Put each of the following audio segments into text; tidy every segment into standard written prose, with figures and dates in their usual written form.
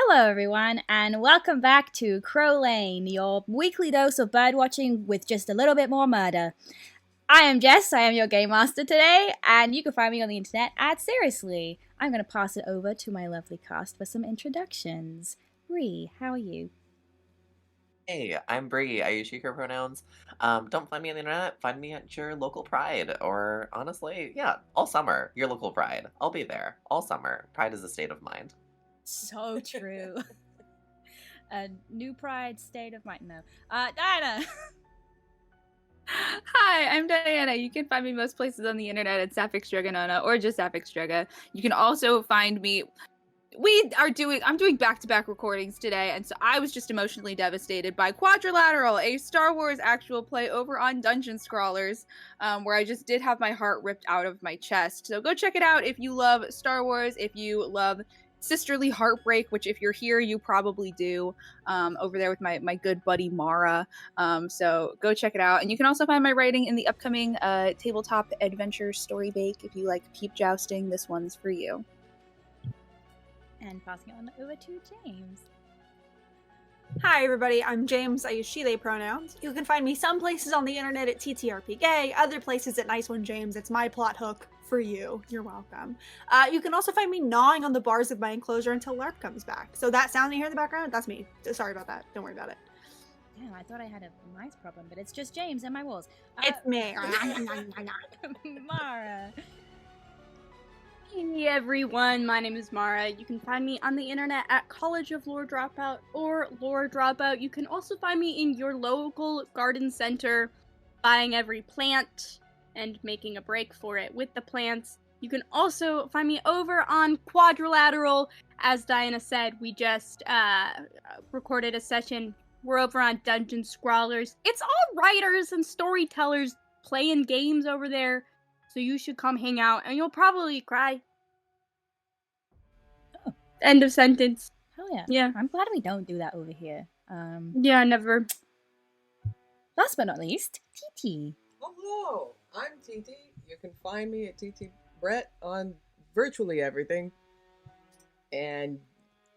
Hello, everyone, and welcome back to Crow Lane, your weekly dose of birdwatching with just a little bit more murder. I am Jess, I am your game master today, and you can find me on the internet at Seriously. I'm going to pass it over to my lovely cast for some introductions. Bree, how are you? Hey, I'm Bree. I use she, her pronouns. Don't find me on the internet. Find me at your local Pride, or honestly, yeah, all summer. Your local Pride. I'll be there all summer. Pride is a state of mind. So true. A new pride state of mind. No. Diana! Hi, I'm Diana. You can find me most places on the internet at Sapphic Straganona or just Sapphic Straga. You can also find me. I'm doing back-to-back recordings today, and so I was just emotionally devastated by Quadrilateral, a Star Wars actual play over on Dungeon Scrawlers, where I just did have my heart ripped out of my chest. So go check it out if you love Star Wars, if you love sisterly heartbreak, which if you're here, you probably do, over there with my good buddy Mara. So go check it out. And you can also find my writing in the upcoming tabletop adventure story bake. If you like peep jousting, this one's for you. And passing it on over to James. Hi everybody, I'm James. I use she, they pronouns. You can find me some places on the internet at TTRPgay, other places at Nice One James. It's my plot hook for you. You're welcome. You can also find me gnawing on the bars of my enclosure until LARP comes back. So that sound you hear in the background, that's me. Sorry about that. Don't worry about it. Damn, I thought I had a mice problem, but it's just James and my walls. It's me. Mara. Hey everyone, my name is Mara. You can find me on the internet at College of Lore Dropout or Lore Dropout. You can also find me in your local garden center, buying every plant and making a break for it with the plants. You can also find me over on Quadrilateral. As Diana said, we just recorded a session. We're over on Dungeon Scrawlers. It's all writers and storytellers playing games over there. So you should come hang out, and you'll probably cry. Oh. End of sentence. Hell yeah. Yeah. I'm glad we don't do that over here. Yeah, never. Last but not least, TT. Hello, I'm TT. You can find me at TT Brett on virtually everything. And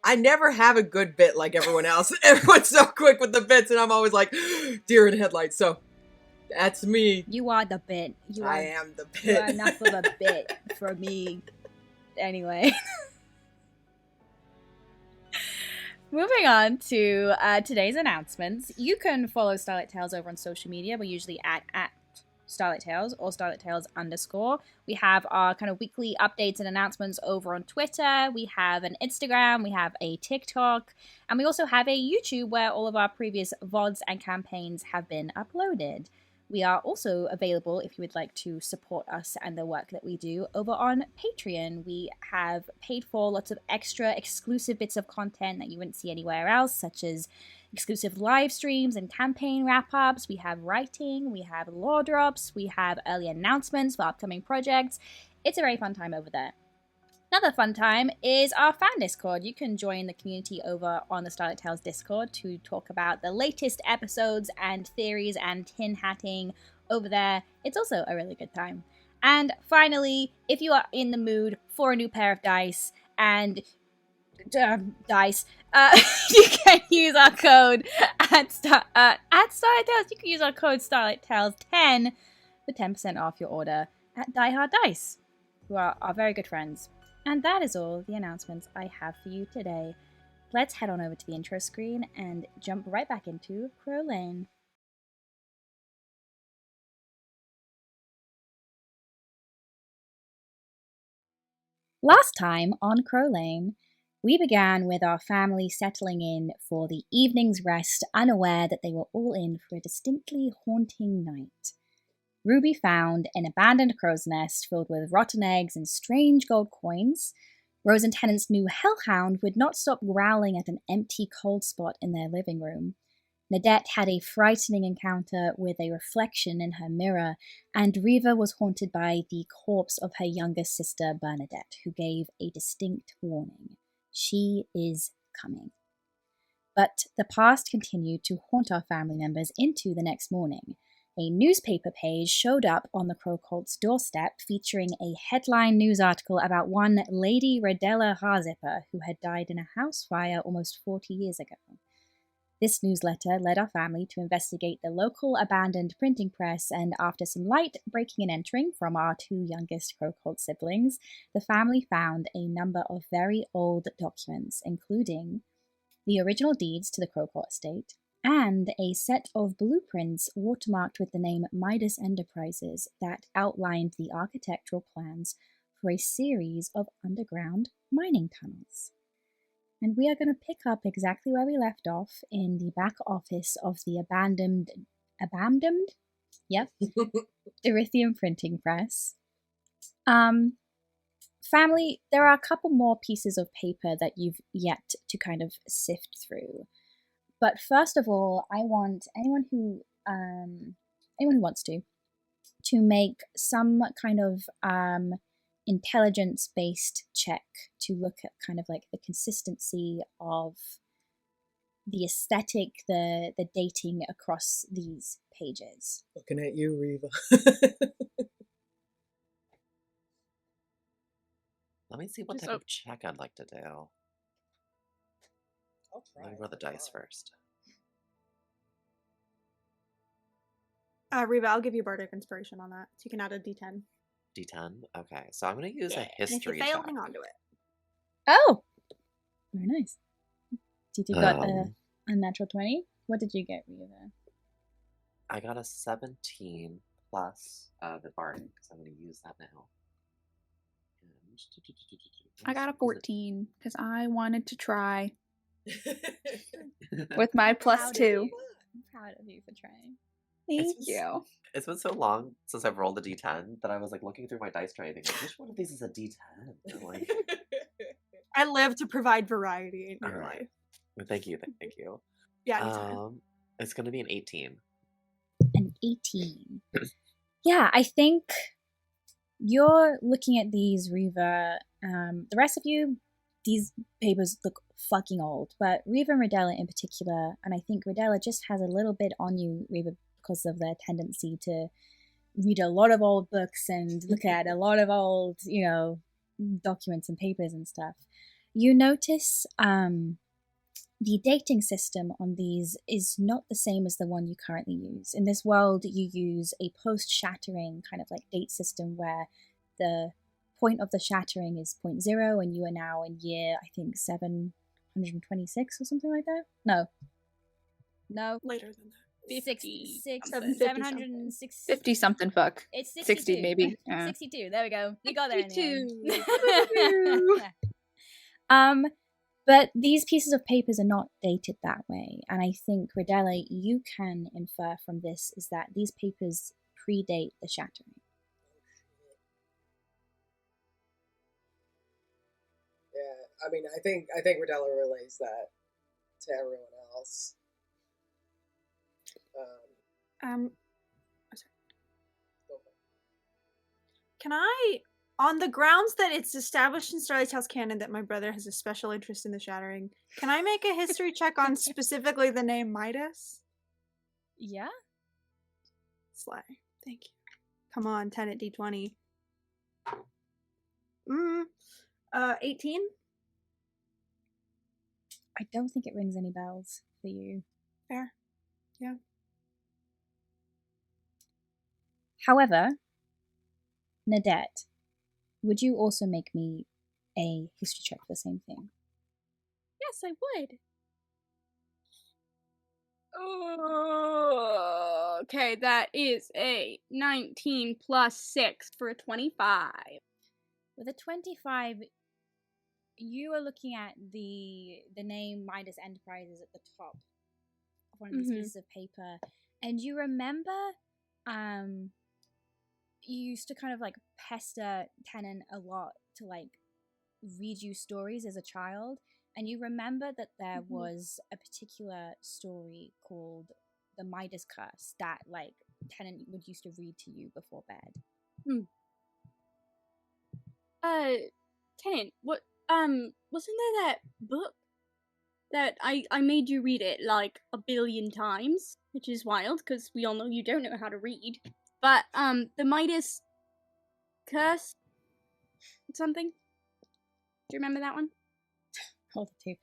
I never have a good bit like everyone else. Everyone's so quick with the bits, and I'm always like, deer in headlights. So that's me. You are the bit. I am the bit. You are enough of a bit for me. Anyway. Moving on to today's announcements. You can follow Starlight Tales over on social media. We're usually at Starlight Tales or Starlight Tales _. We have our kind of weekly updates and announcements over on Twitter. We have an Instagram. We have a TikTok. And we also have a YouTube where all of our previous VODs and campaigns have been uploaded. We are also available if you would like to support us and the work that we do over on Patreon. We have paid for lots of extra exclusive bits of content that you wouldn't see anywhere else, such as exclusive live streams and campaign wrap-ups. We have writing, we have lore drops, we have early announcements for upcoming projects. It's a very fun time over there. Another fun time is our fan Discord. You can join the community over on the Starlight Tales Discord to talk about the latest episodes and theories and tin hatting over there. It's also a really good time. And finally, if you are in the mood for a new pair of dice and you can use our code at Starlight Tales. You can use our code Starlight Tales 10 for 10% off your order at Die Hard Dice, who are our very good friends. And that is all the announcements I have for you today. Let's head on over to the intro screen and jump right back into Crow Lane. Last time on Crow Lane, we began with our family settling in for the evening's rest, unaware that they were all in for a distinctly haunting night. Ruby found an abandoned crow's nest filled with rotten eggs and strange gold coins. Rose and Tennant's new hellhound would not stop growling at an empty cold spot in their living room. Nadette had a frightening encounter with a reflection in her mirror, and Riva was haunted by the corpse of her younger sister Bernadette, who gave a distinct warning. She is coming. But the past continued to haunt our family members into the next morning. a newspaper page showed up on the Crowcolts' doorstep featuring a headline news article about one Lady Redella Harzipper who had died in a house fire almost 40 years ago. This newsletter led our family to investigate the local abandoned printing press, and after some light breaking and entering from our two youngest Crowcolt siblings, the family found a number of very old documents, including the original deeds to the Crowcolt estate, and a set of blueprints watermarked with the name Midas Enterprises that outlined the architectural plans for a series of underground mining tunnels. And we are going to pick up exactly where we left off in the back office of the abandoned? Yep. Erythium printing press. Family, there are a couple more pieces of paper that you've yet to kind of sift through. But first of all, I want anyone who wants to make some kind of intelligence-based check to look at kind of like the consistency of the aesthetic, the dating across these pages. Looking at you, Reva. Let me see what type of check I'd like to do. Let me roll the dice first. Reva, I'll give you bardic inspiration on that, so you can add a d10. D10? Okay, so I'm going to use a And if you history fail, check. hang on to it. Oh! Very nice. Titi got a natural 20. What did you get, Reva? I got a 17 plus the bardic, because I'm going to use that now. I got a 14 because I wanted to try with my plus 2. I'm proud of you for trying. Thank you. It's been so long since I've rolled a D10 that I was like looking through my dice tray and thinking, which one of these is a D10? And, like, I live to provide variety in your Alright. life. Thank you. Yeah, anytime. It's going to be an 18. An 18. Yeah, I think you're looking at these, Reva. The rest of you, these papers look fucking old, but Reva and Redella in particular, and I think Redella just has a little bit on you, Reva, because of their tendency to read a lot of old books and look at a lot of old, documents and papers and stuff. You notice the dating system on these is not the same as the one you currently use. In this world, you use a post-shattering kind of like date system where the point of the shattering is 0.0 and you are now in year, I think, 726 or something like that? No. Later than that. 50 something fuck. It's 62. 60 maybe. 62. There we go. We got there in the 62. end. But these pieces of papers are not dated that way, and I think, Redella, you can infer from this is that these papers predate the shattering. Yeah, I mean, I think Redella relays that to everyone else. Sorry. Can I, on the grounds that it's established in Starlight Tales canon that my brother has a special interest in the shattering, can I make a history check on specifically the name Midas? Yeah? Slay. Thank you. Come on, 10 at D20. 18? I don't think it rings any bells for you. Fair. Yeah. However, Nadette, would you also make me a history check for the same thing? Yes, I would. Oh, okay, that is a 19 plus 6 for a 25. With a 25, you are looking at the name Midas Enterprises at the top of one of these pieces of paper, and you remember you used to kind of like pester Tennant a lot to like read you stories as a child, and you remember that there was a particular story called the Midas Curse that like Tennant would used to read to you before bed. Tennant, what, wasn't there that book that I made you read it like 1 billion times, which is wild because we all know you don't know how to read. But the Midas curse, something. Do you remember that one? Hold it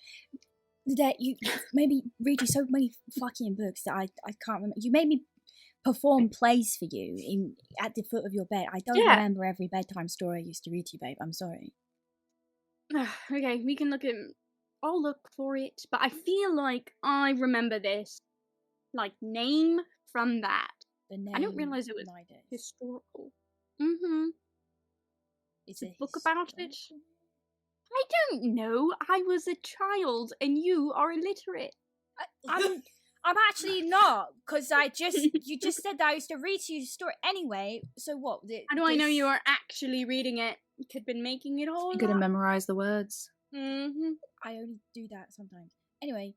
too. That you made me read you so many fucking books that I can't remember. You made me perform plays for you at the foot of your bed. I don't remember every bedtime story I used to read to you, babe. I'm sorry. Okay, we can look at. I'll look for it, but I feel like I remember this, like, name from that. The name I didn't realize it was Midas. historical. Mm-hmm. It's A a book about it. historical- I don't know. I was a child, and you are illiterate. I'm actually not, because you just said that I used to read to you the story anyway. So what? How do I know you are actually reading it? You could have been making it all You could have up. memorized the words. Mm-hmm. I only do that sometimes. Anyway,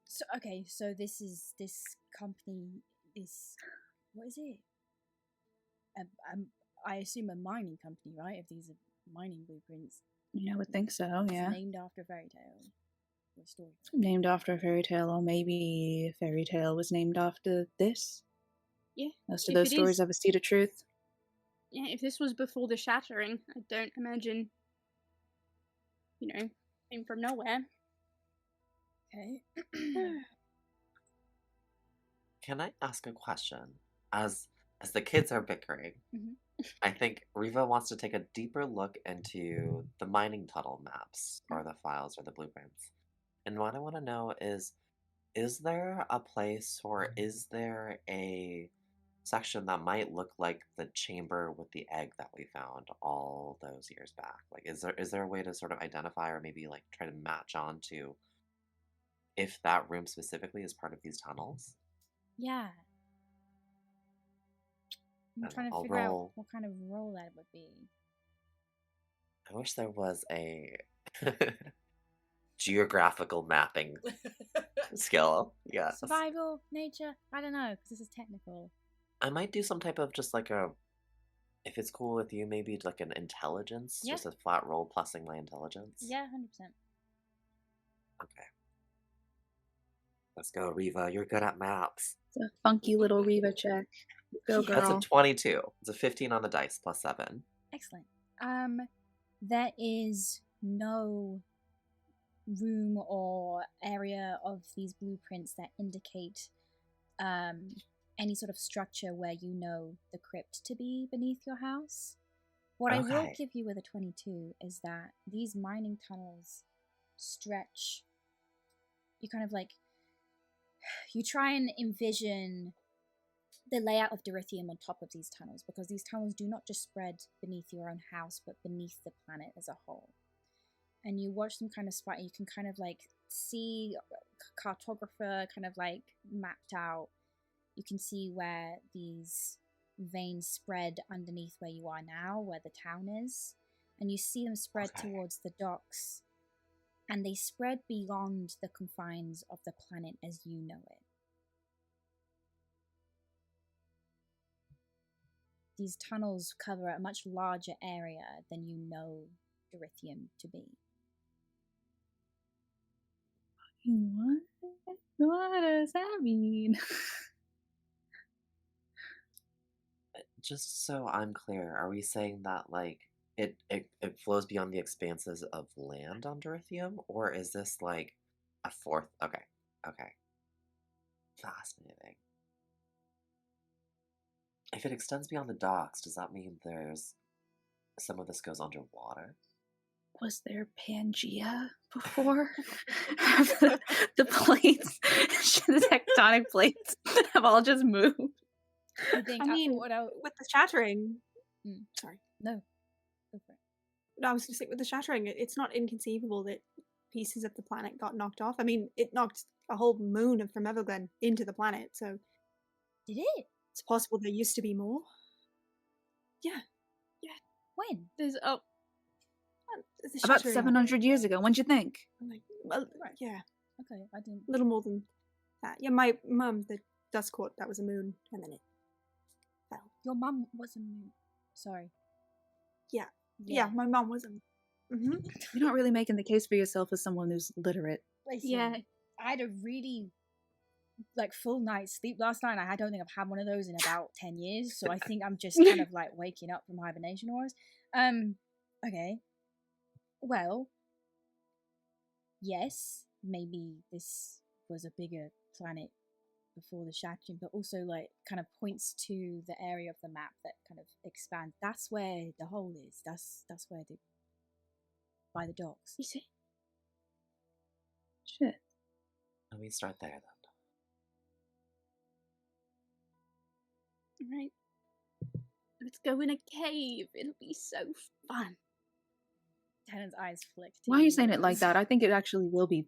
so this company is, what is it? I assume a mining company, right? If these are mining blueprints, Yeah, I would think so, it's yeah. named after a fairy tale or story. Named after a fairy tale, or maybe a fairy tale was named after this. Yeah. Most of If those it stories is- have a seed of truth. Yeah, if this was before the shattering, I don't imagine, came from nowhere. Okay. Can I ask a question? As the kids are bickering, Mhm. I think Riva wants to take a deeper look into the mining tunnel maps or the files or the blueprints. And what I want to know is there a place or is there a section that might look like the chamber with the egg that we found all those years back? Like, is there a way to sort of identify or maybe like try to match on to if that room specifically is part of these tunnels? Yeah. I'm And trying to I'll figure out roll. what kind of role that would be. I wish there was a geographical mapping skill. Yes. Survival, nature, I don't know, because this is technical. I might do some type of just like a, if it's cool with you, maybe like an intelligence, Yeah. just a flat roll plussing my intelligence. Yeah, 100%. Okay. Let's go, Riva. You're good at maps. It's a funky little Reva check. Go, girl. That's a 22. It's a 15 on the dice plus 7. Excellent. There is no room or area of these blueprints that indicate any sort of structure where you know the crypt to be beneath your house. What I will Okay. give you with a 22 is that these mining tunnels stretch. You kind of like, you try and envision the layout of Dorithium on top of these tunnels, because these tunnels do not just spread beneath your own house, but beneath the planet as a whole. And you watch them kind of spot, you can kind of like see cartographer kind of like mapped out. You can see where these veins spread underneath where you are now, where the town is. And you see them spread Okay. towards the docks. And they spread beyond the confines of the planet as you know it. These tunnels cover a much larger area than you know Dorithium to be. What? What does that mean? Just so I'm clear, are we saying that like it flows beyond the expanses of land on Dorithium, or is this like a fourth? Okay. Fascinating. If it extends beyond the docks, does that mean there's some of this goes underwater? Was there Pangea before? the plates, the tectonic plates have all just moved. I think I mean, what else? with the shattering. Mm. Sorry. No. Go for it. No, I was going to say, with the shattering, it's not inconceivable that pieces of the planet got knocked off. I mean, it knocked a whole moon from Everglen into the planet, so Did it? it's possible there used to be more. When? There's The About shattering, 700 years ago. When'd you think? like, well, Right. yeah, Okay, I didn't. a little more than that. Yeah, my mum, the dust court, that was a moon, and then it fell. Your mum was a moon. Sorry. Yeah, my mum was a moon. Mhm. You're not really making the case for yourself as someone who's literate. Listen, Yeah. I had a really full night's sleep last night, and I don't think I've had one of those in about 10 years. So I think I'm just kind of waking up from hibernation almost. Okay. Well, yes, maybe this was a bigger planet before the shattering, but also kind of points to the area of the map that kind of expands. That's where the hole is. That's where by the docks. You see? Shit. Let me start there then. Right. Let's go in a cave. It'll be so fun. Tannen's eyes flicked. Why are you saying it like that? I think it actually will be.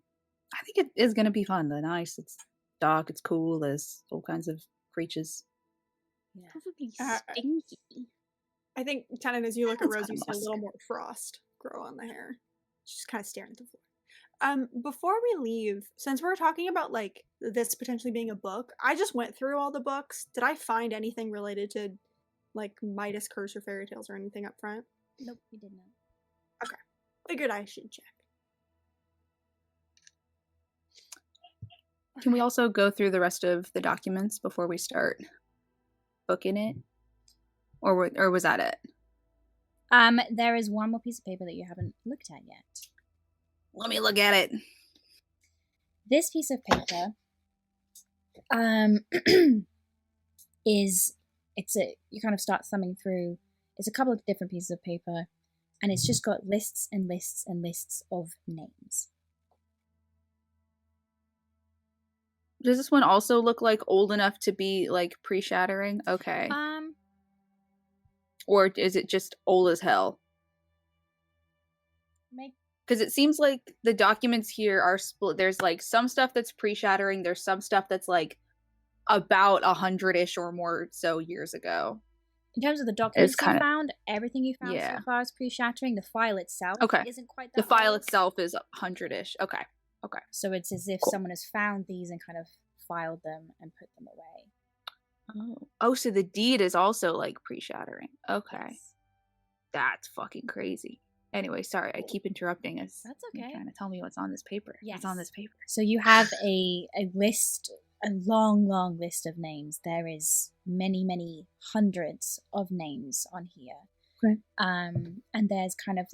I think it is going to be fun. They're nice. It's dark. It's cool. There's all kinds of creatures. Yeah. Probably Uh, stinky. I think, Tannen, as you look at That's Rose, kinda you see a musk. little more frost grow on the hair. She's just kind of staring at the floor. Before we leave, since we're talking about this potentially being a book, I just went through all the books. Did I find anything related to Midas Curse or fairy tales or anything up front? Nope, you did not. Figured I should check. Can we also go through the rest of the documents before we start booking it? Or was that it? There is one more piece of paper that you haven't looked at yet. Let me look at it. This piece of paper you kind of start thumbing through. It's a couple of different pieces of paper, and it's just got lists and lists and lists of names. Does this one also look old enough to be pre-shattering? Okay. Or is it just old as hell? Because it seems like the documents here are split. There's some stuff that's pre-shattering. There's some stuff that's about 100-ish or more so years ago. In terms of the documents you kinda- found, everything you found Yeah. so far is pre-shattering. The file itself Okay. isn't quite that The file old. itself is 100-ish. Okay. So it's as if Cool. someone has found these and kind of filed them and put them away. Oh, so the deed is also pre-shattering. Okay. Yes. That's fucking crazy. Anyway, sorry, I keep interrupting us. That's You're okay. trying to tell me what's on this paper. What's on Yes. this paper? So you have a list, a long, long list of names. There is many, many hundreds of names on here. Okay. And there's kind of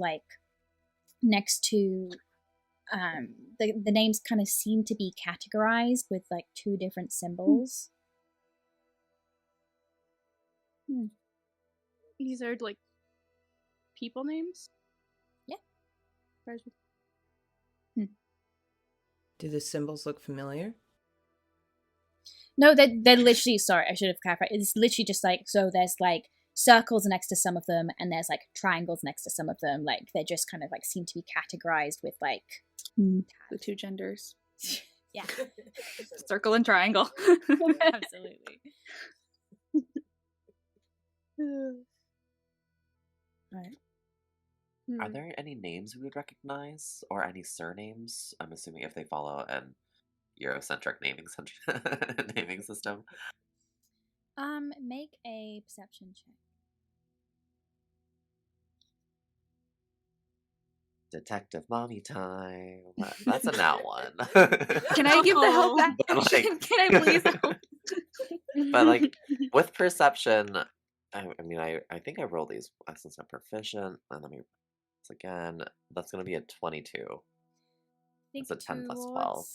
next to the names kind of seem to be categorized with two different symbols. These are people names? Yeah. Do the symbols look familiar? No, they're literally, sorry, I should have clarified. It's literally just so there's circles next to some of them, and there's triangles next to some of them. They just kind of seem to be categorized with The two genders. yeah. Circle and triangle. Absolutely. Right. Are there any names we would recognize, or any surnames? I'm assuming if they follow an Eurocentric naming system. Make a perception check. Detective mommy time. That's a nat one. Can I give the help back? But, Can I please help? But with perception, I think I rolled these since I'm proficient. And let me again. That's gonna be a 22. It's a 10 plus 12.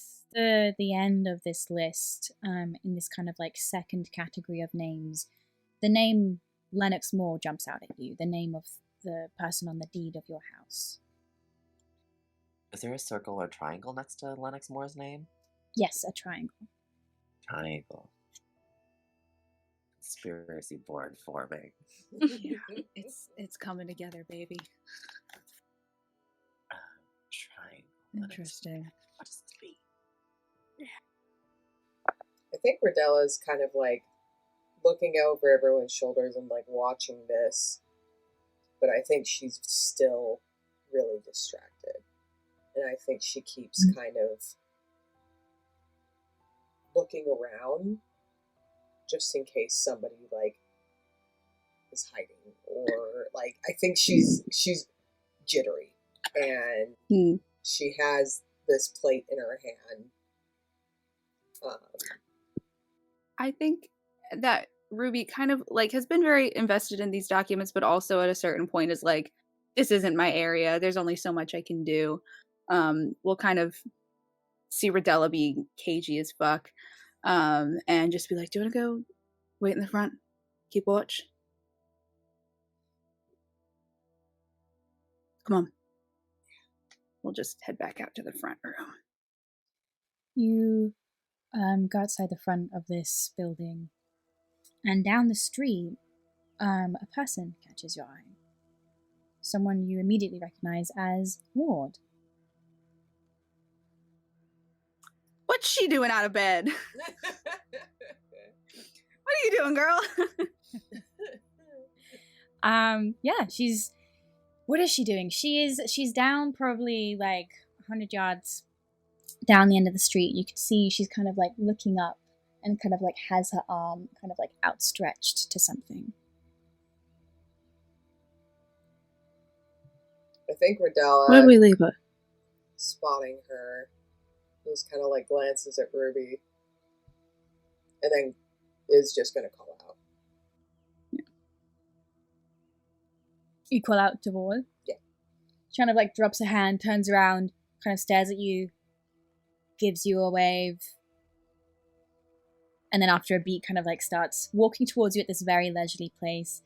The end of this list, in this kind of second category of names, the name Lennox Moore jumps out at you. The name of the person on the deed of your house. Is there a circle or triangle next to Lennox Moore's name? Yes, a triangle. Triangle. Conspiracy board forming. Yeah, it's coming together, baby. Triangle. Interesting. What does this mean? I think Rodella's kind of looking over everyone's shoulders and watching this, but I think she's still really distracted. And I think she keeps kind of looking around just in case somebody is hiding, or I think she's jittery. and Hmm. she has this plate in her hand. I think that Ruby kind of like has been very invested in these documents, but also at a certain point is like, this isn't my area. There's only so much I can do. We'll kind of see Rodella being cagey as fuck, and just be like, "Do you want to go wait in the front, keep watch? Come on." We'll just head back out to the front room. You go outside the front of this building, and down the street, a person catches your eye. Someone you immediately recognize as Ward. What's she doing out of bed? What are you doing, girl? Yeah, what is she doing? She's down probably like 100 yards down the end of the street. You can see she's kind of like looking up and kind of like has her arm kind of like outstretched to something. I think Rodella, Where do we leave her? spotting her, just kind of like glances at Ruby, and then is just going to call out. You call out to Ward? Yeah. She kind of like drops her hand, turns around, kind of stares at you, gives you a wave, and then after a beat kind of like starts walking towards you at this very leisurely pace.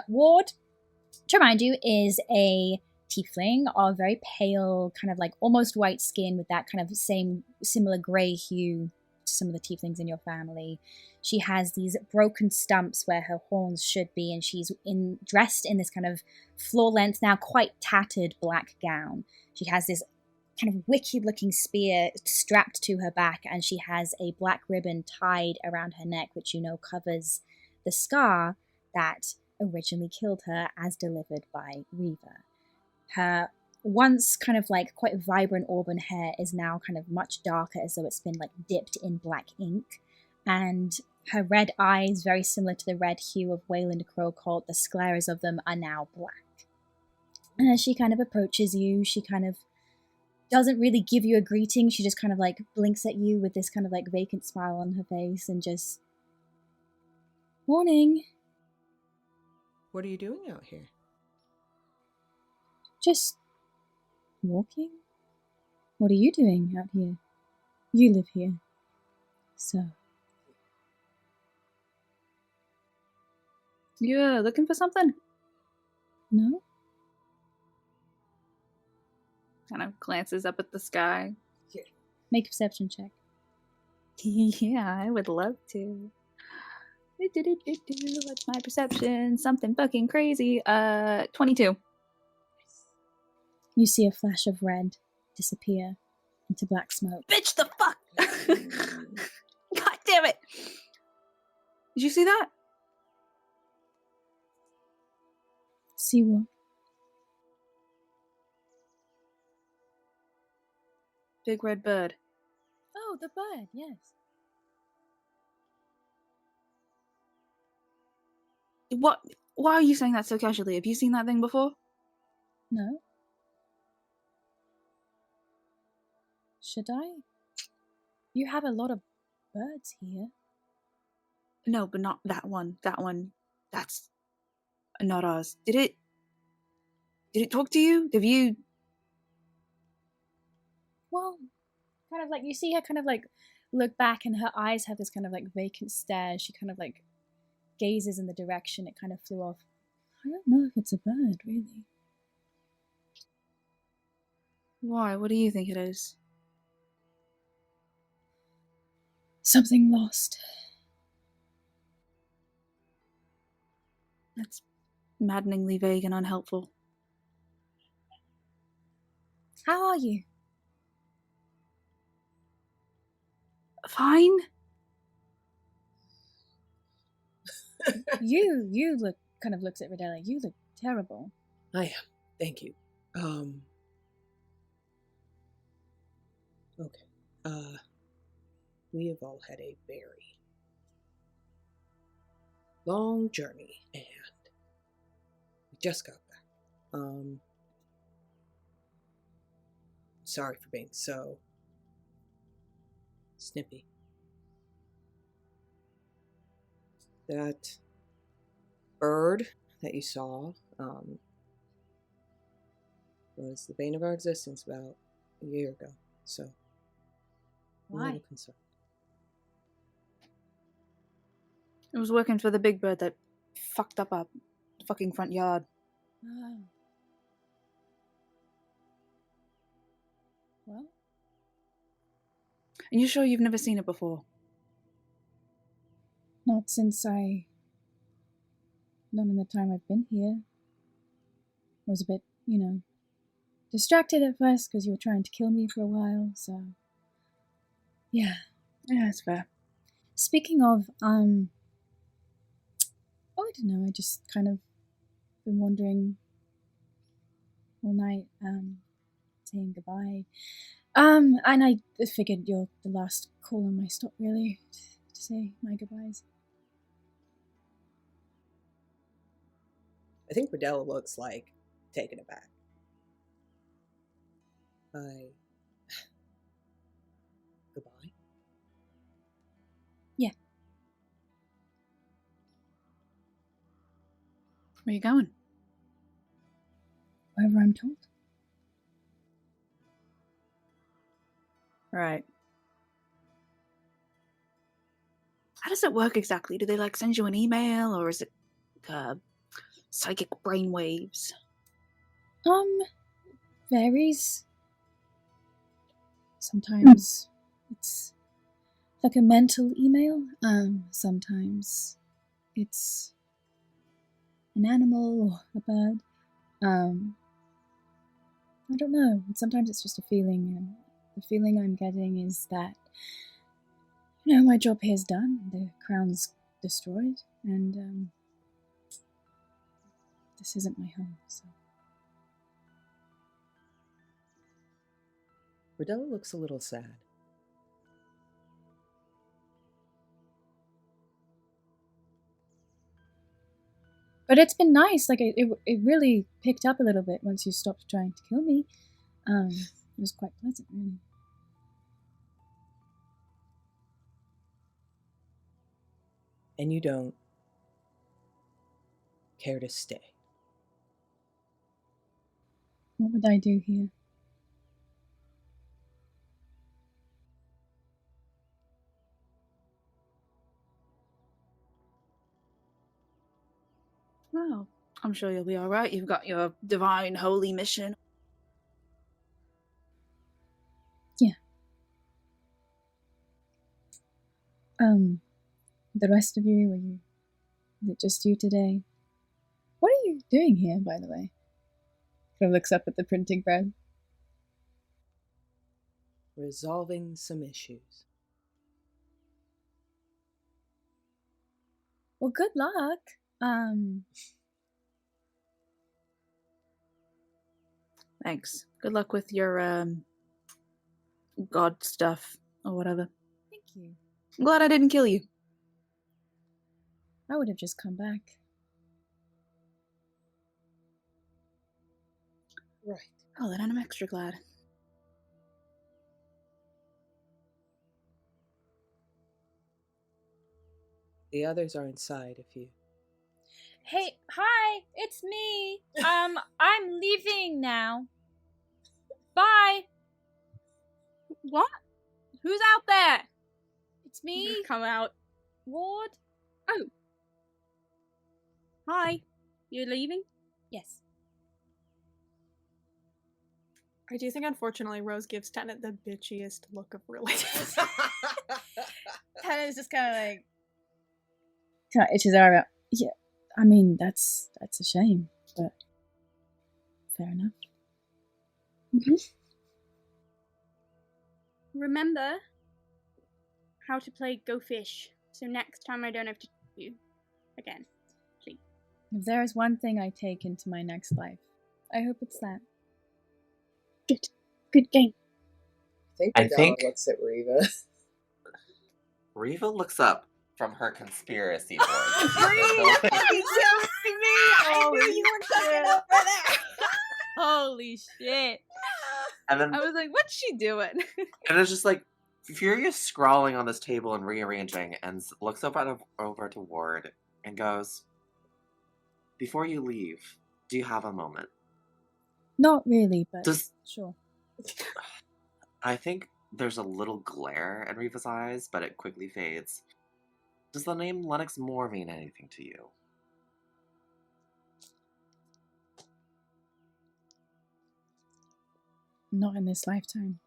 Ward, to remind you, is a tiefling of very pale, kind of like almost white skin with that kind of similar grey hue to some of the tieflings in your family. She has these broken stumps where her horns should be, and she's dressed in this kind of floor-length, now quite tattered black gown. She has this kind of wicked-looking spear strapped to her back, and she has a black ribbon tied around her neck, which you know covers the scar that originally killed her as delivered by Reva. Her once kind of like quite vibrant auburn hair is now kind of much darker, as though it's been like dipped in black ink, and her red eyes, very similar to the red hue of Wayland Crowcolt, the scleras of them are now black. And as she kind of approaches you, she kind of doesn't really give you a greeting. She just kind of like blinks at you with this kind of like vacant smile on her face and just, "Morning." What are you doing out here? Just walking? What are you doing out here? You live here. So. You looking for something? No? Kind of glances up at the sky. Make a perception check. Yeah, I would love to. What's my perception? Something fucking crazy. 22. You see a flash of red disappear into black smoke. Bitch, the fuck! God damn it! Did you see that? See what? Big red bird. Oh, the bird, yes. What? Why are you saying that so casually? Have you seen that thing before? No? Should I? You have a lot of birds here. No, but not that one. That one. That's not ours. Did it talk to you? Have you? Well, kind of like, you see her kind of like look back and her eyes have this kind of like vacant stare. She kind of like gazes in the direction it kind of flew off. I don't know if it's a bird, really. Why? What do you think it is? Something lost. That's maddeningly vague and unhelpful. How are you? Fine. You look, kind of looks at Rodella. You look terrible. I am. Thank you. Okay. We have all had a very long journey, and we just got back. sorry for being so snippy. That bird that you saw was the bane of our existence about a year ago. So I'm a Why? little concerned. It was working for the big bird that fucked up our fucking front yard. Oh. Well, Are you sure you've never seen it before? not not in the time I've been here. I was a bit, distracted at first because you were trying to kill me for a while, so. Yeah. Yeah, that's fair. Speaking of, I don't know, I just kind of been wondering all night, saying goodbye. And I figured you're the last call on my stop, really, to say my goodbyes. I think Riddell looks like taken aback. Goodbye. Yeah. Where are you going? Wherever I'm told. Right. How does it work exactly? Do they like send you an email, or is it psychic brainwaves? Varies. Sometimes it's like a mental email. Sometimes it's an animal or a bird. I don't know. Sometimes it's just a feeling, and the feeling I'm getting is that, my job here is done. The crown's destroyed, and this isn't my home, so. Riddell looks a little sad. But it's been nice. Like, it really picked up a little bit once you stopped trying to kill me. It was quite pleasant, really. And you don't care to stay. What would I do here? Well, I'm sure you'll be alright. You've got your divine holy mission. Yeah. The rest of you, is it just you today? What are you doing here, by the way? Kind of looks up at the printing press. Resolving some issues. Well, good luck. Thanks. Good luck with your god stuff or whatever. Thank you. I'm glad I didn't kill you. I would have just come back. Right. Oh, then I'm extra glad. The others are inside if you... Hey, hi, it's me. I'm leaving now. Bye. What? Who's out there? It's me, Come out. Ward. Hi. You're leaving? Yes. I do think, unfortunately, Rose gives Tenet the bitchiest look of relief. Tana's just kind of itches her out. Yeah, I mean, that's a shame, but fair enough. Mm-hmm. Remember how to play Go Fish, so next time I don't have to do you again. Please. If there is one thing I take into my next life, I hope it's that. Good game. I Riddell think- looks at Reva. Reva looks up from her conspiracy board. Holy shit. And then I was like, what's she doing? and it's just like furious scrawling on this table and rearranging, and looks up over to Ward and goes, "Before you leave, do you have a moment?" Not really, but Does sure. I think there's a little glare in Riva's eyes, but it quickly fades. Does the name Lennox Moore mean anything to you? Not in this lifetime.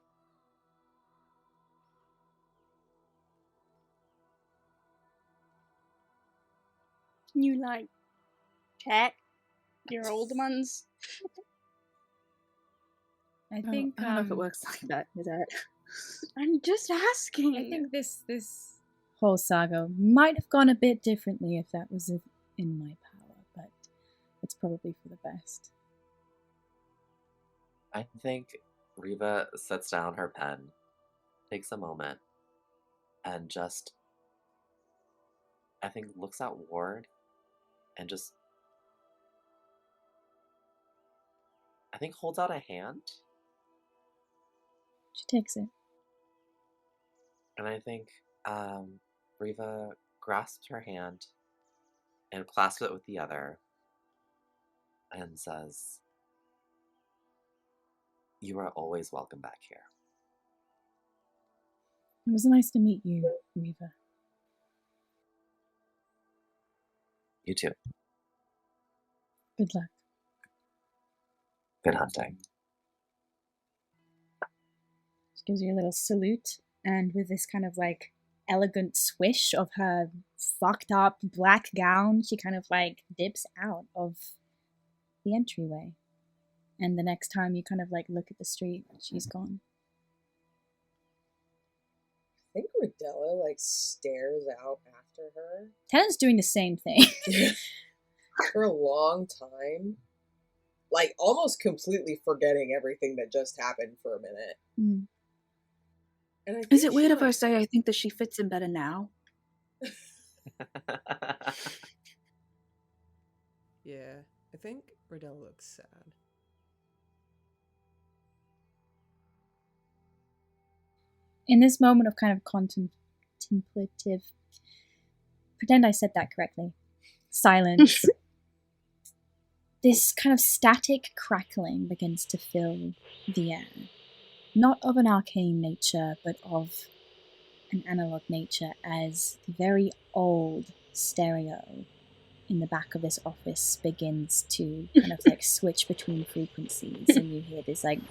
Can you like check your old ones? I think I don't know if it works like that, is it? I'm just asking. I think this whole saga might have gone a bit differently if that was in my power, but it's probably for the best. I think Riva sets down her pen, takes a moment, and just, I think, looks at Ward and just, I think, holds out a hand. She takes it. And I think Riva grasps her hand and clasps it with the other and says, "You are always welcome back here." It was nice to meet you, Riva. You too. Good luck. Good hunting. She gives you a little salute, and with this kind of like elegant swish of her fucked up black gown, she kind of like dips out of the entryway. And the next time you kind of like look at the street, she's gone. I think Rodella like stares out after her Tennant's doing the same thing. for a long time, like almost completely forgetting everything that just happened for a minute. Mm. And I think Is it weird she, if I say I think that she fits in better now? Yeah, I think Rodella looks sad. In this moment of kind of contemplative, pretend I said that correctly, silence, this kind of static crackling begins to fill the air. Not of an arcane nature, but of an analog nature, as the very old stereo in the back of this office begins to kind of like switch between frequencies, and you hear this like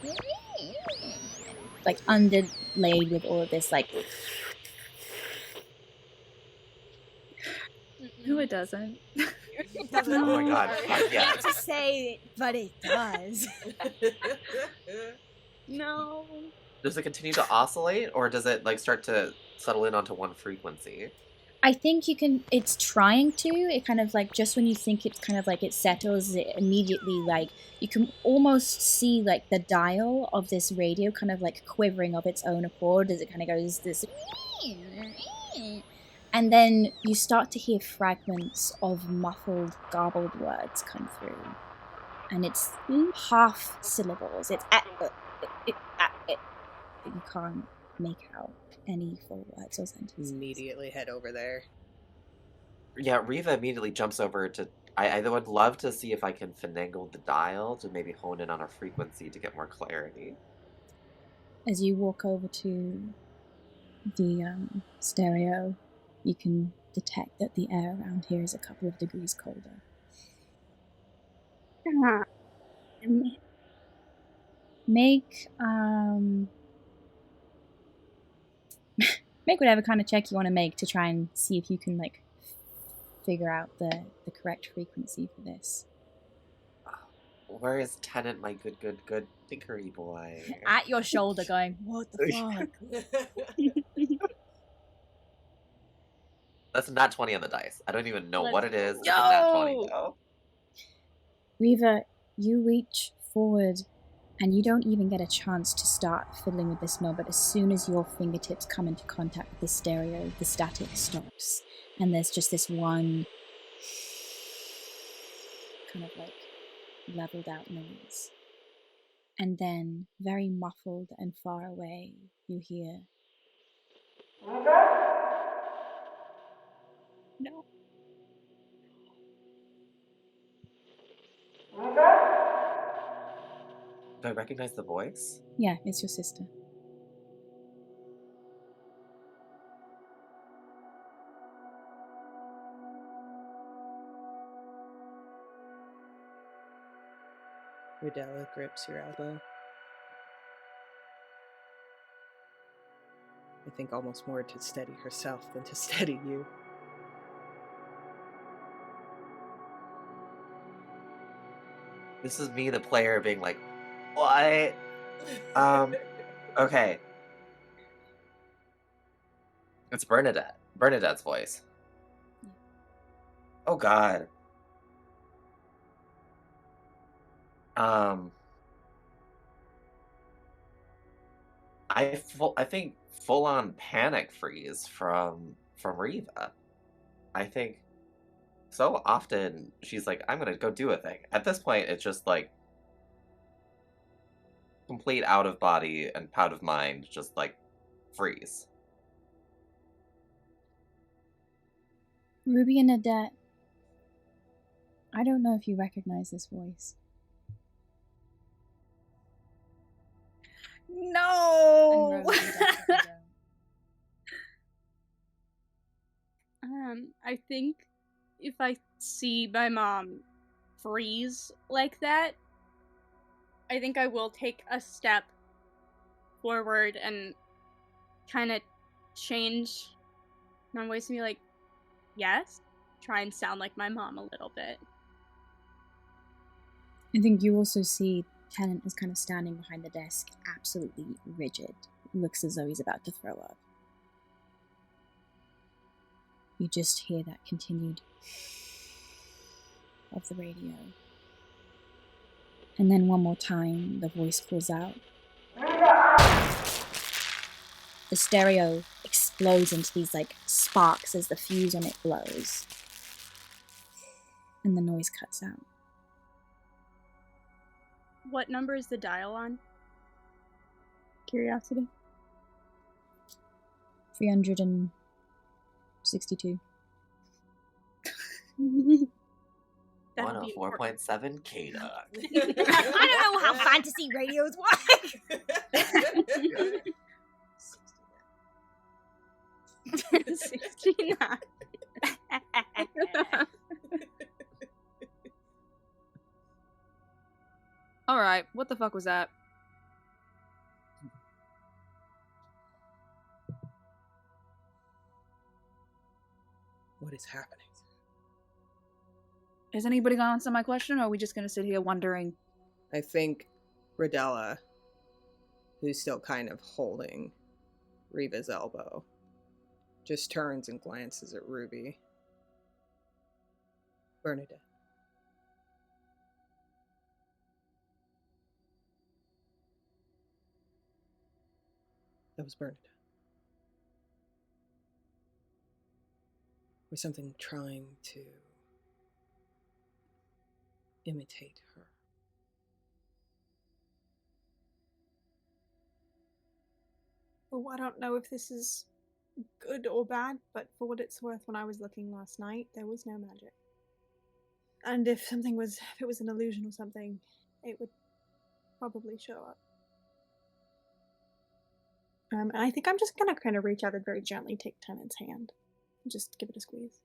underlaid with all of this like No, it doesn't. Oh my god, yeah. to say it, but it does. No. Does it continue to oscillate, or does it like start to settle in onto one frequency? I think you can, it's trying to, it kind of like, just when you think it's kind of like it settles, it immediately like, you can almost see like the dial of this radio kind of like quivering of its own accord as it kind of goes this, and then you start to hear fragments of muffled, garbled words come through, and it's half syllables, it's but you can't make out any full words or sentences. immediately head over there. Yeah, Riva immediately jumps over to. I would love to see if I can finagle the dial to maybe hone in on a frequency to get more clarity. As you walk over to the stereo, you can detect that the air around here is a couple of degrees colder. Make make whatever kind of check you want to make to try and see if you can like figure out the correct frequency for this. Where is Tennant, my good thinkery boy? At your shoulder going, what the fuck? That's a nat 20 on the dice. I don't even know what it is. It's a Yo! nat 20 though. Riva, you reach forward and you don't even get a chance to start fiddling with this knob, but as soon as your fingertips come into contact with the stereo, the static stops. And there's just this one kind of like leveled out noise. And then, very muffled and far away, you hear, No. Do I recognize the voice? yeah, it's your sister. Rudella grips your elbow. I think almost more to steady herself than to steady you. This is me, the player, being like, what? Okay. It's Bernadette. Bernadette's voice. Oh, God. I think full on panic freeze from Riva. I think so often she's like, I'm gonna go do a thing. At this point, it's just like complete out of body and out of mind, just like freeze. Ruby and Adette, I don't know if you recognize this voice. No. And Rose, you definitely don't. I think if I see my mom freeze like that, I think I will take a step forward and kind of change my voice to be like, yes, try and sound like my mom a little bit. I think you also see Tennant is kind of standing behind the desk, absolutely rigid. Looks as though he's about to throw up. You just hear that continued of the radio. And then one more time, the voice calls out. The stereo explodes into these like sparks as the fuse on it blows. And the noise cuts out. What number is the dial on? Curiosity. 362. 104.7 K-Dog. I don't know how fantasy radios work. 69. Alright, what the fuck was that? What is happening? Has anybody gonna answer my question, or are we just gonna sit here wondering? I think Rudella, who's still kind of holding Riva's elbow, just turns and glances at Ruby. Bernadette. That was Bernadette. Was something trying to imitate her? Oh, I don't know if this is good or bad, but for what it's worth, when I was looking last night, there was no magic. And if it was an illusion or something, it would probably show up. And I think I'm just gonna kind of reach out and very gently take Tennant's hand. And just give it a squeeze.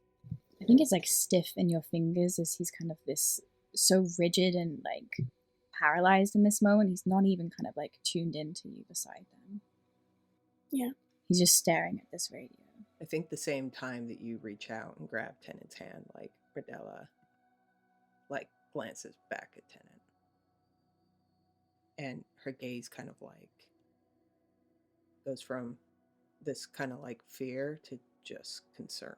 I think it's like stiff in your fingers as he's kind of this so rigid and like paralyzed in this moment. He's not even kind of like tuned into you beside them. Yeah. He's just staring at this radio. I think the same time that you reach out and grab Tennant's hand, like Rudella, like glances back at Tennant. And her gaze kind of like goes from this kind of like fear to just concern.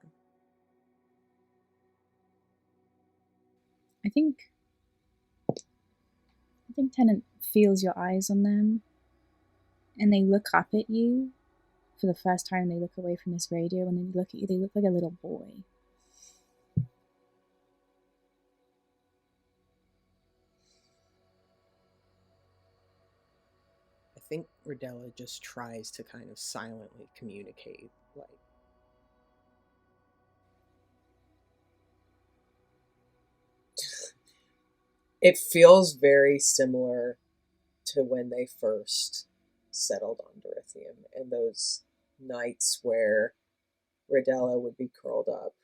I think Tennant feels your eyes on them, and they look up at you. For the first time, they look away from this radio. When they look at you, they look like a little boy. think Rodella just tries to kind of silently communicate, like, It feels very similar to when they first settled on Dorithium and those nights where Rodella would be curled up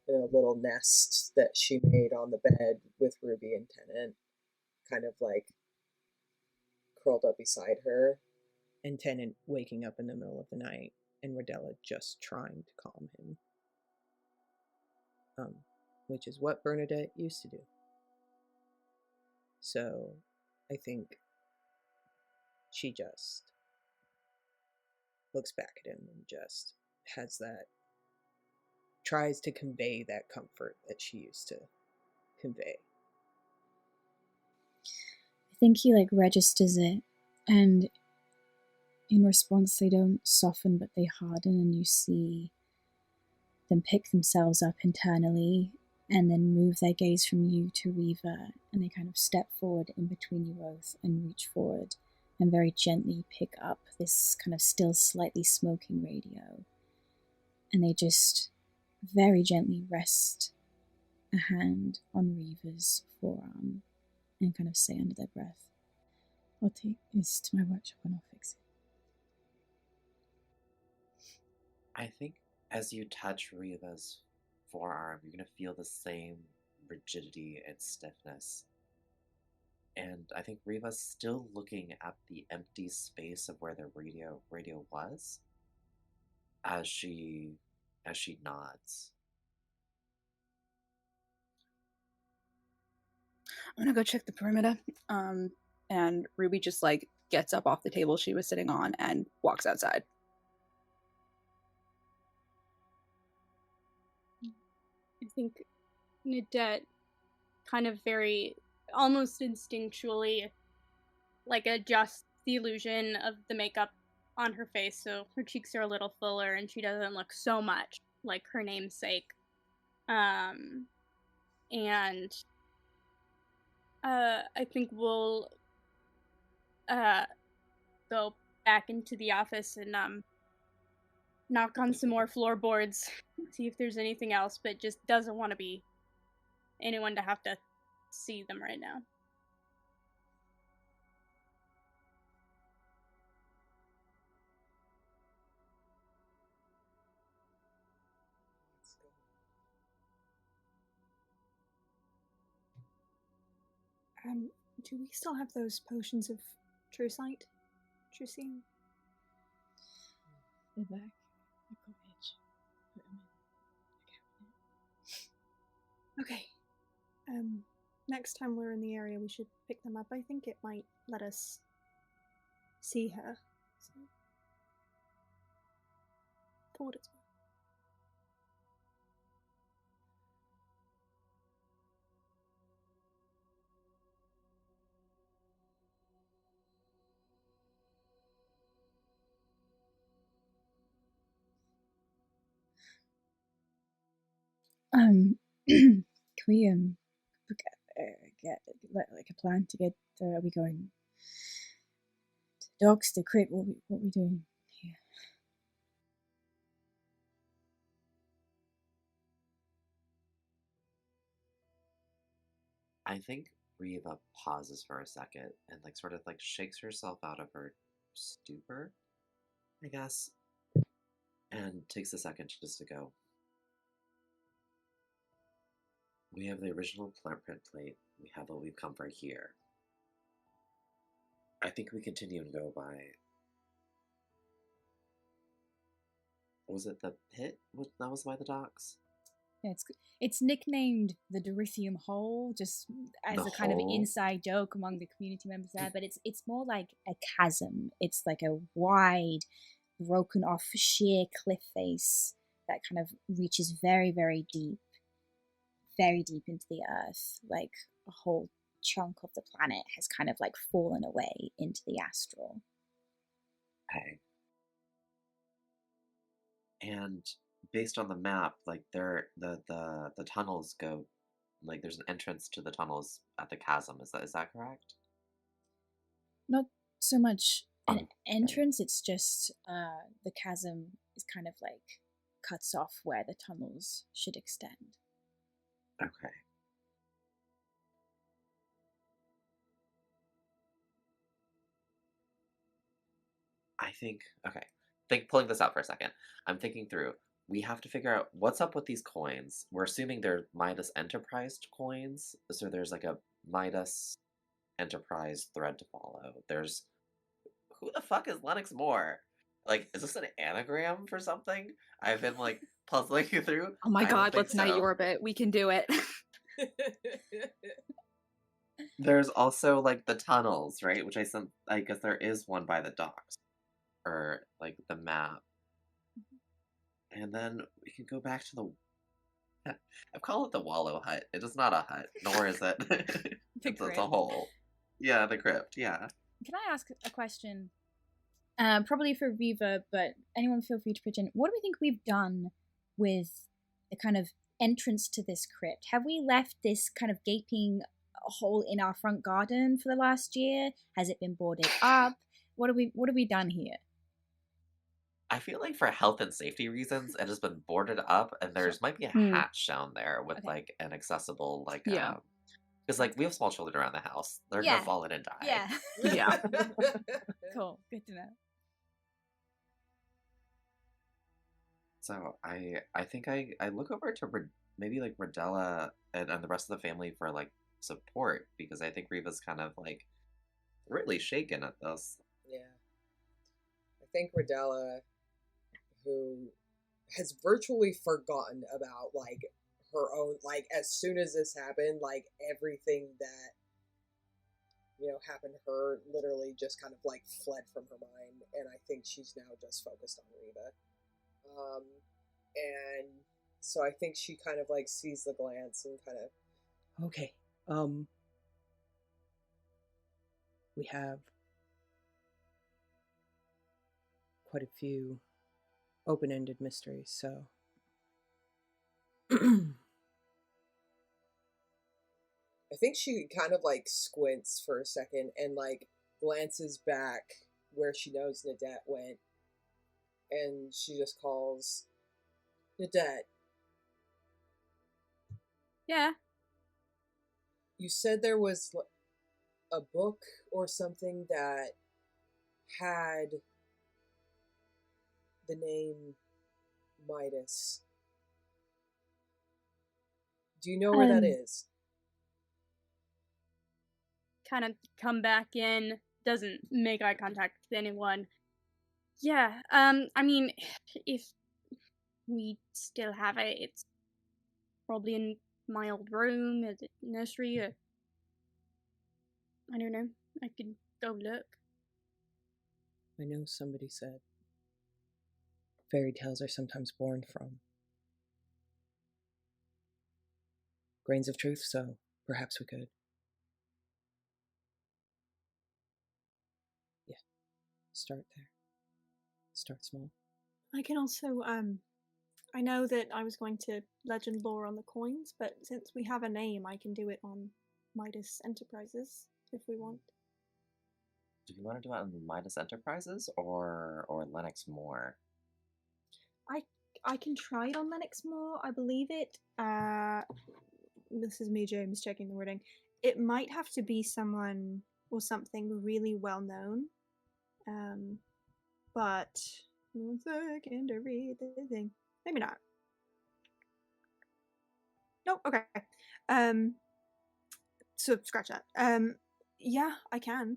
in a little nest that she made on the bed with Ruby and Tennant, kind of like curled up beside her. and Tennant waking up in the middle of the night and Rodella just trying to calm him. Which is what Bernadette used to do. So I think she just looks back at him and just has that, tries to convey that comfort that she used to convey. I think he like registers it, and in response they don't soften but they harden, and you see them pick themselves up internally and then move their gaze from you to Reva, and they kind of step forward in between you both and reach forward and very gently pick up this kind of still slightly smoking radio, and they just very gently rest a hand on Reva's forearm and kind of say under their breath, "I'll take this to my workshop and I'll fix it." I think as you touch Reva's forearm, you're gonna feel the same rigidity and stiffness. And I think Reva's still looking at the empty space of where the radio was as she nods. I'm gonna go check the perimeter. And Ruby just like gets up off the table she was sitting on and walks outside. I think Nadette kind of very, almost instinctually, like adjusts the illusion of the makeup on her face so her cheeks are a little fuller and she doesn't look so much like her namesake. And I think we'll go back into the office and knock on some more floorboards, see if there's anything else, but just doesn't want to be anyone to have to see them right now. Do we still have those potions of true sight? True seeing? They're back. The cottage. Put them in the cabinet. Okay. Next time we're in the area, we should pick them up. I think it might let us see her. So, for what it's worth. Can we get like a plan to get? Are we going to the docks, the crypt? What we doing here? I think Reva pauses for a second and like sort of like shakes herself out of her stupor, I guess, and takes a second just to go. We have the original plant print plate. We have what we've come for here. I think we continue and go by. Was it the pit? That was by the docks? Yeah, it's nicknamed the Dorithium Hole, just as The a kind of hole? inside joke among the community members there. But it's more like a chasm. It's like a wide, broken off, sheer cliff face that kind of reaches very, very deep into the earth. Like a whole chunk of the planet has kind of like fallen away into the astral. Okay. And based on the map, like the tunnels go, like there's an entrance to the tunnels at the chasm. Is that correct? Not so much an entrance. It's just the chasm is kind of like cuts off where the tunnels should extend. Okay. I think, okay. Pulling this out for a second. I'm thinking through. We have to figure out what's up with these coins. We're assuming they're Midas Enterprise coins, so there's like a Midas Enterprise thread to follow. There's who the fuck is Lennox Moore? Like, is this an anagram for something? I've been like puzzling through. Oh my I don't god, think let's night so. orbit. We can do it. There's also like the tunnels, right? Which I guess there is one by the docks, or like the map. And then we can go back to the. I call it the Wallow Hut. It is not a hut, nor is it. It's a crypt. hole. Yeah, the crypt. Yeah. Can I ask a question? Probably for Viva, but anyone feel free to pitch in. What do we think we've done with the kind of entrance to this crypt? Have we left this kind of gaping hole in our front garden for the last year? Has it been boarded up? What have we done here? I feel like for health and safety reasons, it has been boarded up, and there's might be a hatch down there with Okay. like an accessible like Yeah. because like we have small children around the house. They're Yeah. gonna fall in and die. Yeah. Yeah. Cool. Good to know. So I think I look over to maybe like Rodella and the rest of the family for like support, because I think Reva's kind of like really shaken at this. Yeah. I think Rodella, who has virtually forgotten about like her own, like as soon as this happened, like everything that happened to her literally just kind of like fled from her mind, and I think she's now just focused on Reva. And so I think she kind of like sees the glance and kind of, okay, we have quite a few open-ended mysteries, so I think she kind of like squints for a second and like glances back where she knows Nadette went, and she just calls, Nadette, Yeah. you said there was a book or something that had the name Midas. Do you know where that is? Kind of come back in, doesn't make eye contact with anyone. Yeah, I mean, if we still have it, it's probably in my old room, at the nursery, or I don't know. I could go look. I know somebody said fairy tales are sometimes born from grains of truth, so perhaps we could. Yeah, start there. Start small. I can also, I know that I was going to legend lore on the coins, but since we have a name, I can do it on Midas Enterprises if we want. Do you want to do it on Midas Enterprises or Lennox Moore? I can try it on Lennox Moore. I believe it. This is me, James, checking the wording. It might have to be someone or something really well known. But 1 second to read the thing. Maybe not. Nope. Okay. So scratch that. Yeah, I can.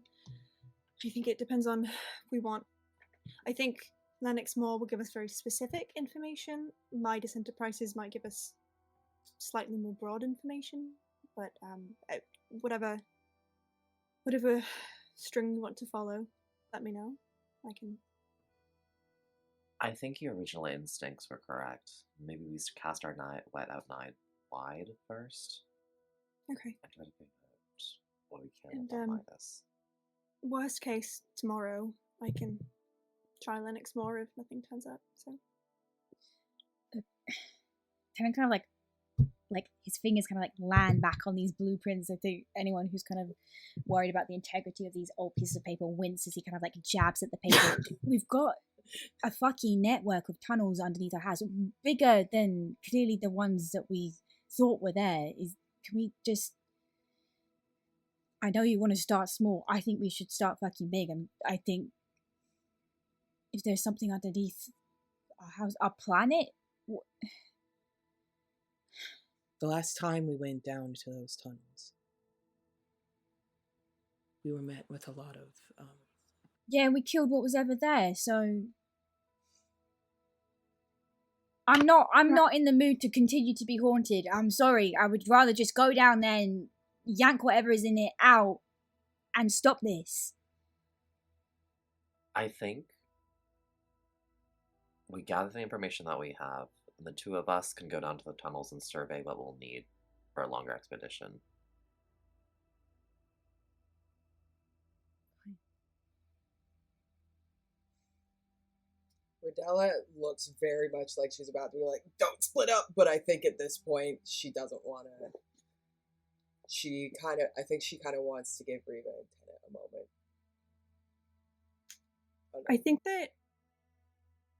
I think it depends on we want. I think Lennox Moore will give us very specific information. Midas Enterprises might give us slightly more broad information, but whatever string you want to follow, let me know. I can. I think your original instincts were correct. Maybe we cast our wet out wide first. Okay. And try to figure out what we can And, about Midas. Worst case, tomorrow I can try Lennox Moore if nothing turns up. So Kind of like like his fingers kind of like land back on these blueprints. I think anyone who's kind of worried about the integrity of these old pieces of paper winces. He kind of like jabs at the paper. We've got a fucking network of tunnels underneath our house, bigger than clearly the ones that we thought were there. Can we just? I know you want to start small. I think we should start fucking big, and I think if there's something underneath our house, our planet. The last time we went down to those tunnels, we were met with a lot of Yeah, and we killed what was ever there, so I'm not in the mood to continue to be haunted. I'm sorry. I would rather just go down there and yank whatever is in it out and stop this. I think we gather the information that we have, and the two of us can go down to the tunnels and survey what we'll need for a longer expedition. Rodella looks very much like she's about to be like, don't split up, but I think at this point she doesn't want to. I think she kind of wants to give Reva and Tennant a moment. I think that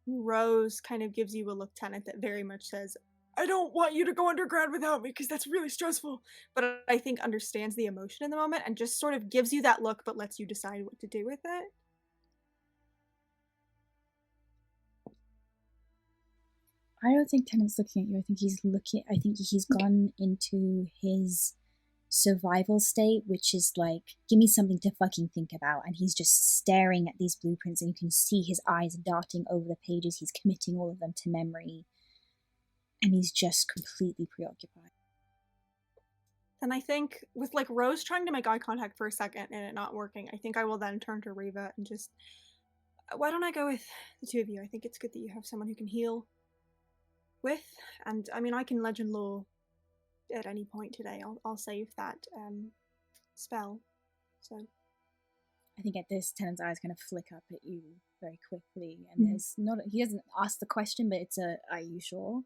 Rose kind of gives you a look, Tennant, that very much says, I don't want you to go underground without me because that's really stressful. But I think understands the emotion in the moment and just sort of gives you that look but lets you decide what to do with it. I don't think Tennant's looking at you. I think he's gone into his survival state, which is like, give me something to fucking think about. And he's just staring at these blueprints, and you can see his eyes darting over the pages. He's committing all of them to memory. And he's just completely preoccupied. And I think with like Rose trying to make eye contact for a second and it not working, I think I will then turn to Reva and just, why don't I go with the two of you? I think it's good that you have someone who can heal with, and I mean I can legend lore at any point today. I'll save that spell. So I think at this, Tennant's eyes kind of flick up at you very quickly, and there's not. He doesn't ask the question, but it's a, "Are you sure?"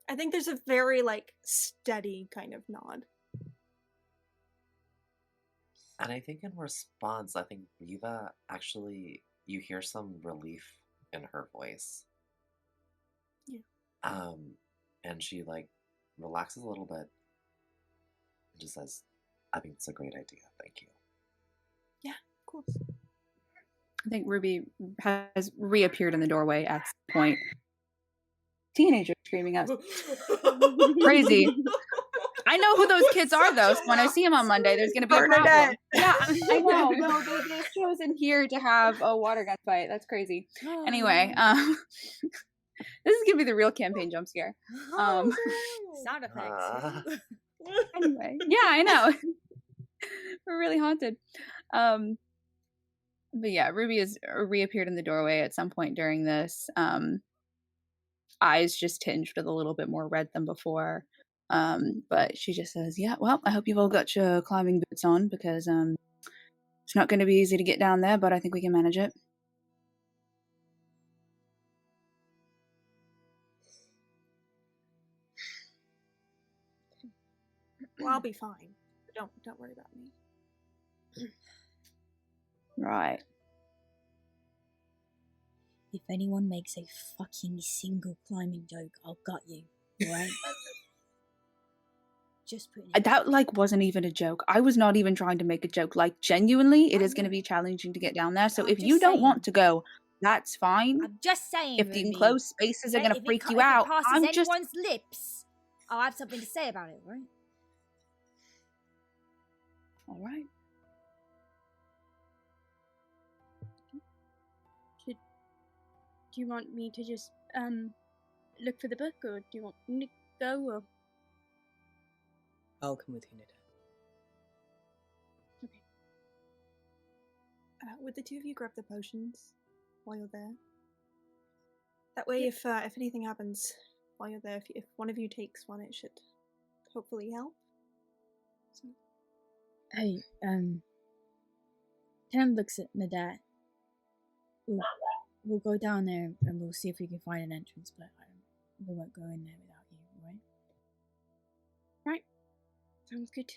I think there's a very like steady kind of nod. And I think in response, I think Reva actually, you hear some relief in her voice. Yeah. And she like relaxes a little bit and just says, I think it's a great idea. Thank you. Yeah, of course. I think Ruby has reappeared in the doorway at some point. Teenager screaming out. Crazy. I know who those kids are, though. So when I see them on Monday, there's going to be a problem. Yeah, I know. No, they've chosen here to have a water gun fight. That's crazy. Anyway, this is going to be the real campaign jump scare. Sound effects. Anyway, yeah, I know. We're really haunted. But yeah, Ruby has reappeared in the doorway at some point during this. Eyes just tinged with a little bit more red than before. But she just says, yeah, well, I hope you've all got your climbing boots on, because it's not going to be easy to get down there, but I think we can manage it. Well, I'll be fine. Don't worry about me. Right. If anyone makes a fucking single climbing joke, I'll gut you. Right? Just putting it That like wasn't even a joke. I was not even trying to make a joke. Like genuinely, it is going to be challenging to get down there. So if you don't want to go, that's fine. I'm just saying. If the enclosed spaces are going to freak you out, I'm just anyone's lips, I'll have something to say about it, right? all right. Do you want me to just look for the book, or do you want me to go? Or I'll come with you, Nida. okay. Would the two of you grab the potions while you're there? That way, if anything happens while you're there, if one of you takes one, it should hopefully help. So. Hey, Tim looks at Nadat. We'll go down there and we'll see if we can find an entrance, but we won't go in there without you, right? Right. Sounds good.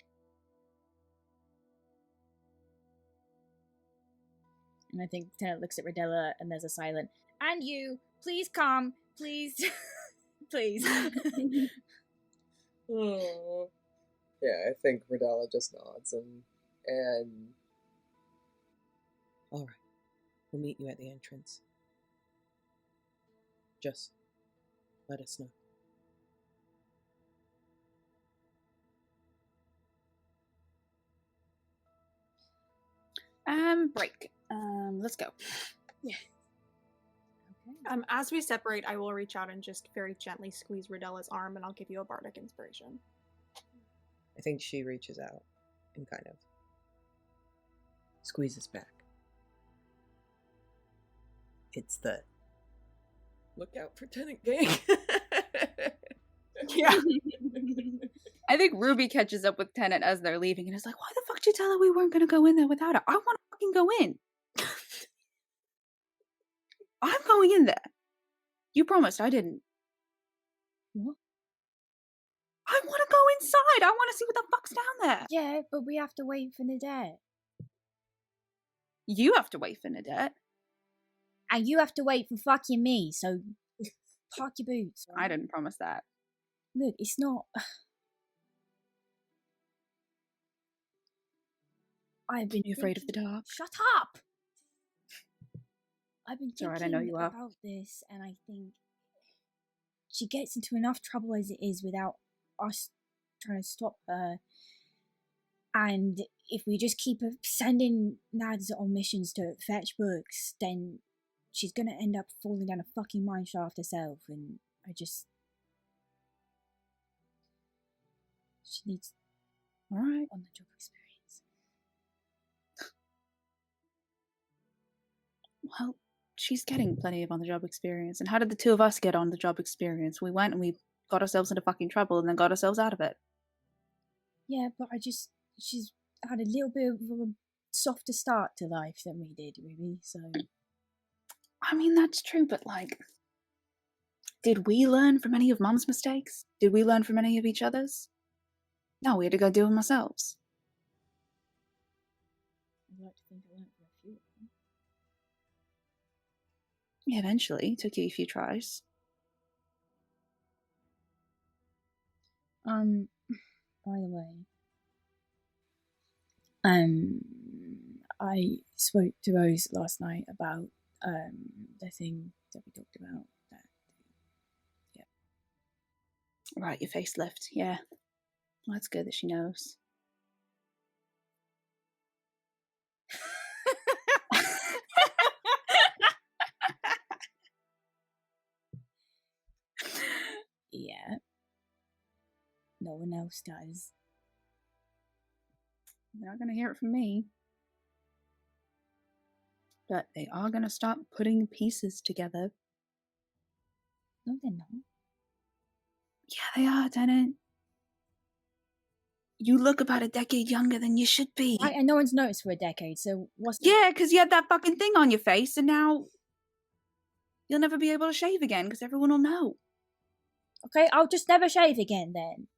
And I think Tennant looks at Rodella and there's a silent, and you, please come, please, please. Oh. Yeah, I think Rodella just nods and All right. We'll meet you at the entrance. Just let us know. Break. Let's go. Yeah. Okay. As we separate, I will reach out and just very gently squeeze Rodella's arm, and I'll give you a bardic inspiration. I think she reaches out and kind of squeezes back. It's the look out for Tenant Gang. Yeah. I think Ruby catches up with Tennant as they're leaving and is like, why the fuck did you tell her we weren't going to go in there without her? I want to fucking go in. I'm going in there. You promised, I didn't. What? I want to go inside. I want to see what the fuck's down there. Yeah, but we have to wait for Nadette. You have to wait for Nadette. And you have to wait for fucking me, so park your boots. I right? didn't promise that. Look, it's not... I've been You afraid of the dark? Shut up! I've been It's alright, thinking I know you are. about this, and I think she gets into enough trouble as it is without us trying to stop her. And if we just keep sending Nads on missions to fetch books, then she's gonna end up falling down a fucking mine shaft herself, and I just... She needs Alright. on-the-job experience. Well, she's getting plenty of on-the-job experience. And how did the two of us get on-the-job experience? We went and we got ourselves into fucking trouble and then got ourselves out of it. Yeah, but she's had a little bit of a softer start to life than we did, really, so... I mean, that's true, but like, did we learn from any of Mum's mistakes? Did we learn from any of each other's? No, we had to go do them ourselves. I'd like to think I learned from a few of them. Yeah, eventually. Took you a few tries. By the way, I spoke to Rose last night about the thing that we talked about. That, yeah. Right, your facelift, yeah. Well, that's good that she knows. Yeah. No one else does. They're not going to hear it from me. But they are going to start putting pieces together. No, they're not. Yeah, they are, Tennant. You look about a decade younger than you should be. Right, and no one's noticed for a decade, so what's the... Yeah, because you had that fucking thing on your face, and now you'll never be able to shave again because everyone will know. Okay, I'll just never shave again then.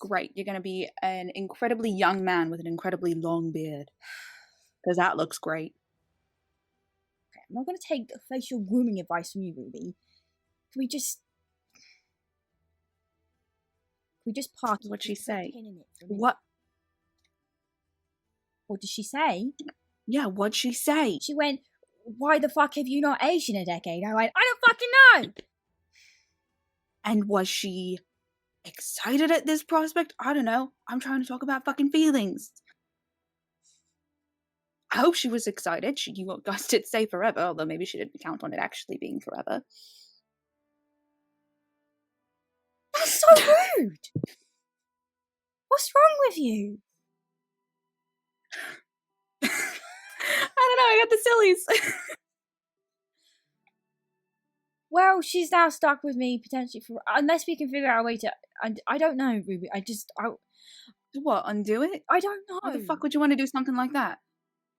Great, you're going to be an incredibly young man with an incredibly long beard. Because that looks great. Okay, I'm not going to take facial grooming advice from you, Ruby. Can we just park it? What'd she Just put a say? pin in it for a minute? What? What did she say? Yeah, what'd she say? She went, why the fuck have you not aged in a decade? I went, I don't fucking know! And was she excited at this prospect? I don't know. I'm trying to talk about fucking feelings. I hope she was excited. You guys did say forever, although maybe she didn't count on it actually being forever. That's so rude! What's wrong with you? I don't know, I got the sillies. Well, she's now stuck with me potentially for... Unless we can figure out a way to... I don't know, Ruby. What, undo it? I don't know. Why the fuck would you want to do something like that?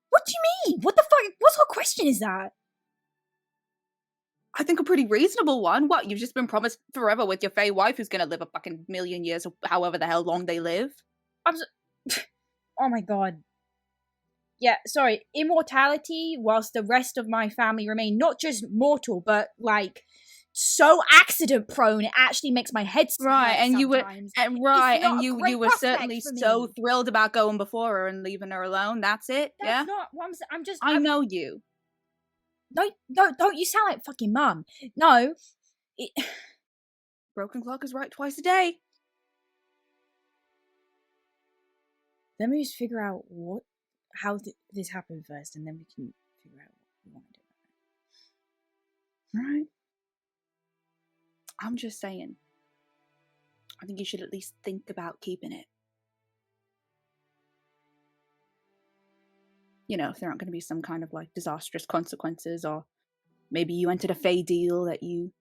What do you mean? What the fuck? What sort of question is that? I think a pretty reasonable one. What, you've just been promised forever with your Fey wife who's gonna live a fucking million years or however the hell long they live? Oh my god. Yeah, sorry. Immortality, whilst the rest of my family remain not just mortal, but like so accident prone, it actually makes my head Right, hurt and you were sometimes. and right, It's not and a you great were prospect certainly for me. so thrilled about going before her and leaving her alone. That's it. That's Yeah, not what I'm just. I know you. Don't you sound like fucking mum? No. Broken clock is right twice a day. Let me just figure out how this happened first, and then we can figure out what we want to do. Right. I'm just saying. I think you should at least think about keeping it. You know, if there aren't going to be some kind of like disastrous consequences, or maybe you entered a Fey deal that you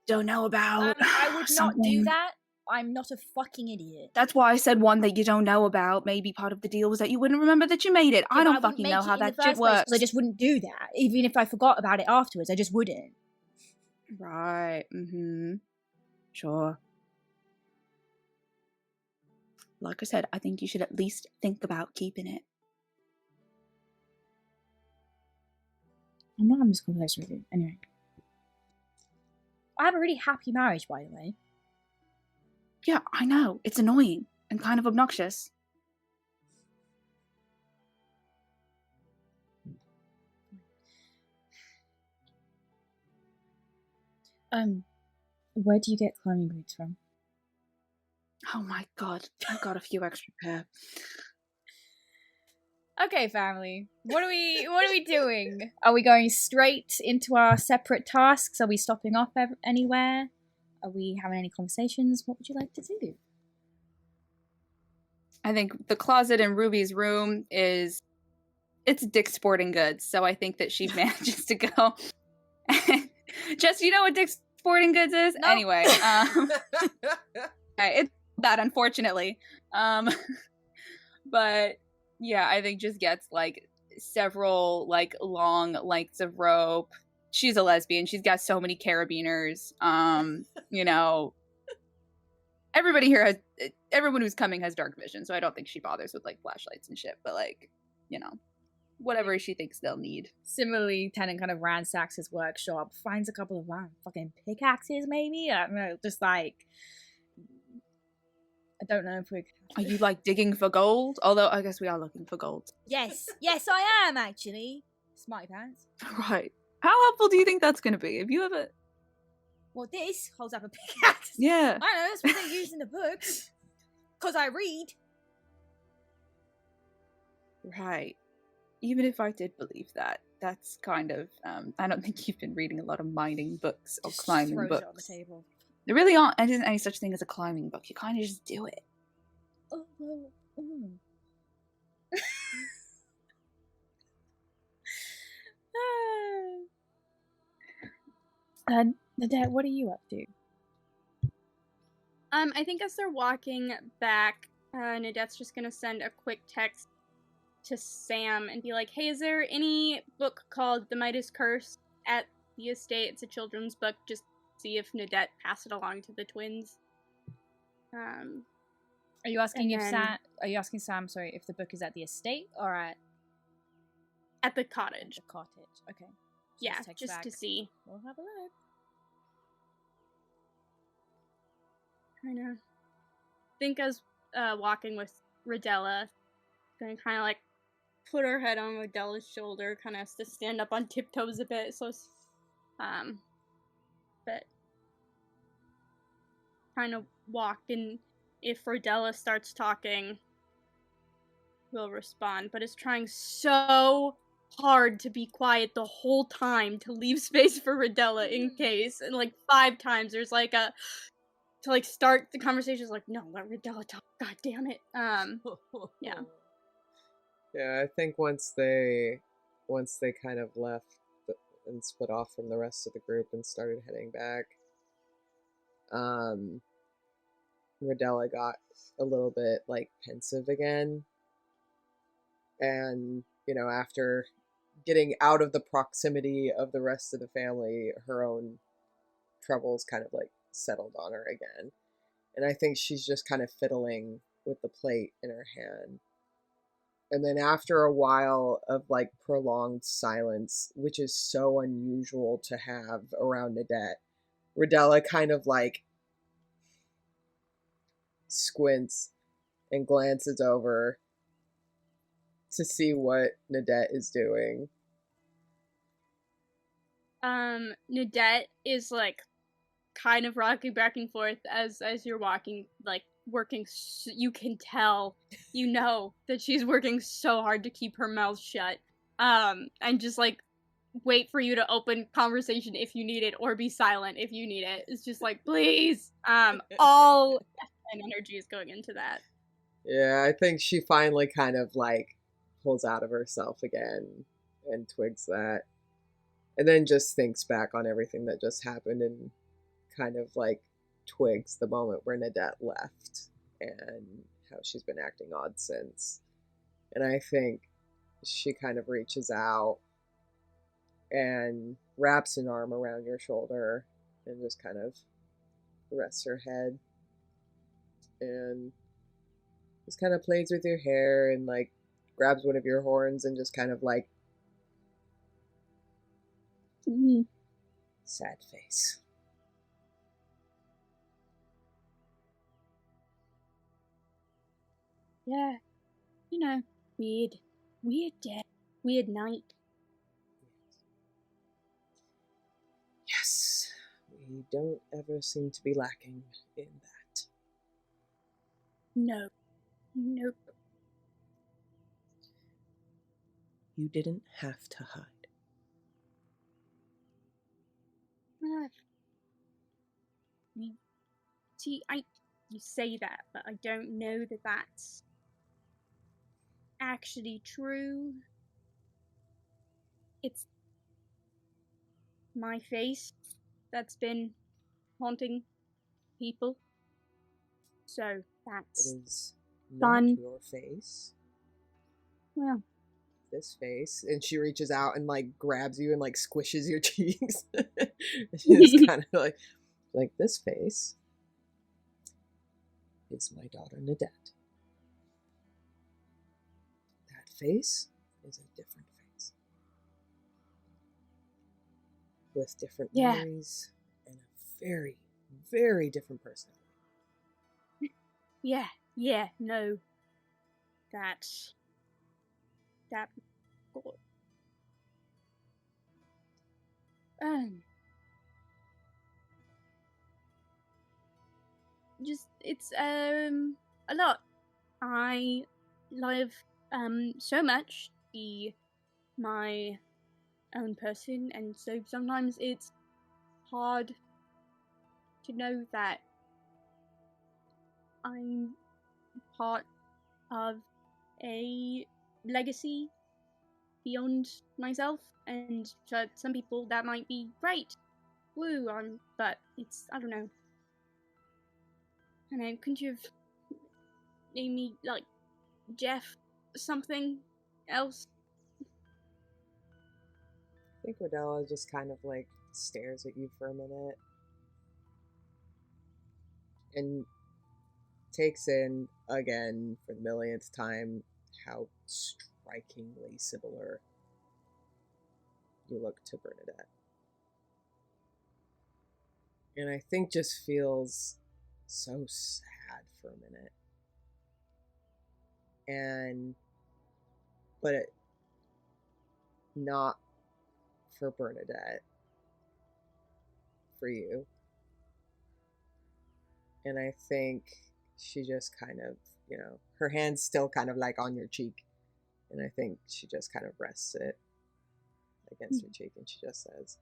don't know about. I would not do something. that. I'm not a fucking idiot. That's why I said one that you don't know about. Maybe part of the deal was that you wouldn't remember that you made it. Yeah, I don't wouldn't fucking make know it how in the that first shit place, 'cause works. I just wouldn't do that. Even if I forgot about it afterwards, I just wouldn't. Right. Mm-hmm. Sure. Like I said, I think you should at least think about keeping it. I'm just gonna close with you. Anyway. I have a really happy marriage, by the way. Yeah, I know. It's annoying and kind of obnoxious. Where do you get climbing boots from? Oh my god, I got a few extra pair. Okay, family. What are we doing? Are we going straight into our separate tasks? Are we stopping off anywhere? Are we having any conversations? What would you like to do? I think the closet in Ruby's room it's Dick's Sporting Goods, so I think that she manages to go. Just, you know what Dick's Sporting Goods is? No. Anyway, it's that, unfortunately. But yeah, I think just gets like several like long lengths of rope. She's a lesbian. She's got so many carabiners. You know, everyone who's coming has dark vision, so I don't think she bothers with like flashlights and shit. But like, you know, whatever she thinks they'll need. Similarly, Tennant kind of ransacks his workshop, finds a couple of fucking pickaxes, maybe? I don't know, just like... I don't know if we... Are you like digging for gold? Although I guess we are looking for gold. Yes, I am actually. Smarty pants. Right. How helpful do you think that's going to be? If you ever... Well, this holds up a pickaxe. Yeah. I know, that's what they use in the books. Because I read. Right. Even if I did believe that, that's kind of... I don't think you've been reading a lot of mining books or Just climbing throws books. it on the table. There really aren't any such thing as a climbing book. You kind of just do it. Oh, oh, oh. Nadette, what are you up to? I think as they're walking back, Nadette's just gonna send a quick text to Sam and be like, hey, is there any book called The Midas Curse at the estate? It's a children's book. Just see if Nadette passed it along to the twins. Are you asking Sam, sorry, if the book is at the estate or at the cottage? The cottage. Okay. Yeah, text just back. to see. We'll have a look. I know. Think as walking with Rodella, gonna kind of like put her head on Rodella's shoulder, kind of has to stand up on tiptoes a bit. So, but kind of walk, and if Rodella starts talking, we'll respond. But it's trying so hard to be quiet the whole time to leave space for Rodella in case. And like 5 times there's like a to like start the conversation is like, no, let Rodella talk. God damn it. Yeah. Yeah, I think once they kind of left and split off from the rest of the group and started heading back, Rodella got a little bit like pensive again. And, you know, after getting out of the proximity of the rest of the family, her own troubles kind of like settled on her again. And I think she's just kind of fiddling with the plate in her hand. And then after a while of like prolonged silence, which is so unusual to have around Nadette, Rodella kind of like squints and glances over to see what Nadette is doing. Nadette is like kind of rocking back and forth as you're walking, like working. You can tell, you know, that she's working so hard to keep her mouth shut. And just like wait for you to open conversation if you need it, or be silent if you need it. It's just like, please. All and energy is going into that. Yeah, I think she finally kind of like pulls out of herself again and twigs that. And then just thinks back on everything that just happened and kind of like twigs the moment where Nadette left and how she's been acting odd since. And I think she kind of reaches out and wraps an arm around your shoulder and just kind of rests her head and just kind of plays with your hair and like grabs one of your horns and just kind of like sad face. Yeah, you know, weird day, weird night. Yes, we don't ever seem to be lacking in that. No, nope. You didn't have to hide. See, you say that, but I don't know that that's actually true. It's my face that's been haunting people. So that's It is fun. not your face. Well, this face. And she reaches out and like grabs you and like squishes your cheeks. She's kind of like this face is my daughter Nadette. That face is a different face. With different memories and a very, very different personality. Yeah, no. That. Just, it's, a lot. I love, so much be my own person, and so sometimes it's hard to know that I'm part of a legacy beyond myself, and for some people that might be great. Woo, but it's, I don't know. Couldn't you have named me, like, Jeff something else? I think Rodella just kind of like stares at you for a minute and takes in again for the millionth time how strikingly similar you look to Bernadette. And I think just feels so sad for a minute. But not for Bernadette, for you. And I think she just kind of, her hand's still kind of like on your cheek. And I think she just kind of rests it against your cheek and she just says,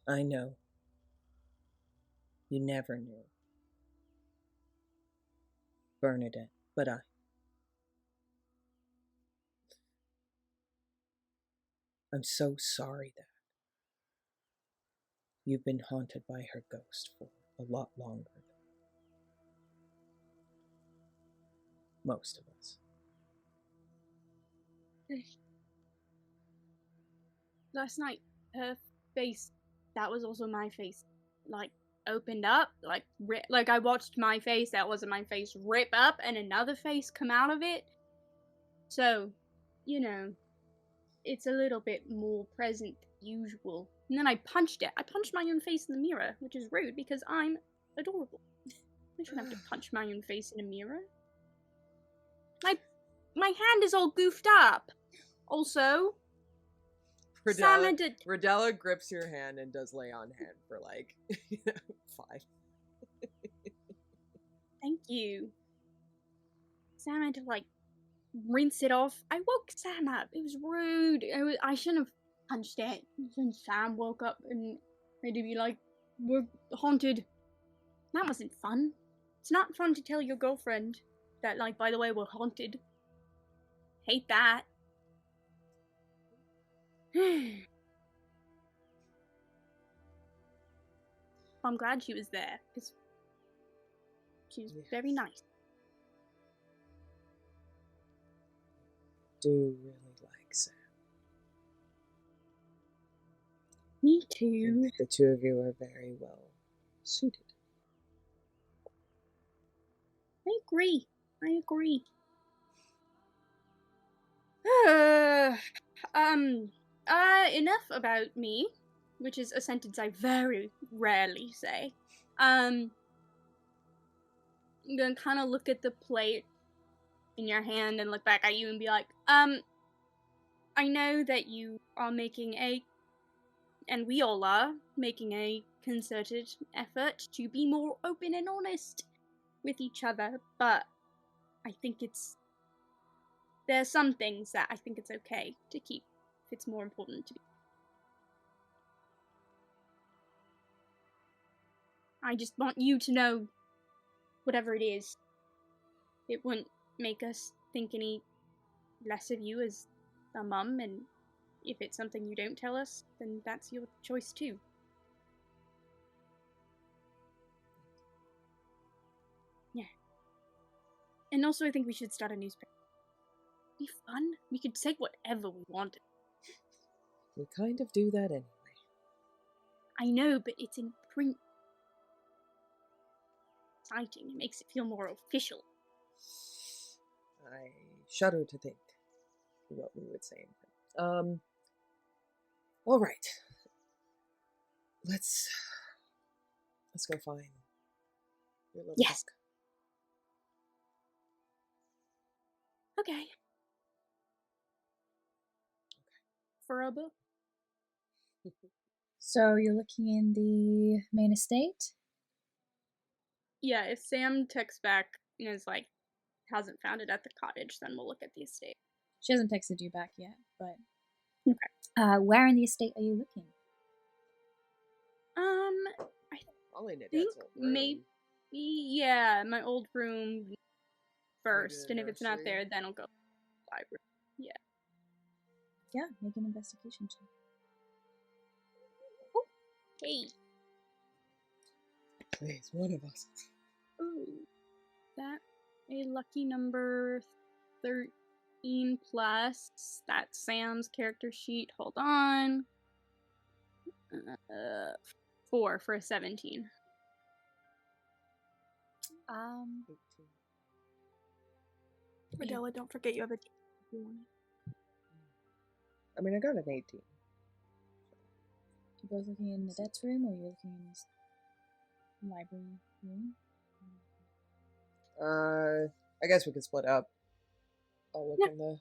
I know. You never knew. Bernadette, but I'm so sorry that you've been haunted by her ghost for a lot longer than most of us. last night, her face, that was also my face, like, opened up, like, like I watched my face, that wasn't my face, rip up, and another face come out of it. So, you know, it's a little bit more present than usual. And then I punched it. I punched my own face in the mirror, which is rude because I'm adorable. I shouldn't have to punch my own face in a mirror. My hand is all goofed up. Also, Sama did. Rodella grips your hand and does lay on hand for like 5. Thank you. Sam had to like rinse it off. I woke Sam up. It was rude. I shouldn't have punched it. And Sam woke up and had to be like, "We're haunted." That wasn't fun. It's not fun to tell your girlfriend that, like, by the way, we're haunted. Hate that. I'm glad she was there, because she was very nice. Do really like Sam. Me I too. think the two of you are very well suited. I agree. Enough about me, which is a sentence I very rarely say. I'm gonna kind of look at the plate in your hand and look back at you and be like, I know that you are making and we all are, making a concerted effort to be more open and honest with each other, but I think there's some things that I think it's okay to keep if it's more important to be. I just want you to know, whatever it is, it wouldn't make us think any less of you as a mum, and if it's something you don't tell us, then that's your choice too. Yeah. And also I think we should start a newspaper. It'd be fun. We could say whatever we wanted. We kind of do that anyway. I know, but it's in print. Exciting. It makes it feel more official. I shudder to think what we would say. All right. Let's go find your little Yes. book. Okay. For a book. So you're looking in the main estate? Yeah, if Sam texts back and is like, hasn't found it at the cottage, then we'll look at the estate. She hasn't texted you back yet, but Okay. where in the estate are you looking? I Probably Nadette's think old room. maybe, yeah, my old room first, Maybe and the if it's not nursery. there, then I'll go to the library. Yeah, make an investigation check. Hey. Please, one of us. Ooh, that a lucky number 13 plus. That's Sam's character sheet. Hold on. 4 for a 17. 18. Rodella, don't forget you have a team. I mean, I got an 18. You both looking in Nadette's room, or you're looking in his library room? I guess we could split up. I'll look in the...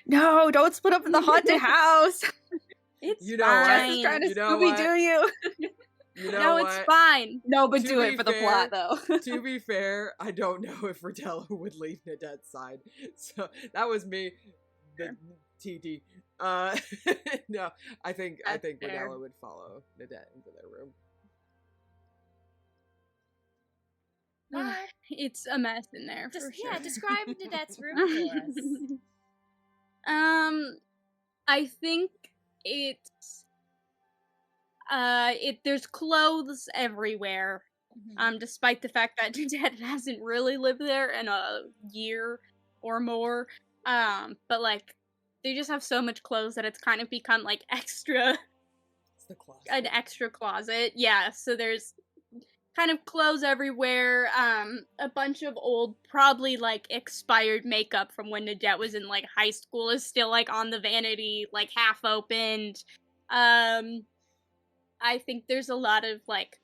No, don't split up in the haunted house. It's You know fine. what? Jess is trying to You know Scooby-Doo you. You know No, what? it's fine. No, but To do be it for the fair- plot, though. To be fair, I don't know if Rodella would leave Nadette's side. So that was me, the TD. No, I think That's fair. Rodella would follow Nadette into their room. It's a mess in there for sure. Yeah, describe Nadette's room for us. I think it's there's clothes everywhere. Despite the fact that Nadette hasn't really lived there in a year or more. But like they just have so much clothes that it's kind of become like extra It's the closet. an extra closet. Yeah, so there's kind of clothes everywhere. A bunch of old, probably like expired makeup from when Nadette was in like high school is still like on the vanity, like half opened. I think there's a lot of like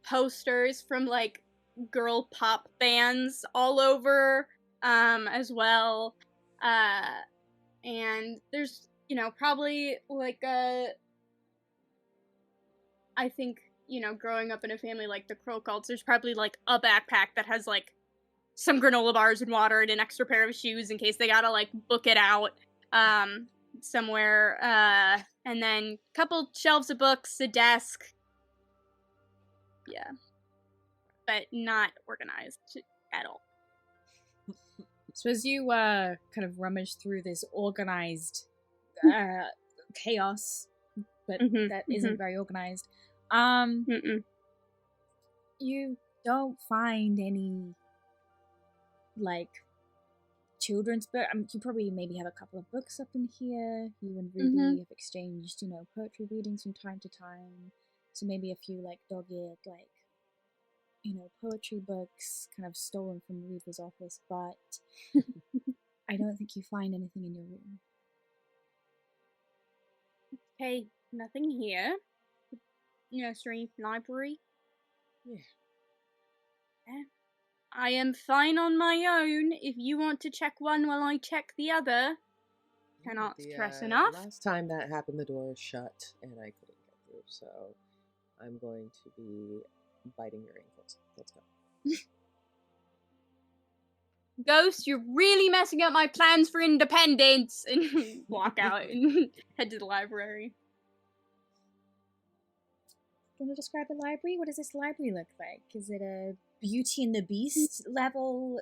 posters from like girl pop bands all over, as well. And there's, probably like I think, growing up in a family like the Crowcolts, there's probably like a backpack that has like some granola bars and water and an extra pair of shoes in case they gotta like book it out somewhere. And then a couple shelves of books, a desk. Yeah. But not organized at all. So as you kind of rummage through this organized chaos, but that isn't very organized, you don't find any like children's book. You probably maybe have a couple of books up in here. You and Ruby have exchanged, poetry readings from time to time. So maybe a few like dog-eared, like, poetry books kind of stolen from Reva's office, but I don't think you find anything in your room. Okay, nothing here. Nursery, library. Yeah. I am fine on my own. If you want to check one while I check the other. Cannot stress enough. Last time that happened, the door was shut and I couldn't get through, so I'm going to be biting your ankles. Let's go. Ghost, you're really messing up my plans for independence! And walk out and head to the library. Do you want to describe the library? What does this library look like? Is it a Beauty and the Beast level,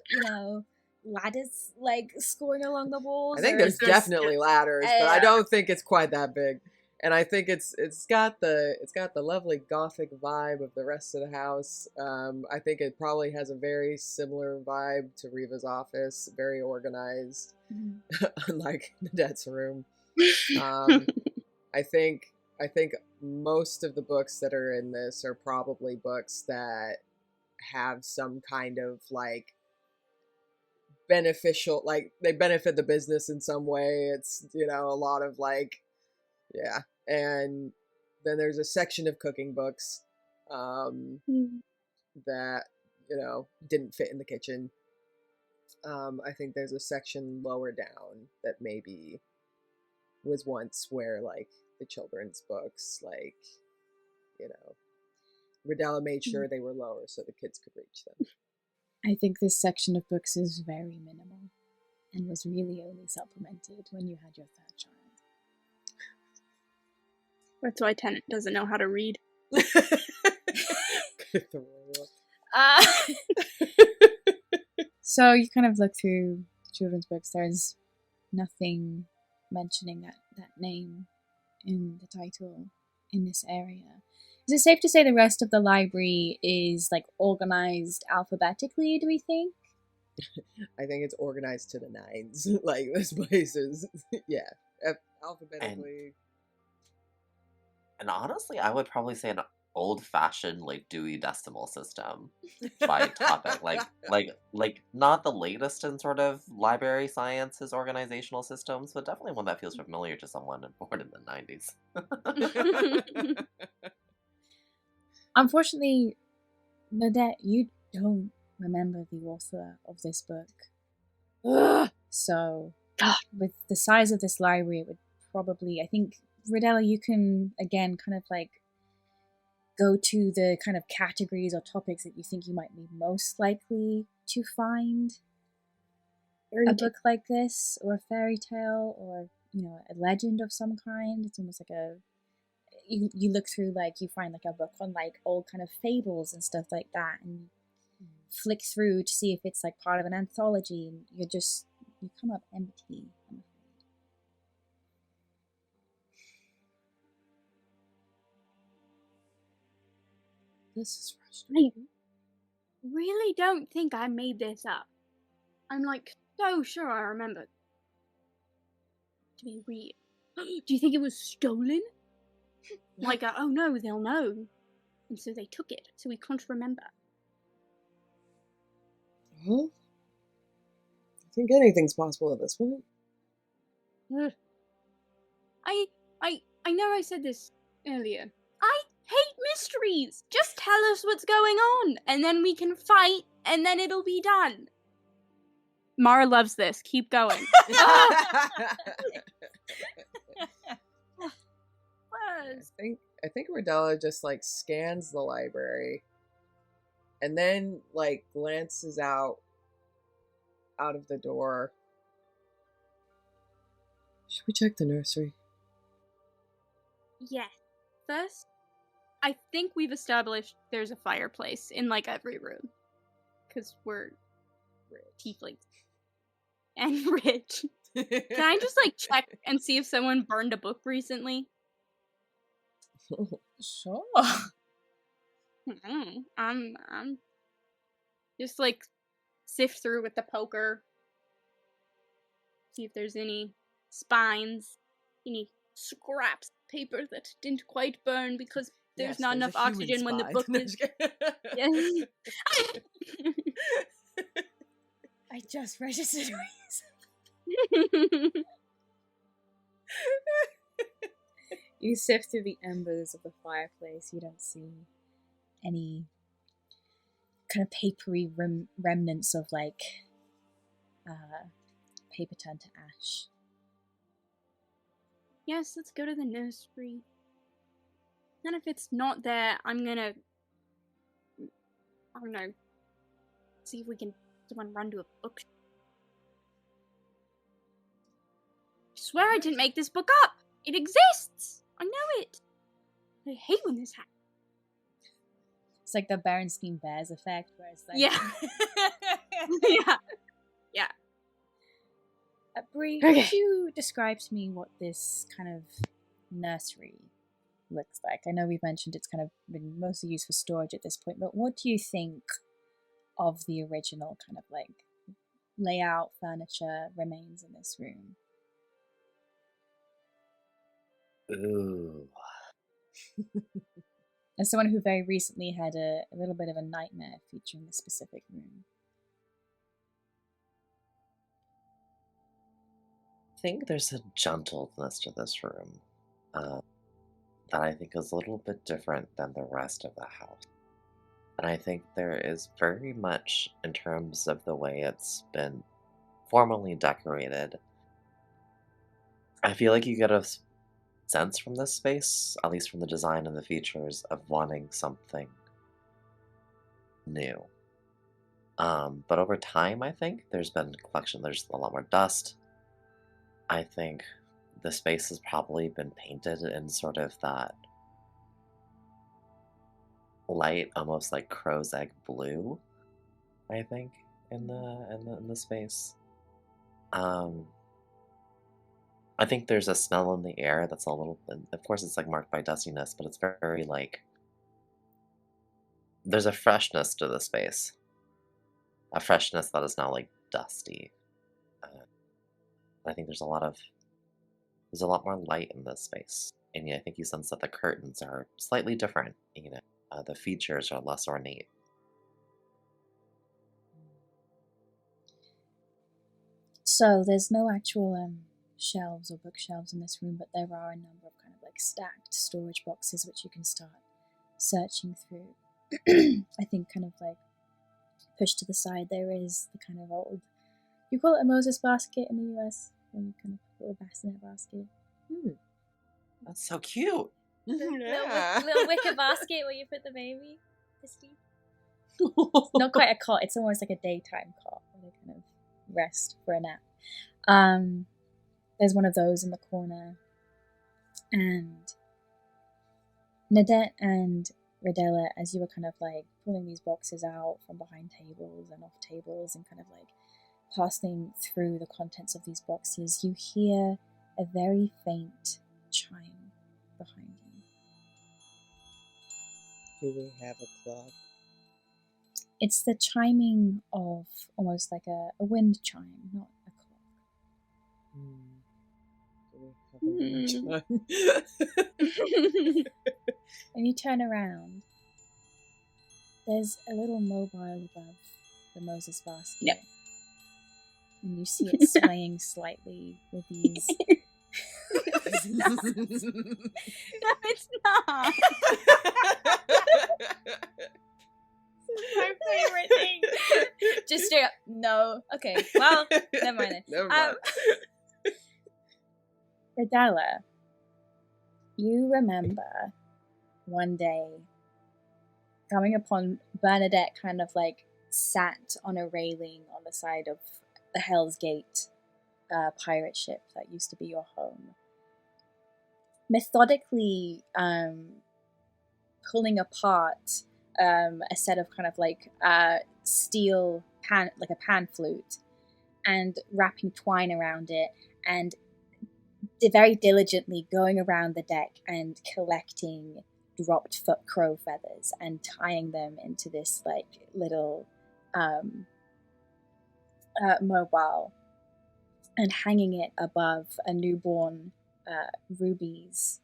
ladders, like, scoring along the walls? I think there's definitely ladders, but I don't think it's quite that big. And I think it's got the lovely gothic vibe of the rest of the house. I think it probably has a very similar vibe to Reva's office, very organized, unlike Nadette's room. I think most of the books that are in this are probably books that have some kind of like beneficial, like they benefit the business in some way. It's a lot of like. Yeah, and then there's a section of cooking books that, didn't fit in the kitchen. I think there's a section lower down that maybe was once where, like, the children's books, like, Rodella made sure they were lower so the kids could reach them. I think this section of books is very minimal and was really only supplemented when you had your third child. That's why Tennant doesn't know how to read. So you kind of look through children's books. There's nothing mentioning that name in the title in this area. Is it safe to say the rest of the library is like organized alphabetically, do we think? I think it's organized to the nines. Like, this place is, alphabetically. And honestly, I would probably say an old-fashioned, like, Dewey Decimal System by topic. like not the latest in sort of library sciences organizational systems, but definitely one that feels familiar to someone born in the 90s. Unfortunately, Nadette, you don't remember the author of this book. So, with the size of this library, it would probably, I think, Rodella, you can, again, kind of like go to the kind of categories or topics that you think you might be most likely to find a book like this, or a fairy tale, or, a legend of some kind. It's almost like you look through, like, you find like a book on like old kind of fables and stuff like that, and you flick through to see if it's like part of an anthology, and you come up empty. This is frustrating. I really don't think I made this up. I'm like Oh, sure, I remember. To be weird. Do you think it was stolen? Like, oh no, they'll know. And so they took it, so we can't remember. Well, I think anything's possible at this point. Ugh. I know I said this earlier. I hate mysteries! Just tell us what's going on, and then we can fight, and then it'll be done. Mara loves this. Keep going. I think Rodella just like scans the library and then like glances out of the door. Should we check the nursery? Yeah. First, I think we've established there's a fireplace in like every room. Because we're tieflings. And rich. Can I just like check and see if someone burned a book recently? Sure. I'm just like sift through with the poker. See if there's any spines, any scraps of paper that didn't quite burn because there's Yes, not there's enough a human oxygen when the spine. book No, is. just kidding. Yes. I just registered a You sift through the embers of the fireplace. You don't see any kind of papery remnants of like paper turned to ash. Yes, let's go to the nursery. And if it's not there, I'm gonna, I don't know, see if we can someone run to a book. I swear I didn't make this book up. It exists. I know it. I hate when this happens. It's like the Berenstein Bears effect, where it's like, Yeah. Yeah. Bree, Okay. could you describe to me what this kind of nursery looks like? I know we've mentioned it's kind of been mostly used for storage at this point, but what do you think of the original kind of like layout, furniture remains in this room? Ooh. As someone who very recently had a little bit of a nightmare featuring this specific room. I think there's a gentleness to this room that I think is a little bit different than the rest of the house. And I think there is very much, in terms of the way it's been formally decorated, I feel like you get a sense from this space, at least from the design and the features, of wanting something new. But over time, I think there's been a collection, there's a lot more dust. I think the space has probably been painted in sort of that light, almost like crow's egg blue, I think, in the space. I think there's a smell in the air that's a little, of course it's like marked by dustiness, but it's very like, there's a freshness to the space. A freshness that is now like dusty. I think there's a lot more light in this space. And yeah, I think you sense that the curtains are slightly different, the features are less ornate. So there's no actual shelves or bookshelves in this room, but there are a number of kind of like stacked storage boxes which you can start searching through. I think kind of like pushed to the side there is the kind of old, you call it a Moses basket in the US, when you kind of put a little bassinet basket. That's so cute. Little wicker basket where you put the baby to sleep. It's not quite a cot, it's almost like a daytime cot where they kind of rest for a nap. There's one of those in the corner, and Nadette and Rodella, as you were kind of like pulling these boxes out from behind tables and off tables and kind of like passing through the contents of these boxes, you hear a very faint chime behind you. Do we have a clock? It's the chiming of almost like a wind chime, not a clock. Do we have a time? And you turn around. There's a little mobile above the Moses basket. Yep. And you see it swaying slightly with these. No, it's not. My favorite thing. Just straight up, no. Okay, well, never mind then. Never mind. Radella, you remember one day coming upon Bernadette kind of like sat on a railing on the side of the Hell's Gate pirate ship that used to be your home. Methodically pulling apart a set of kind of like steel pan, like a pan flute, and wrapping twine around it, and very diligently going around the deck and collecting dropped crow feathers and tying them into this like little mobile and hanging it above a newborn Ruby's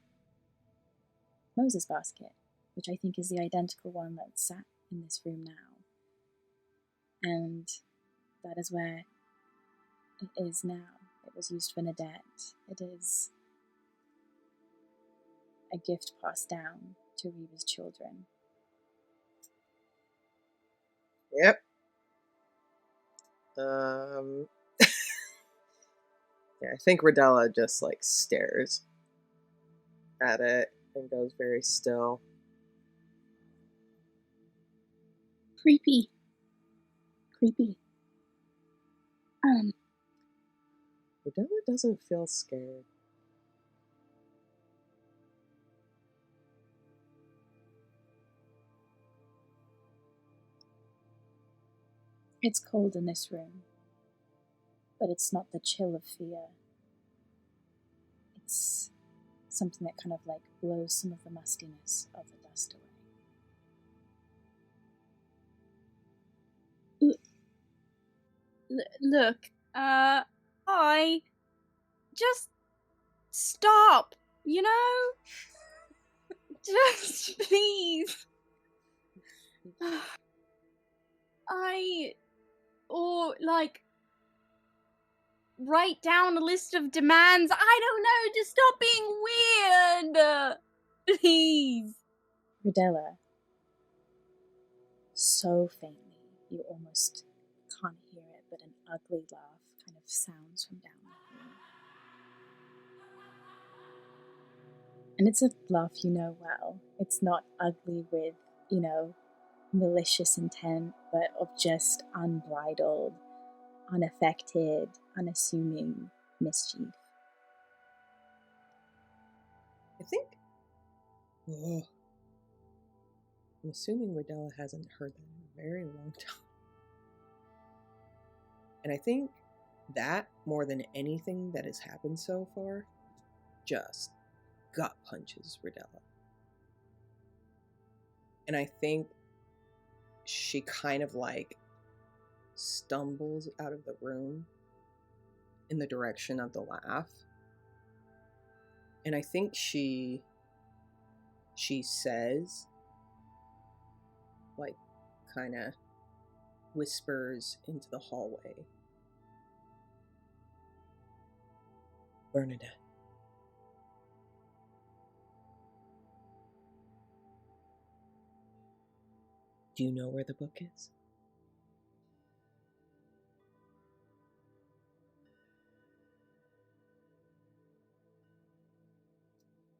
Moses basket, which I think is the identical one that's sat in this room now. And that is where it is now. It was used for Nadette. It is a gift passed down to Reba's children. Yep. Yeah, I think Radella just like stares at it and goes very still. Creepy. Radella doesn't feel scared. It's cold in this room, but it's not the chill of fear. It's something that kind of like blows some of the mustiness of the dust away. Look, I just stop, you know? Just please. Or like write down a list of demands. I don't know, just stop being weird. Please. Radella, so faintly, you almost can't hear it, but an ugly laugh kind of sounds from down the hall. And it's a laugh you know well. It's not ugly with, malicious intent, but of just unbridled, unaffected, unassuming mischief. I think. Ugh. I'm assuming Radella hasn't heard that in a very long time. And I think that, more than anything that has happened so far, just gut punches Radella. And I think she kind of like stumbles out of the room in the direction of the laugh. And I think she says, like, kind of whispers into the hallway, Bernadette. Do you know where the book is?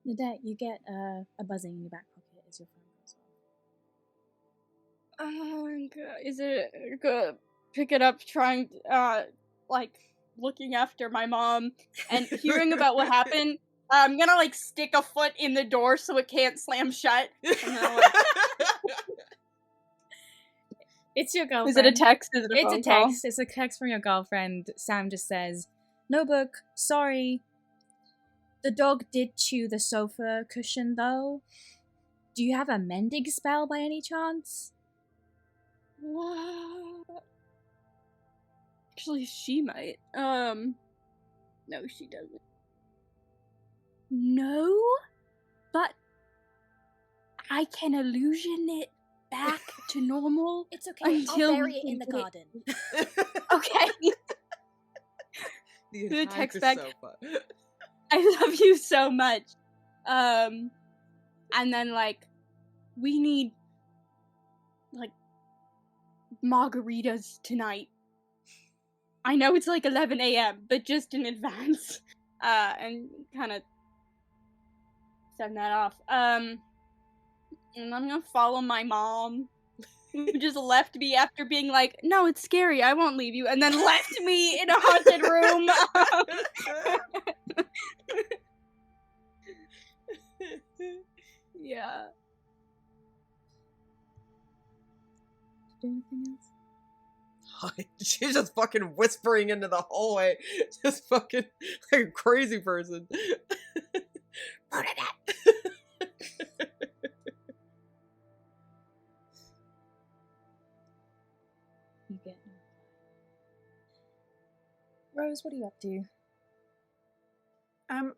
Nadette, you get a buzzing in your back pocket as your phone goes off. Is it good? Pick it up, trying, looking after my mom and hearing about what happened. I'm gonna, stick a foot in the door so it can't slam shut. And then, It's your girlfriend. Is it a text? Is it a It's phone a call? text. It's a text from your girlfriend. Sam just says, "No book. Sorry. The dog did chew the sofa cushion, though. Do you have a mending spell by any chance?" Actually, she might. No, she doesn't. No, but I can illusion it back to normal. It's okay. Until I'll bury we it in can the get- garden. Okay. The The entire text back. sofa. I love you so much. And then like, we need like margaritas tonight. I know it's like 11 a.m., but just in advance. And kind of send that off. And I'm gonna follow my mom, who just left me after being like, no, it's scary, I won't leave you, and then left me in a haunted room. Yeah. Do anything else? She's just fucking whispering into the hallway. Just fucking like a crazy person. Bernadette! You get no. Rose, what are you up to?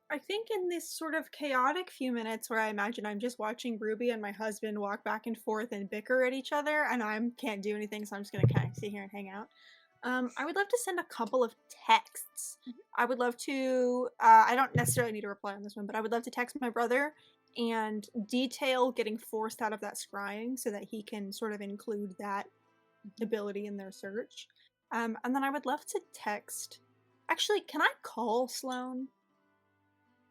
I think in this sort of chaotic few minutes where I imagine I'm just watching Ruby and my husband walk back and forth and bicker at each other, and I can't do anything, so I'm just gonna kind of sit here and hang out. I would love to send a couple of texts. I would love to. I don't necessarily need to reply on this one, but I would love to text my brother and detail getting forced out of that scrying so that he can sort of include that ability in their search. And then I would love to text. Actually, can I call Sloan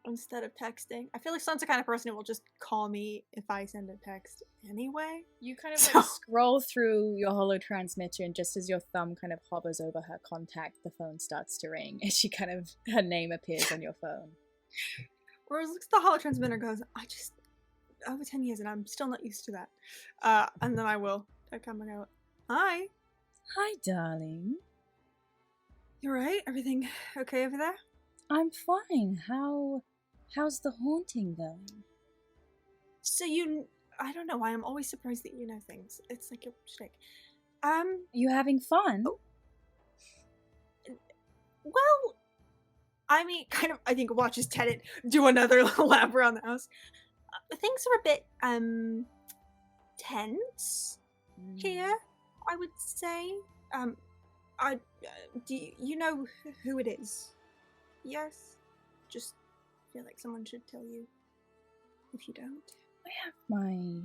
instead of texting? I feel like Sloan's the kind of person who will just call me if I send a text anyway. You kind of So- like scroll through your holo transmitter, and just as your thumb kind of hovers over her contact, the phone starts to ring, and she kind of, her name appears on your phone. Rose looks at the holo transmitter and goes, I just, over 10 years and I'm still not used to that. And then I will text him and go, hi, Hi, darling. you right? Everything okay over there? I'm fine. How's the haunting going? So I don't know why I'm always surprised that you know things. It's like a shtick. You having fun? Well, I mean, kind of, I think watches Tennant do another lap around the house. Things are a bit, tense here, I would say. Do you know who it is? Yes? Just feel like someone should tell you if you don't. I have my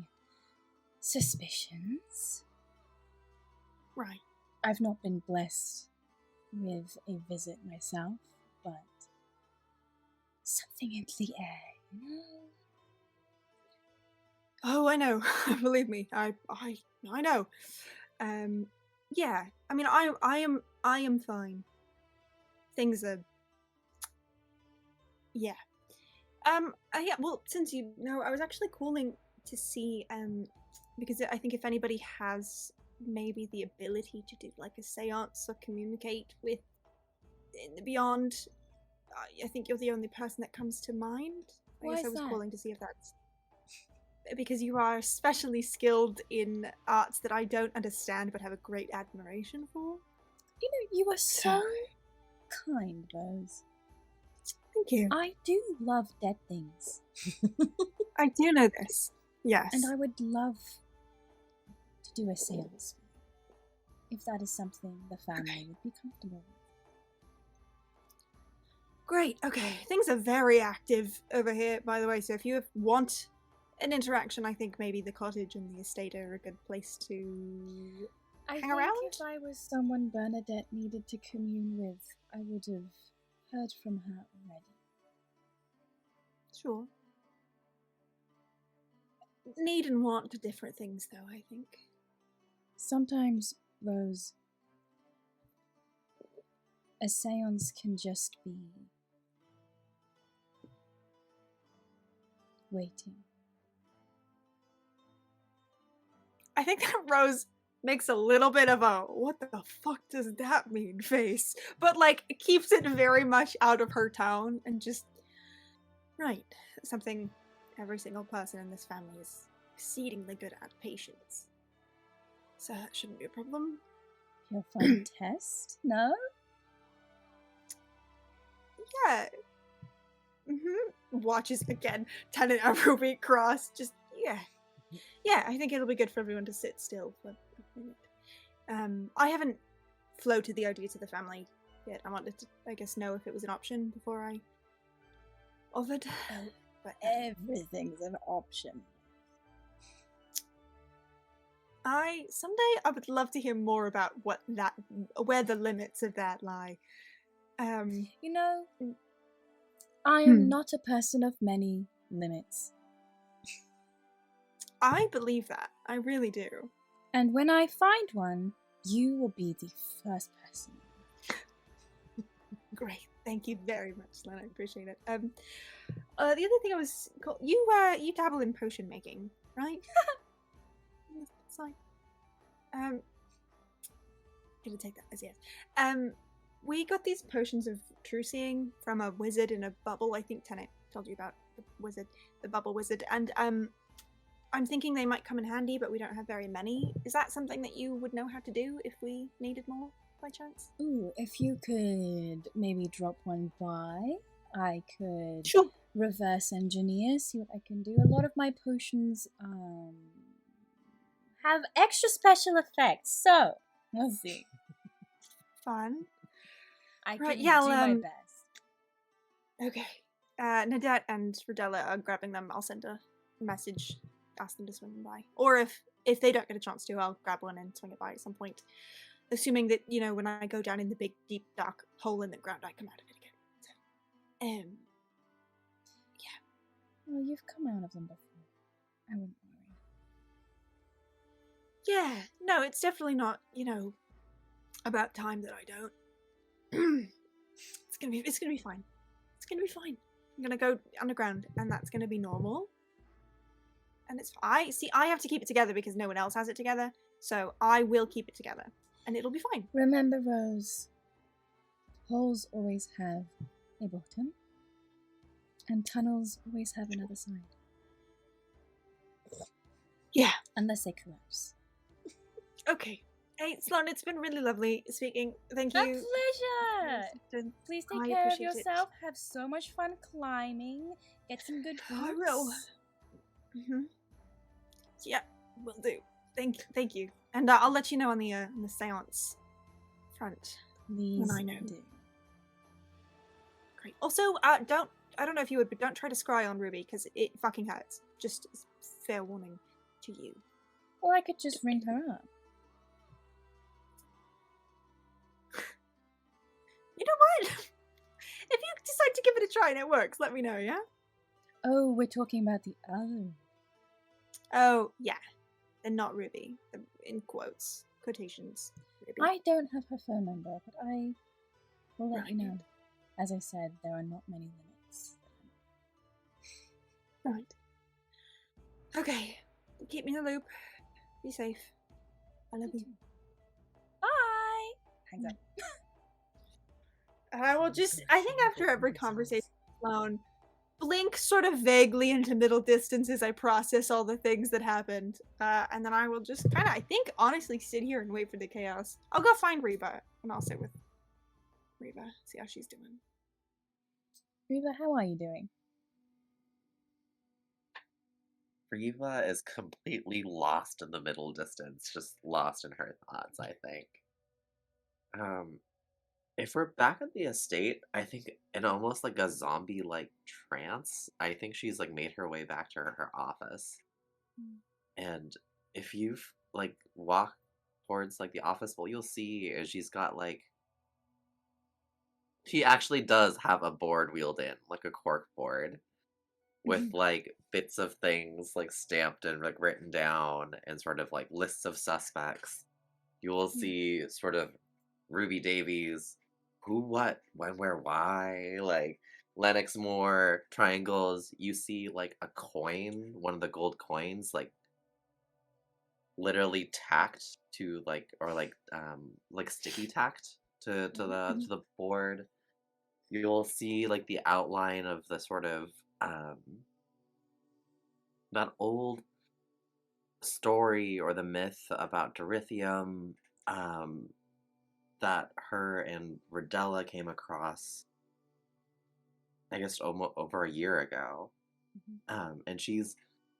suspicions. Right. I've not been blessed with a visit myself, but something in the air, you know? Oh, I know. Believe me, I know. Yeah. I mean, I am fine. Things are. Yeah. Yeah. Well, since you know, I was actually calling to see, because I think if anybody has maybe the ability to do like a seance or communicate with in the beyond, I think you're the only person that comes to mind. I Why guess I is was that? calling to see if that's because you are especially skilled in arts that I don't understand but have a great admiration for. You know, you are so kind, Rose. Thank you. I do love dead things. I do know this. Yes. And I would love to do a seance if that is something the family would be comfortable with. Great. Okay. Things are very active over here, by the way. So if you want an interaction, I think maybe the cottage and the estate are a good place to I hang think around. if I was someone Bernadette needed to commune with, I would have heard from her already. Sure. Need and want are different things, though, I think. Sometimes, Rose, a seance can just be waiting. I think that Rose makes a little bit of a what the fuck does that mean face, but like keeps it very much out of her tone and just right, something every single person in this family is exceedingly good at, patience. so that shouldn't be a problem. Your fun test? No? Yeah. Watches again. Tenant and Ruby cross. Just yeah. I think it'll be good for everyone to sit still for a minute. I haven't floated the idea to the family yet. I wanted to, I guess, know if it was an option before I offered. But Everything's an option. someday I would love to hear more about where the limits of that lie. You know, I am not a person of many limits. I believe that. I really do. And when I find one, you will be the first person. Great. Thank you very much, Len. I appreciate it. The other thing I was you dabble in potion making, right? It's like gonna take that as yes. We got these potions of true seeing from a wizard in a bubble. I think Tenet told you about the bubble wizard, and I'm thinking they might come in handy, but we don't have very many. Is that something that you would know how to do if we needed more, by chance? Ooh, if you could maybe drop one by, I could Sure. reverse engineer, see what I can do. A lot of my potions have extra special effects, so we'll see. Fun. I can Right, yeah, do my I'll, best. Okay. Nadette and Rodella are grabbing them. I'll send a message, ask them to swing them by. Or if they don't get a chance to, I'll grab one and swing it by at some point. Assuming that, when I go down in the big, deep, dark hole in the ground, I come out of it again. So, Well, you've come out of them before. I wouldn't worry. yeah. No, it's definitely not, about time that I don't. It's gonna be fine. It's gonna be fine. I'm gonna go underground, and that's gonna be normal. And I have to keep it together because no one else has it together. So I will keep it together, and it'll be fine. Remember, Rose, holes always have a bottom, and tunnels always have another side. Yeah. Unless they collapse. Okay. Hey, Sloan, it's been really lovely speaking. Thank you. A pleasure! Please take I care of appreciate it. yourself. Have so much fun climbing. Get some good I boots. will. Yeah, will do. Thank you. And I'll let you know on the seance front. Please when I know. do. Great. Also, I don't know if you would, but don't try to scry on Ruby because it fucking hurts. Just fair warning to you. Or I could just ring her up. You know what? If you decide to give it a try and it works, let me know, yeah? Oh, we're talking about the other. Oh, yeah. And not Ruby. In quotations. Ruby. I don't have her phone number, but I will let you Right. know. As I said, there are not many limits. Right. Okay. Keep me in the loop. Be safe. I love you. Bye! Hangs up. I will just, I think after every conversation alone, blink sort of vaguely into middle distance as I process all the things that happened. And then I will just kind of, I think, honestly sit here and wait for the chaos. I'll go find Reba, and I'll sit with Reba, see how she's doing. Reba, how are you doing? Riva is completely lost in the middle distance, just lost in her thoughts, I think. If we're back at the estate, I think in almost like a zombie-like trance, I think she's like made her way back to her office. And if you've like walk towards like the office, what you'll see is she's got like she actually does have a board wheeled in, like a cork board, with like bits of things like stamped and like written down and sort of like lists of suspects. You will see sort of Ruby Davies, who, what, when, where, why, like Lennox Moore, triangles. You see like a coin, one of the gold coins, like literally tacked to like or like sticky tacked to the board. You'll see like the outline of the sort of that old story or the myth about Dorithium um, that her and Rodella came across, I guess, almost over a year ago. And she's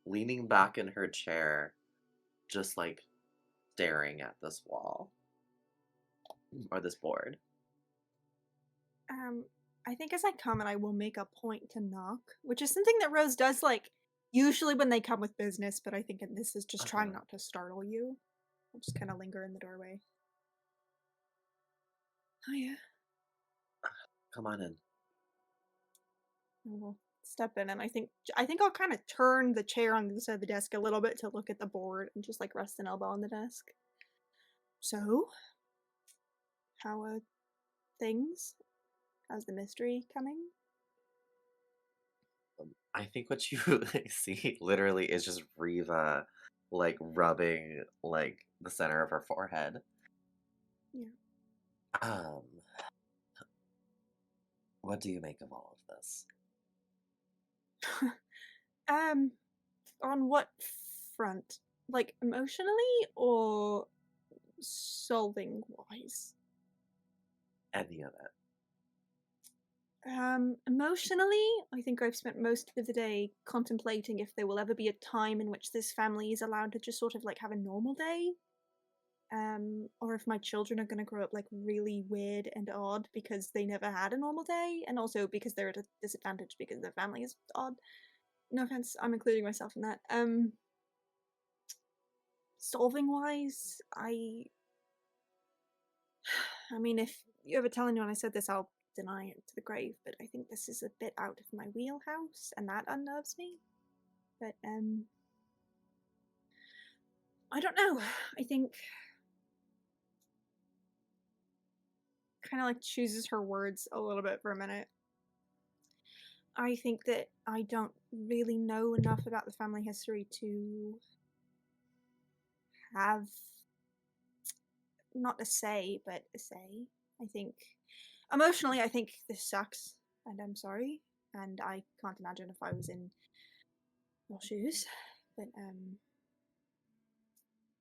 leaning back in her chair, just like staring at this wall or this board. I think as I come and I will make a point to knock, which is something that Rose does like usually when they come with business, but I think this is just trying not to startle you. I'll just kind of linger in the doorway. Oh yeah. Come on in. I will step in, and I think I'll kind of turn the chair on the side of the desk a little bit to look at the board and just like rest an elbow on the desk. So, how are things? How's the mystery coming? I think what you see literally is just Riva like rubbing like the center of her forehead. Yeah. What do you make of all of this? On what front? Like emotionally or solving wise? Any of it. Emotionally, I think I've spent most of the day contemplating if there will ever be a time in which this family is allowed to just sort of like have a normal day. Or if my children are gonna grow up like really weird and odd because they never had a normal day, and also because they're at a disadvantage because their family is odd. No offense, I'm including myself in that. Solving wise, I mean, if you ever tell anyone I said this, I'll deny it to the grave, but I think this is a bit out of my wheelhouse, and that unnerves me. But, I don't know. I think kind of like chooses her words a little bit for a minute. I think that I don't really know enough about the family history to have not a say, but a say. I think emotionally, I think this sucks, and I'm sorry, and I can't imagine if I was in your shoes. But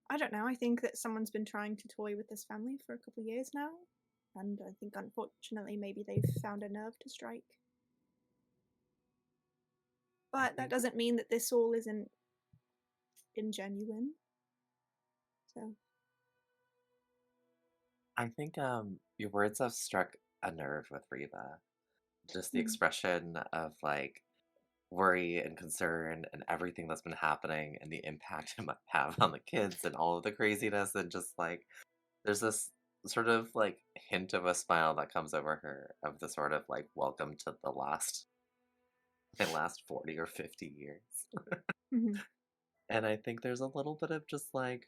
I don't know. I think that someone's been trying to toy with this family for a couple of years now, and I think unfortunately maybe they've found a nerve to strike. But that doesn't mean that this all isn't ingenuine. So I think your words have struck a nerve with Riva. Just the expression of like worry and concern and everything that's been happening and the impact it might have on the kids and all of the craziness, and just like there's this sort of like hint of a smile that comes over her of the sort of like welcome to the last 40 or 50 years. And I think there's a little bit of just like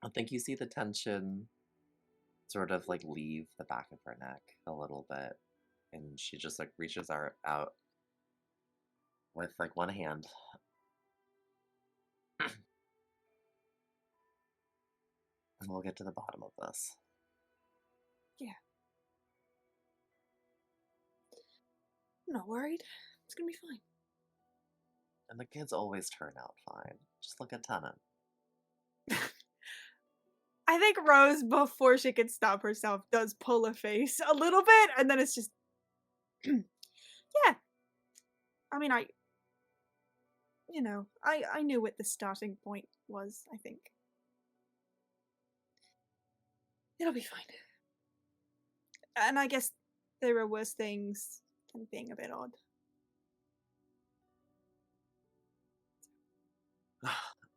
I think you see the tension sort of like leave the back of her neck a little bit, and she just like reaches out with like one hand. And we'll get to the bottom of this. yeah, I'm not worried. It's gonna be fine. And the kids always turn out fine. Just look at Tennant. I think Rose, before she can stop herself, does pull a face a little bit, and then it's just, yeah. I mean, I knew what the starting point was. I think it'll be fine. And I guess there are worse things than being a bit odd.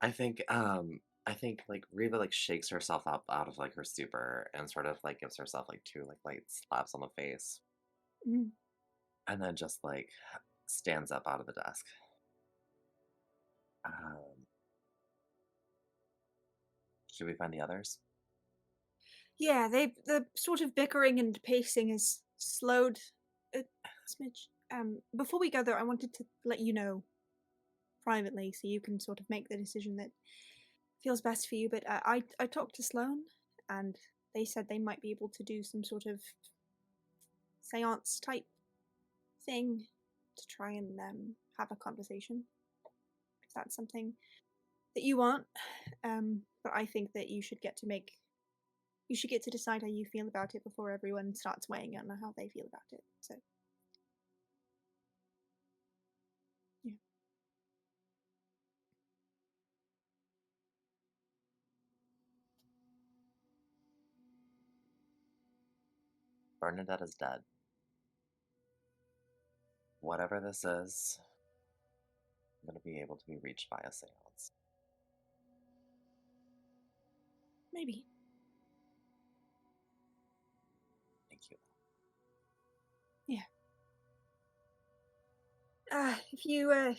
I think like Riva like shakes herself up out of like her stupor and sort of like gives herself like two like light slaps on the face. And then just like stands up out of the desk. Should we find the others? Yeah, the sort of bickering and pacing is slowed a smidge. Before we go though, I wanted to let you know privately so you can sort of make the decision that feels best for you. But I talked to Sloane, and they said they might be able to do some sort of seance type thing to try and have a conversation. If that's something that you want, but I think that you should get to decide how you feel about it before everyone starts weighing in on how they feel about it. So, yeah. Bernadette is dead. Whatever this is, I'm going to be able to be reached by a seance. Maybe. Thank you. Yeah. If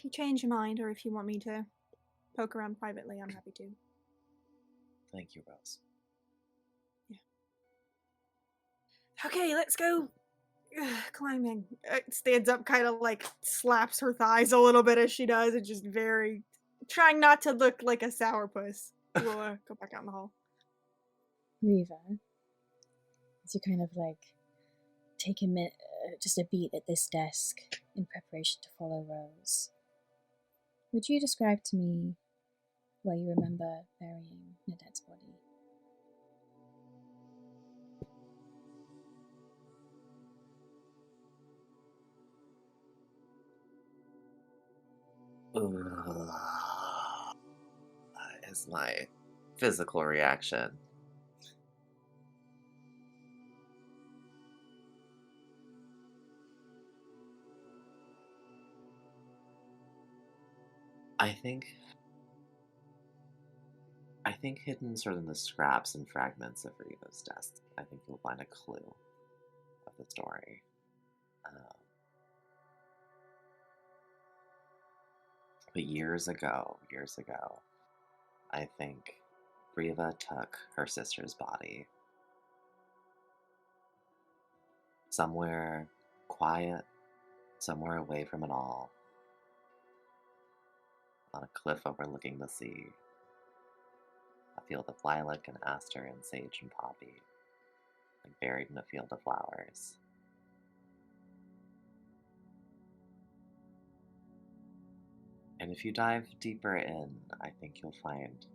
you change your mind, or if you want me to poke around privately, I'm happy to. Thank you, Rose. Okay, let's go climbing. Stands up, kind of like slaps her thighs a little bit as she does, and just very trying not to look like a sourpuss. We'll go back out in the hall. Riva, as you kind of like take just a beat at this desk in preparation to follow Rose, would you describe to me where you remember burying Nadette's body? That is my physical reaction. I think hidden sort of in the scraps and fragments of Riva's desk, I think you'll find a clue of the story. But years ago, I think Riva took her sister's body somewhere quiet, somewhere away from it all, on a cliff overlooking the sea, a field of lilac and aster and sage and poppy, like buried in a field of flowers. And if you dive deeper in, I think you'll find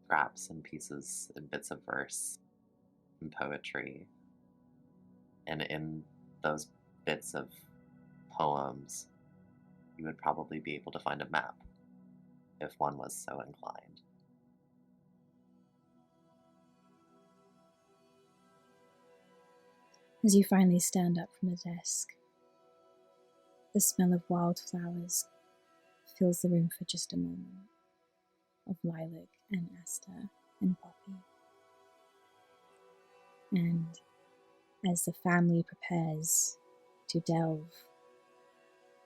scraps and pieces and bits of verse and poetry. And in those bits of poems, you would probably be able to find a map, if one was so inclined. As you finally stand up from the desk, the smell of wildflowers fills the room for just a moment, of lilac and aster and poppy. And as the family prepares to delve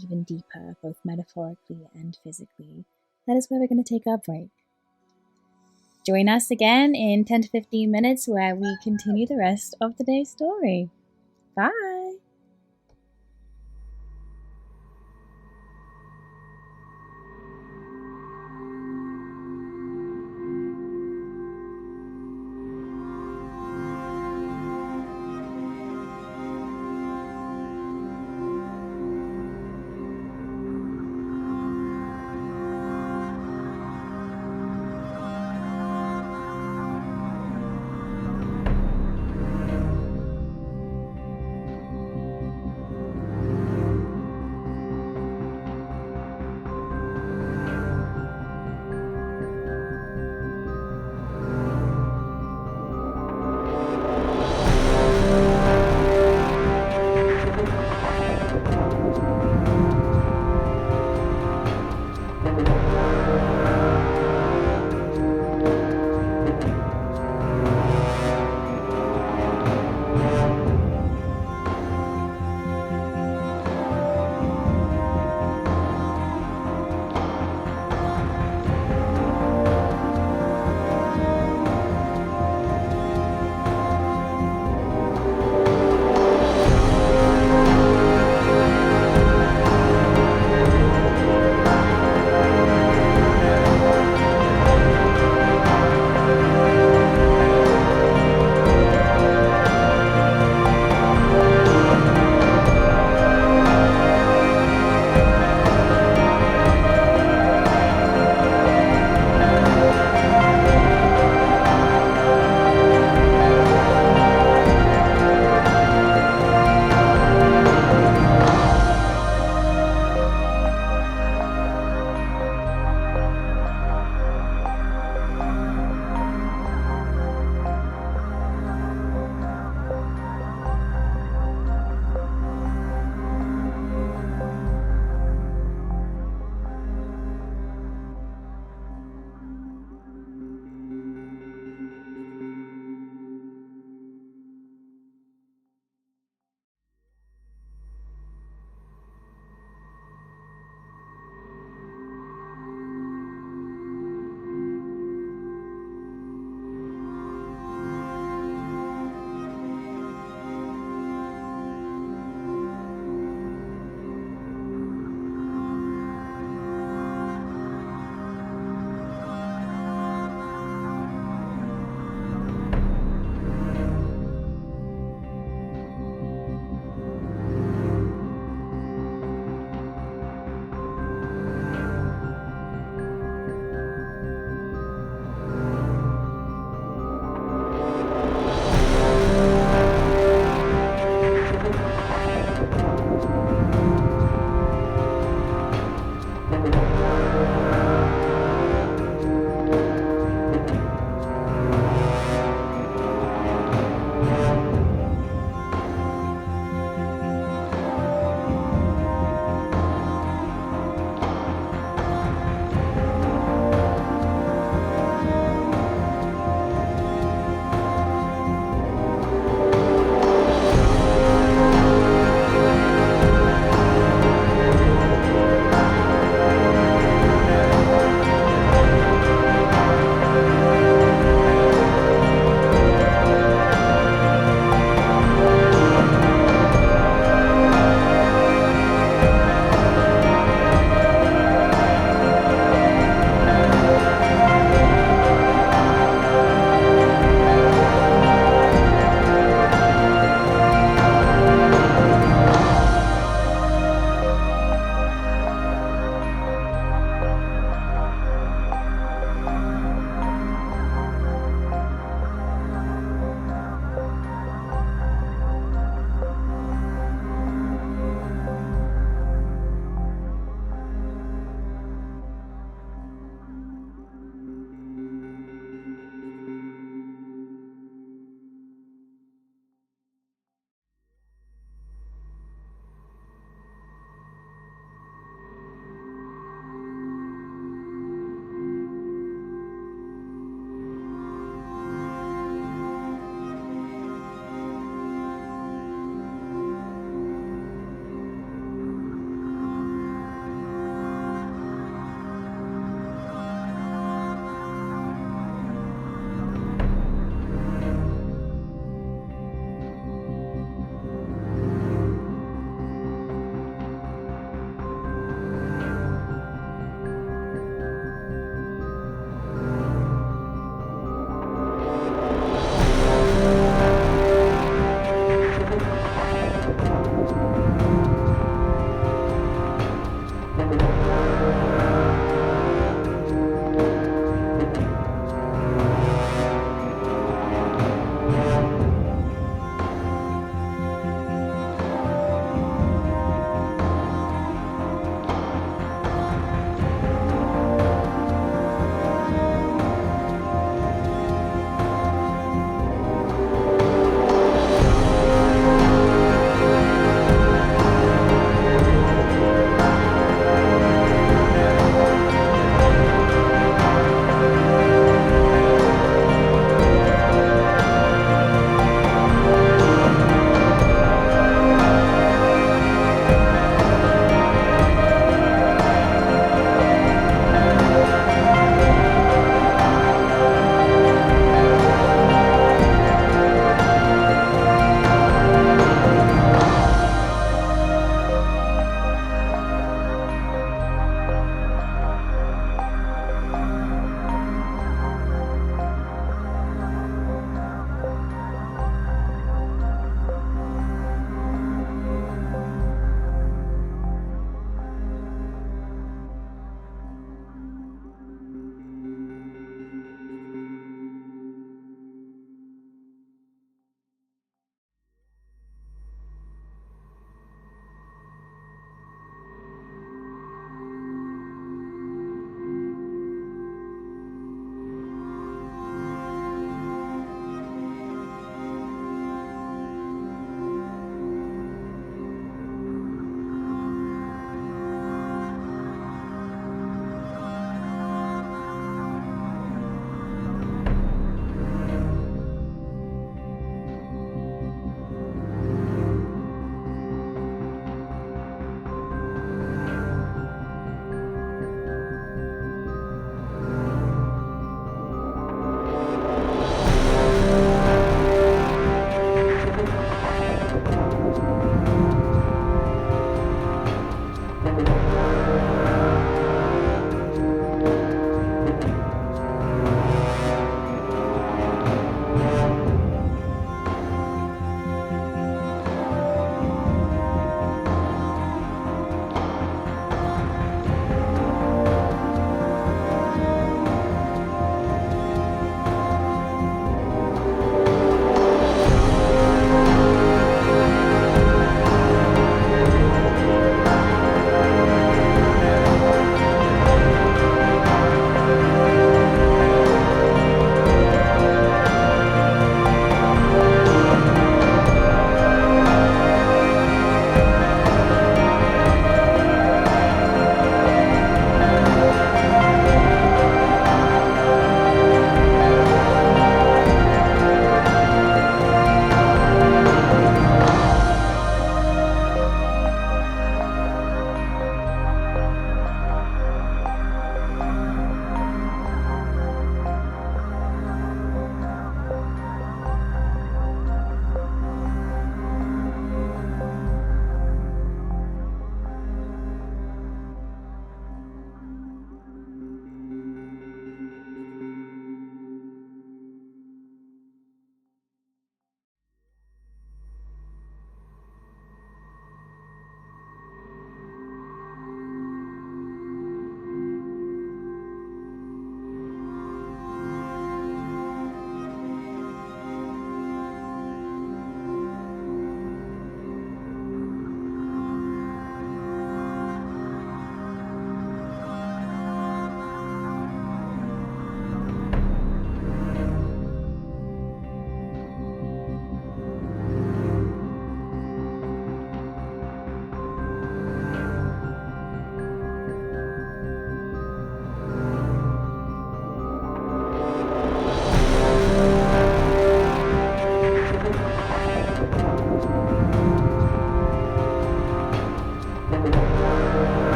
even deeper, both metaphorically and physically, that is where we're going to take our break. Join us again in 10 to 15 minutes where we continue the rest of today's story. Bye!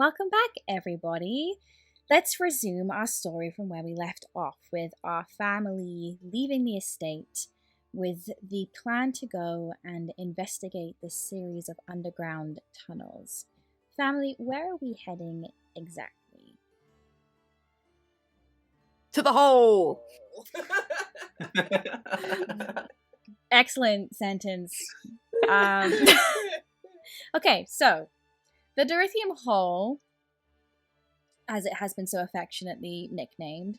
Welcome back, everybody. Let's resume our story from where we left off, with our family leaving the estate with the plan to go and investigate this series of underground tunnels. Family, where are we heading exactly? To the hole. Excellent sentence. Okay, so the Dorithium Hole, as it has been so affectionately nicknamed,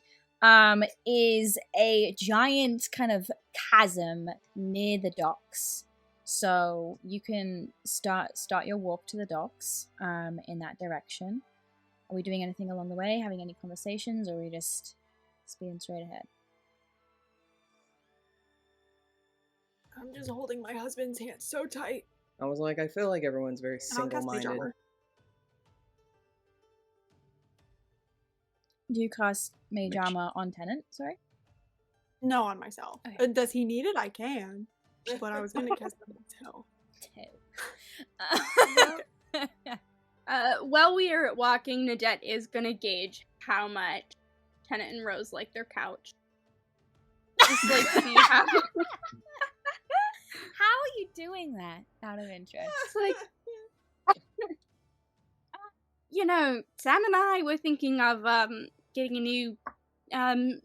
is a giant kind of chasm near the docks. So you can start your walk to the docks in that direction. Are we doing anything along the way, having any conversations, or are we just speeding straight ahead? I'm just holding my husband's hand so tight. I was like, I feel like everyone's very And I'll cast Mage single-minded. Armor. Do you cast Mage Armor on Tenant? Sorry? No, on myself. Okay. Does he need it? I can. But I was gonna cast it on myself. While we are walking, Nadette is gonna gauge how much Tennant and Rose like their couch. Just like see how. How are you doing that, out of interest? It's like, you know, Sam and I were thinking of getting a new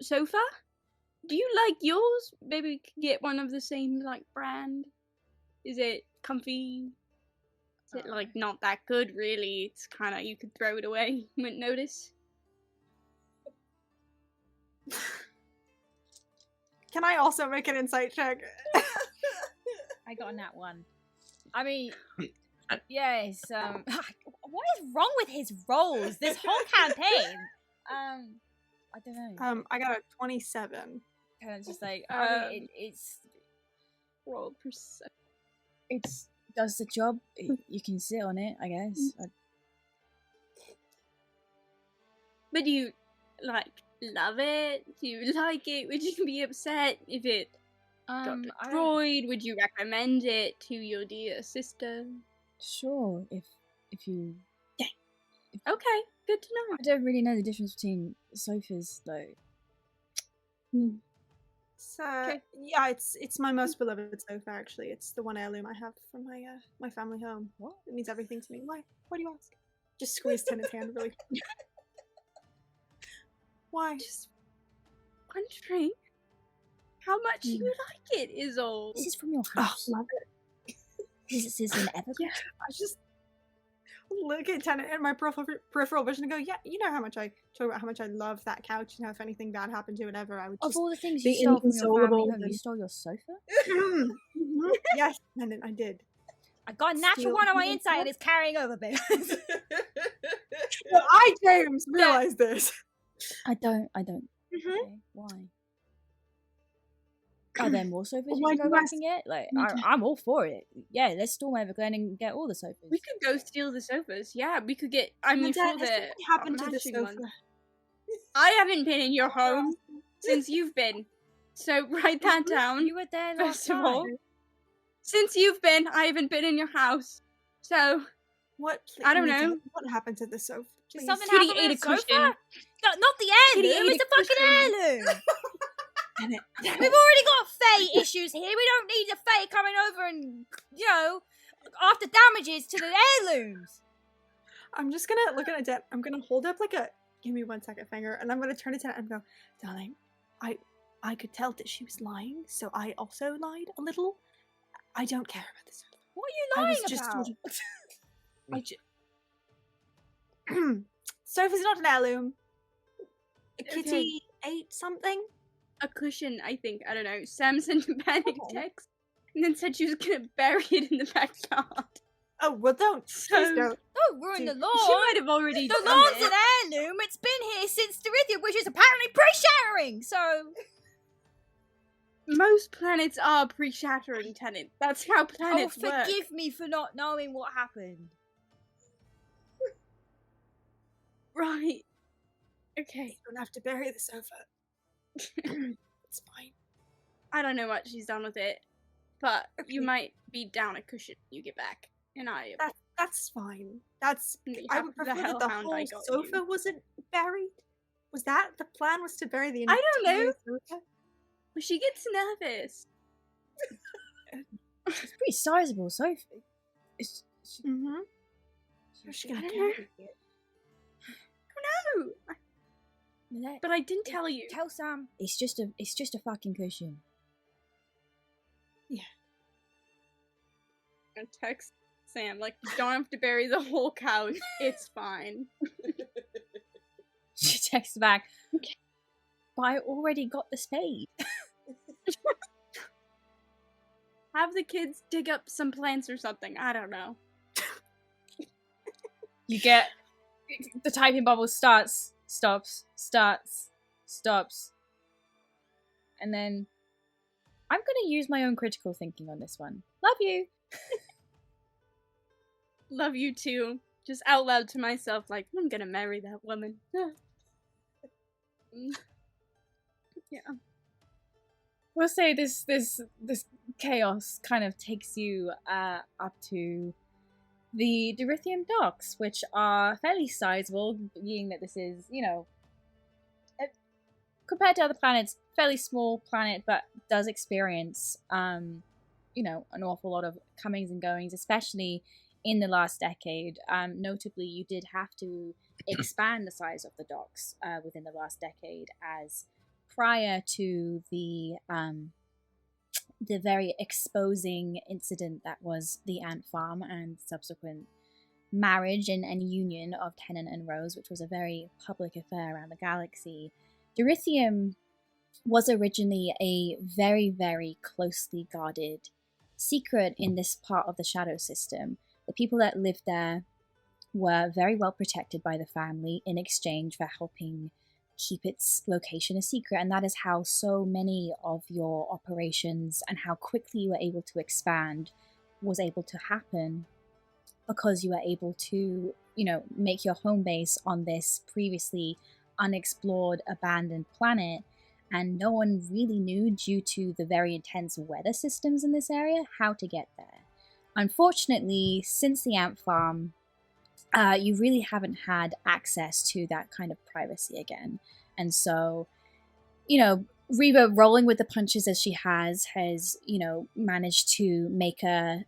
sofa. Do you like yours? Maybe we could get one of the same like brand. Is it comfy? Is it like not that good really? It's kind of, you could throw it away, you wouldn't notice. Can I also make an insight check? I got a nat 1. I mean, yes. What is wrong with his rolls this whole campaign? I don't know. I got a 27. Kind of just like, it's Roll perception. it's does the job. You can sit on it, I guess. But do you like love it? Do you like it? Would you be upset if it got destroyed? Would you recommend it to your dear sister? Sure, if you. Okay, good to know. I don't really know the difference between sofas, though. So yeah, it's my most beloved sofa. Actually, it's the one heirloom I have from my family home. What? It means everything to me. Why? Why do you ask? Just squeeze Tennant's hand really. Why? Just wondering how much you like it is all. This is from your Oh, house. love it. This is an ever. Yeah. I just look at Tennant in my peripheral vision and go, yeah, you know how much I talk about how much I love that couch and how if anything bad happened to it ever, I would Of just all the things be you stole from your family inconsolable home, you and- stole your sofa? Yes, Tennant, I did. I got a natural Steal- 1 on my inside. It's carrying over, babe. Well, I, James, realized this. I don't. Okay, why? Are there more sofas Well, you why can do go you back ask- and get? Like, I'm all for it. Yeah, let's storm Everglen and get all the sofas. We could go steal the sofas. Yeah, we could get. I mean, Nadette, for has the something happened to the matching sofa? ones. I haven't been in your home since you've been. So write that down. You were there last First of all, time. since you've been, I haven't been in your house. So What? I don't Nadette, know. What happened to the sofa? Did Please. something Kitty happen ate with a the sofa? cushion. No, not the Kitty heirloom. ate It's a the fucking cushion. heirloom. Tennant, We've already got Fae issues here. We don't need a Fae coming over and, after damages to the heirlooms. I'm just gonna look at Nadette. I'm gonna hold up like a give me 1 second finger, and I'm gonna turn to Tennant and go, darling, I could tell that she was lying, so I also lied a little. I don't care about this. What are you lying I was just about? Sofa's not an heirloom. A Okay. kitty ate something. a cushion, I think. I don't know. Sam sent a panic Okay. text and then said she was gonna bury it in the backyard. Oh well, don't. Please So- don't. Don't ruin the She lawn. She might have already The done lawn's it. an heirloom. It's been here since Dorithium, which is apparently pre-shattering. So Most planets are pre-shattering, Tennant. That's how planets work. forgive me for not knowing what happened. Right. Okay. You don't have to bury the sofa. It's fine. I don't know what she's done with it, but you Okay. might be down a cushion when you get back. And I That's fine. That's I would the prefer that the hellhound I whole got sofa you. wasn't buried. Was that the plan? Was to bury the I don't know. entire sofa? She gets nervous. It's pretty sizable sofa. It's, Mm-hmm. How's she gonna I don't carry know. it? let- But I didn't tell you. Tell Sam. It's just a fucking cushion. I text Sam, like, you don't have to bury the whole couch. It's fine. She texts back. Okay. But I already got the spade. Have the kids dig up some plants or something. I don't know. You get the typing bubble starts, stops, and then I'm gonna use my own critical thinking on this one. Love you. Love you too. Just out loud to myself, like, I'm gonna marry that woman. Yeah. We'll say this chaos kind of takes you up to the Dorithium docks, which are fairly sizable, being that this is, compared to other planets, fairly small planet, but does experience, an awful lot of comings and goings, especially in the last decade. Notably, you did have to expand the size of the docks within the last decade, as prior to the very exposing incident that was the ant farm and subsequent marriage and union of Tennant and Rose, which was a very public affair around the galaxy. Dorithium was originally a very, very closely guarded secret in this part of the Shadow System. The people that lived there were very well protected by the family in exchange for helping keep its location a secret, and that is how so many of your operations and how quickly you were able to expand was able to happen, because you were able to, make your home base on this previously unexplored, abandoned planet, and no one really knew, due to the very intense weather systems in this area, how to get there. Unfortunately, since the ant farm, you really haven't had access to that kind of privacy again. And so, Reba, rolling with the punches as she has, managed to make a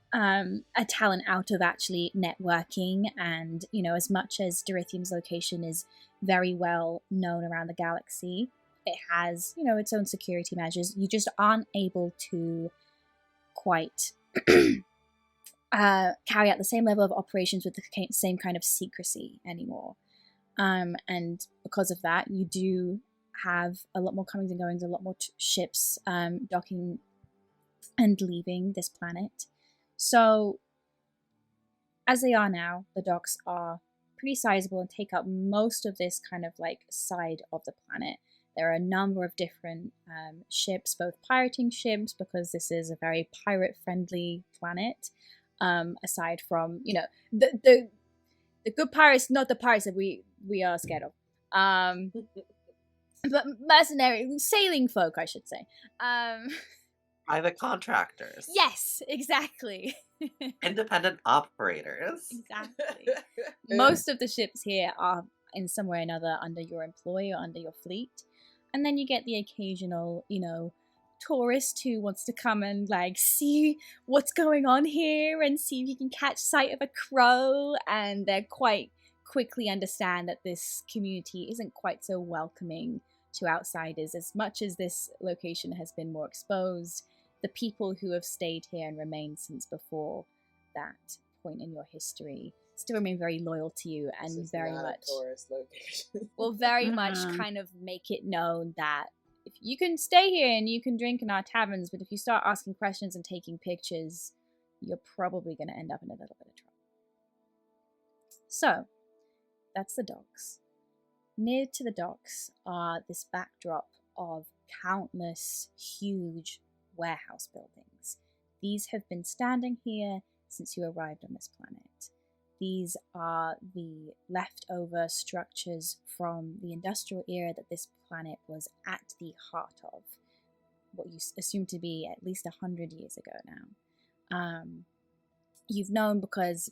talent out of actually networking. And, as much as Dorithium's location is very well known around the galaxy, it has, its own security measures. You just aren't able to quite carry out the same level of operations with the same kind of secrecy anymore. And because of that, you do have a lot more comings and goings, a lot more ships docking and leaving this planet. So, as they are now, the docks are pretty sizable and take up most of this kind of like side of the planet. There are a number of different ships, both pirating ships, because this is a very pirate-friendly planet. Aside from, the good pirates, not the pirates that we are scared of. But mercenary, sailing folk, I should say. Private contractors. Yes, exactly. Independent operators. Exactly. Most of the ships here are in some way or another under your employ or under your fleet. And then you get the occasional, tourist who wants to come and like see what's going on here and see if you can catch sight of a crow, and they're quite quickly understand that this community isn't quite so welcoming to outsiders. As much as this location has been more exposed, the people who have stayed here and remained since before that point in your history still remain very loyal to you, and very much tourist location. will very much kind of make it known that if you can stay here and you can drink in our taverns, but if you start asking questions and taking pictures, you're probably going to end up in a little bit of trouble. So, that's the docks. Near to the docks are this backdrop of countless huge warehouse buildings. These have been standing here since you arrived on this planet. These are the leftover structures from the industrial era that this planet was at the heart of, what you assume to be at least 100 years ago now. you've known because,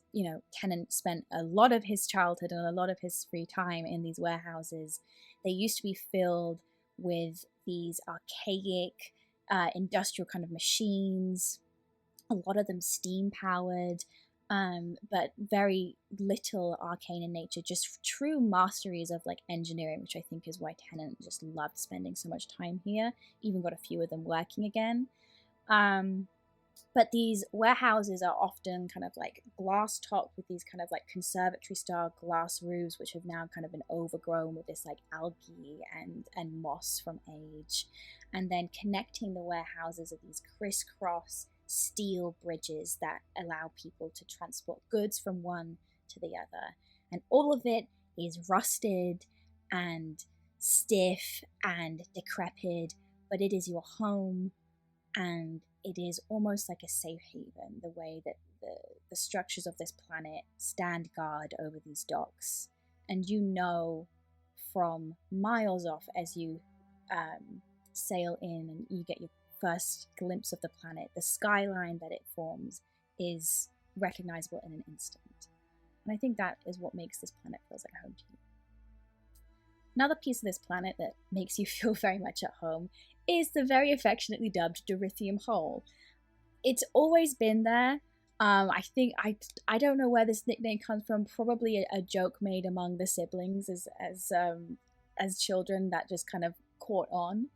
Tennant spent a lot of his childhood and a lot of his free time in these warehouses. They used to be filled with these archaic, industrial kind of machines, a lot of them steam powered, but very little arcane in nature, just true masteries of like engineering, which I think is why Tennant just loved spending so much time here. Even got a few of them working again. But these warehouses are often kind of like glass topped with these kind of like conservatory style glass roofs, which have now kind of been overgrown with this like algae and moss from age. And then connecting the warehouses are these crisscross steel bridges that allow people to transport goods from one to the other. And all of it is rusted and stiff and decrepit, but it is your home, and it is almost like a safe haven, the way that the structures of this planet stand guard over these docks. And from miles off as you sail in and you get your first glimpse of the planet, the skyline that it forms is recognizable in an instant. And I think that is what makes this planet feels like home to you. Another piece of this planet that makes you feel very much at home is the very affectionately dubbed Dorithium Hole. It's always been there. I think I don't know where this nickname comes from. Probably a joke made among the siblings as children that just kind of caught on.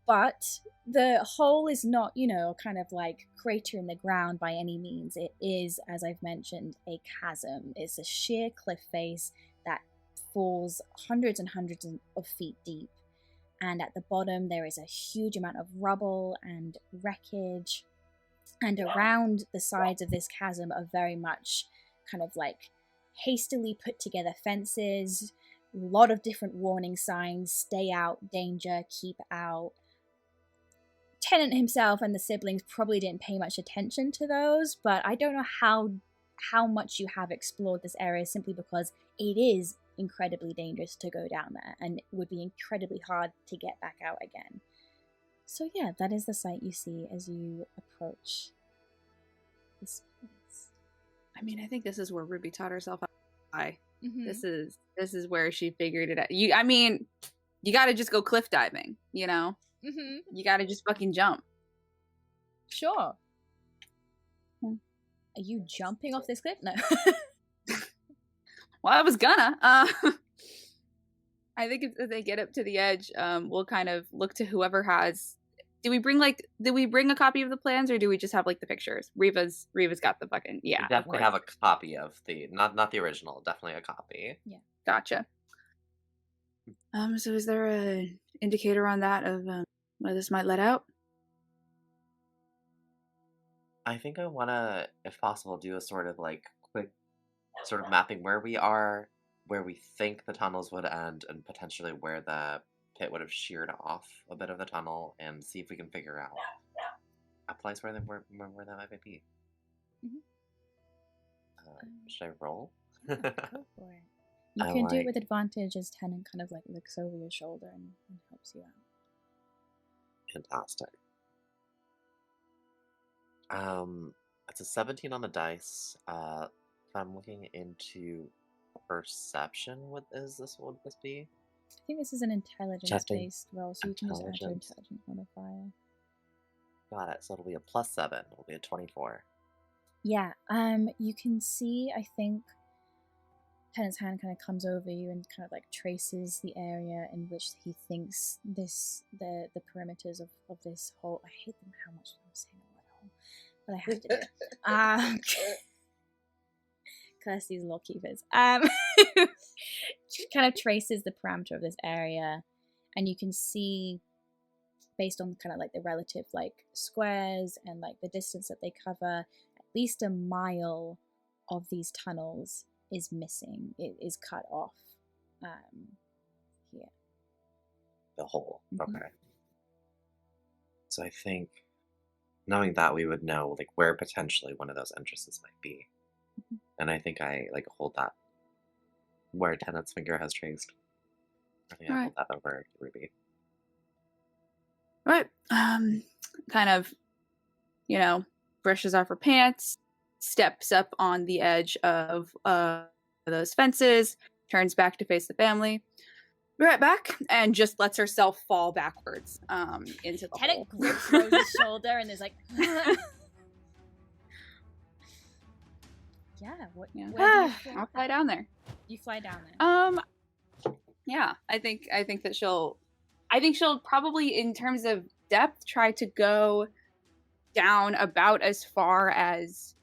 But the hole is not, kind of like crater in the ground by any means. It is, as I've mentioned, a chasm. It's a sheer cliff face that falls hundreds and hundreds of feet deep. And at the bottom, there is a huge amount of rubble and wreckage. And around the sides of this chasm are very much kind of like hastily put together fences, a lot of different warning signs: stay out, danger, keep out. Tennant himself and the siblings probably didn't pay much attention to those, but I don't know how much you have explored this area, simply because it is incredibly dangerous to go down there, and it would be incredibly hard to get back out again. So yeah, that is the sight you see as you approach this place. I mean, I think this is where Ruby taught herself how to fly. Mm-hmm. This is where she figured it out. You got to just go cliff diving, Mm-hmm. You got to just fucking jump. Sure. Are you jumping off this cliff? No. Well, I was gonna. I think if they get up to the edge, we'll kind of look to whoever has. Did we bring a copy of the plans, or do we just have like the pictures? Riva's got the fucking We definitely have a copy of the not the original, definitely a copy. Yeah. Gotcha. So is there a indicator on that of where this might let out? I think I wanna, if possible, do a sort of like quick sort of mapping where we are, where we think the tunnels would end, and potentially where the pit would have sheared off a bit of the tunnel, and see if we can figure out a place where that might be. Mm-hmm. Should I roll? Go for it. You can do it with advantage as Tennant kind of like looks over your shoulder and helps you out. Fantastic. It's a 17 on the dice. If I'm looking into perception, what would this be? I think this is an intelligence-based roll, so you can just add your intelligence modifier. Got it. So it'll be a +7. It'll be a 24. Yeah. You can see, I think, Tennant's hand kind of comes over you and kind of like traces the area in which he thinks the perimeters of this hole. I hate them how much I'm saying the word hole, but I have to do it. Curse these law keepers. Kind of traces the parameter of this area, and you can see, based on kind of like the relative like squares and like the distance that they cover, at least a mile of these tunnels is missing. It is cut off here. The hole. Mm-hmm. Okay. So I think, knowing that, we would know like where potentially one of those entrances might be. Mm-hmm. And I think I like hold that where Tennant's finger has traced. I think I hold that over to Ruby. Right. Kind of, brushes off her pants, steps up on the edge of those fences, turns back to face the family. Be right back, and just lets herself fall backwards into the hole. Tennant grips Rose's shoulder and is like, yeah, what? Yeah. Where do you I'll fly down there. You fly down there. Yeah, I think that she'll probably, in terms of depth, try to go down about as far as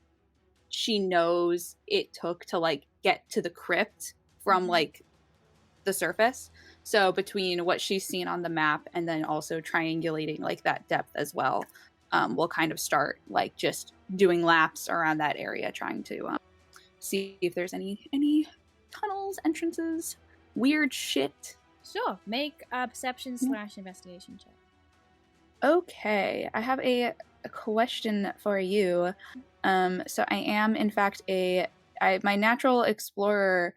she knows it took to like get to the crypt from like the surface. So between what she's seen on the map and then also triangulating like that depth as well, we'll kind of start like just doing laps around that area, trying to see if there's any tunnels, entrances, weird shit. Sure. Make a perception / investigation check. Okay, I have a question for you. So I am, in fact, my natural explorer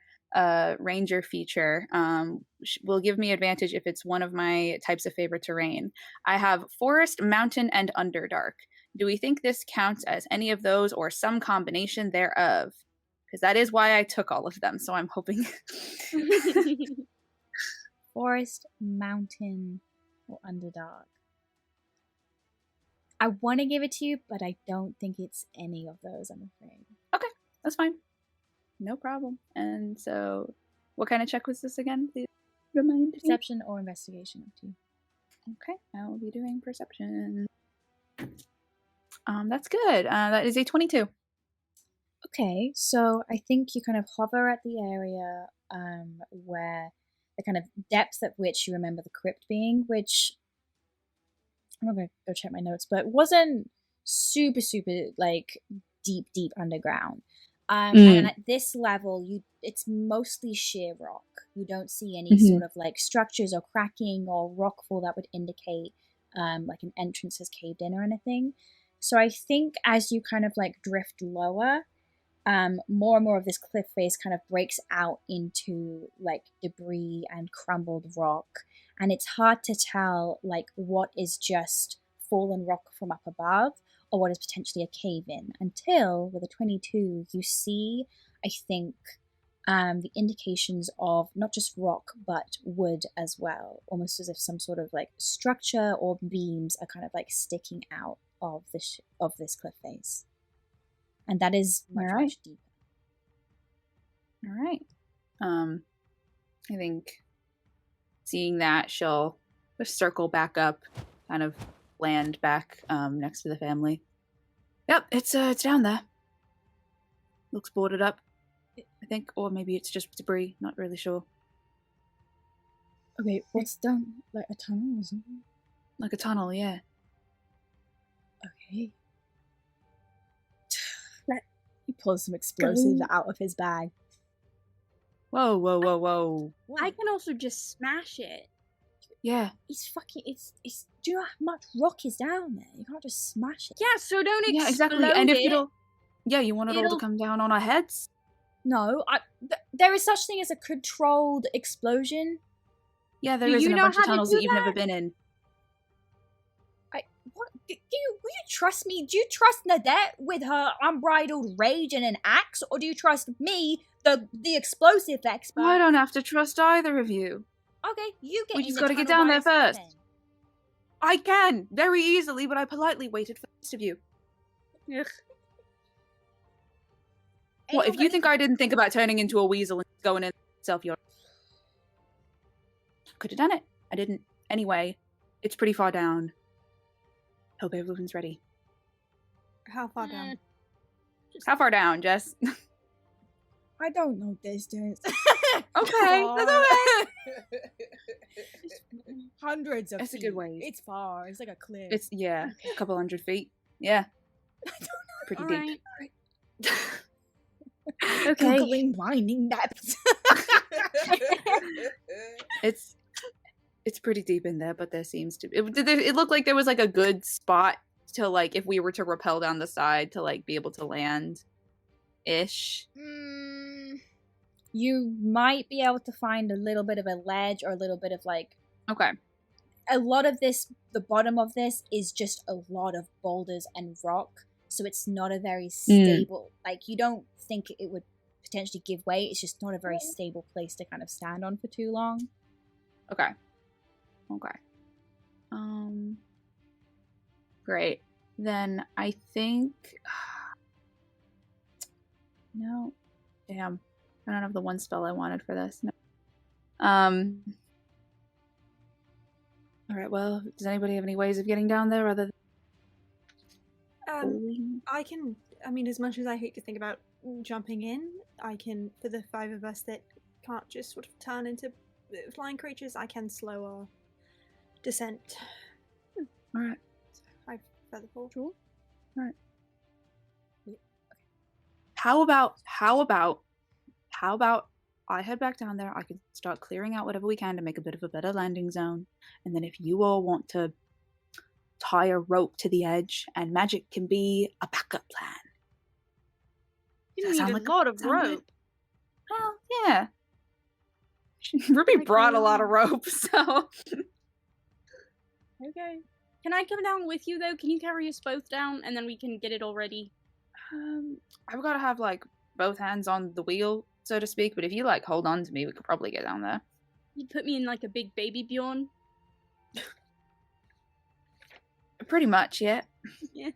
ranger feature will give me advantage if it's one of my types of favorite terrain. I have forest, mountain, and underdark. Do we think this counts as any of those or some combination thereof? Because that is why I took all of them, so I'm hoping. Forest, mountain, or underdark. I want to give it to you, but I don't think it's any of those, I'm afraid. Okay, that's fine. No problem. And so, what kind of check was this again? Please remind me. Perception or investigation, up to you. Okay, I will be doing perception. That's good. That is a 22. Okay, so I think you kind of hover at the area where the kind of depth at which you remember the crypt being, which I'm not going to go check my notes, but wasn't super, like, deep underground. And at this level, it's mostly sheer rock. You don't see any sort of, like, structures or cracking or rockfall that would indicate, like, an entrance has caved in or anything. So I think as you kind of, like, drift lower, more and more of this cliff face kind of breaks out into, like, debris and crumbled rock. And it's hard to tell, like, what is just fallen rock from up above or what is potentially a cave-in until, with a 22, you see, I think, the indications of not just rock, but wood as well, almost as if some sort of, like, structure or beams are kind of, like, sticking out of this cliff face. And that is much deeper. All right. I think seeing that, she'll just circle back up, kind of land back next to the family. Yep, it's down there. Looks boarded up, I think, or maybe it's just debris. Not really sure. Okay, what's down? Like a tunnel or something? Like a tunnel, yeah. Okay. He pulls some explosives out of his bag. Whoa. I can also just smash it. Yeah. It's do you know how much rock is down there? You can't just smash it. Yeah, so don't explode exactly. And if it. it'll... Yeah, you want it all to come down on our heads? No, there is such thing as a controlled explosion. Yeah, there Do is you in a know bunch how of to tunnels do that you've never that? been in. What? Will you trust me? Do you trust Nadette with her unbridled rage and an axe, or do you trust me, the explosive expert? I don't have to trust either of you. Okay, you get. We in just the gotta get tunnel down by there yourself first. then. I can, very easily, but I politely waited for the rest of you. Ugh. What, if you think I didn't think about turning into a weasel and going in myself, you're... Could have done it. I didn't. Anyway, it's pretty far down. Hope everyone's ready. How far down? How far down, Jess? I don't know distance. Okay, that's okay. Hundreds of That's a feet. good ways. It's far. It's like a cliff. It's, yeah, a couple 100 feet. Yeah. Pretty All deep. right. Okay. Googling blinding depths. It's pretty deep in there, but there seems to it looked like there was like a good spot to, like, if we were to rappel down the side, to, like, be able to land ish. You might be able to find a little bit of a ledge or a little bit of, like, Okay. a lot of this, the bottom of this is just a lot of boulders and rock. so it's not a very stable, like, you don't think it would potentially give way. It's just not a very stable place to kind of stand on for too long. Okay. Great. Then I think no. Damn. I don't have the one spell I wanted for this. No. Alright, well, does anybody have any ways of getting down there other than I mean, as much as I hate to think about jumping in, I can, for the 5 of us that can't just sort of turn into flying creatures, I can slow our descent. Alright. I've featherfall. Cool. Alright. How about I head back down there, I can start clearing out whatever we can to make a bit of a better landing zone, and then if you all want to tie a rope to the edge, and magic can be a backup plan. You need a lot of rope. Well, yeah. Ruby brought a lot of rope, so... Okay. Can I come down with you, though? Can you carry us both down, and then we can get it all ready? I've got to have, like, both hands on the wheel, so to speak, but if you, like, hold on to me, we could probably get down there. You'd put me in, like, a big baby Bjorn? Pretty much, yeah. Yeah.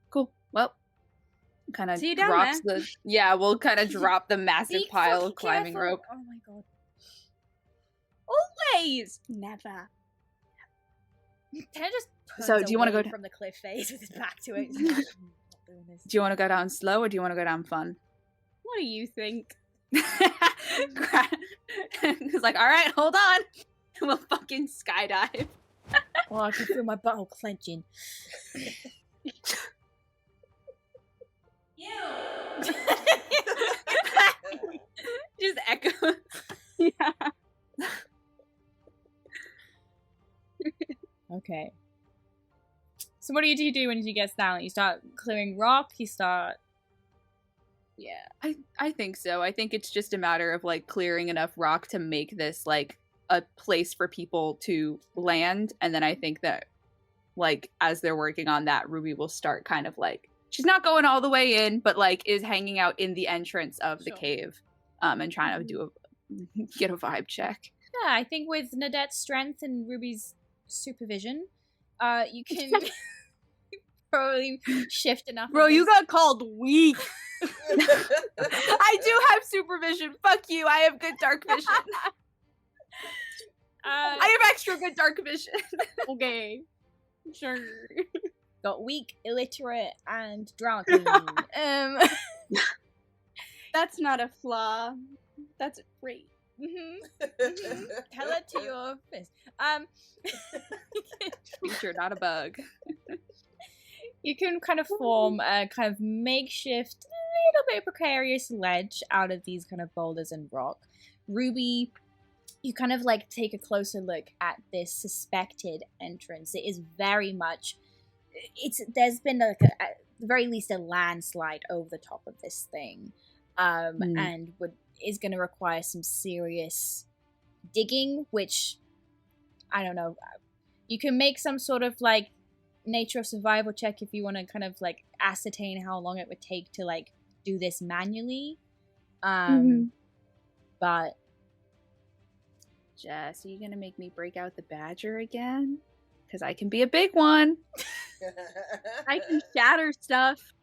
Cool. Well, kind of See you down drops there. the... Yeah, we'll kind of drop the massive Be pile fucking of climbing careful. rope. Oh my god. Always! Never. Can I just So, do you wanna go from the cliff face with his back to it? Not doing this. Do you want to go down slow, or do you want to go down fun? What do you think? It's like, alright, hold on. We'll fucking skydive. Oh, I can feel my butthole clenching. Just echo. Yeah. Okay. So what do you do when you get down? You start clearing rock? You start... Yeah, I think so. I think it's just a matter of, like, clearing enough rock to make this, like, a place for people to land. And then I think that, like, as they're working on that, Ruby will start kind of, like, she's not going all the way in, but, like, is hanging out in the entrance of the cave, and trying to get a vibe check. Yeah, I think with Nadette's strength and Ruby's supervision, you can probably shift enough. Bro, of you this- got called weak. I do have supervision. Fuck you. I have good dark vision. I have extra good dark vision. Okay. Sure. got weak, illiterate, and drama queen. That's not a flaw. That's a trait. Tell it to your face. Feature, not a bug. You can kind of form a kind of makeshift, little bit precarious ledge out of these kind of boulders and rock. Ruby, you kind of like take a closer look at this suspected entrance. It is very much, there's been like at the very least a landslide over the top of this thing, and is going to require some serious digging, which I don't know. You can make some sort of like nature of survival check if you want to kind of like ascertain how long it would take to like do this manually. But Jess, are you gonna make me break out the badger again? Because I can be a big one. I can shatter stuff.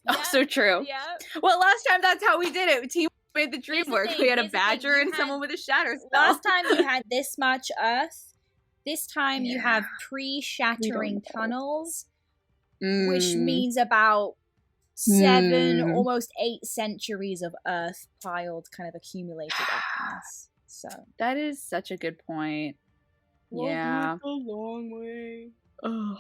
Also true. yeah, Well, last time that's how we did it. Team made the dream Here's the work. thing, We had a here's the thing, badger you and had- someone with a shatter spell. last time you had this much earth. This time you have We pre-shattering don't know. tunnels, which Mm. means about 7, almost 8 centuries of earth piled, kind of accumulated up in this. So That is such a good point. Yeah. A long way. Ugh.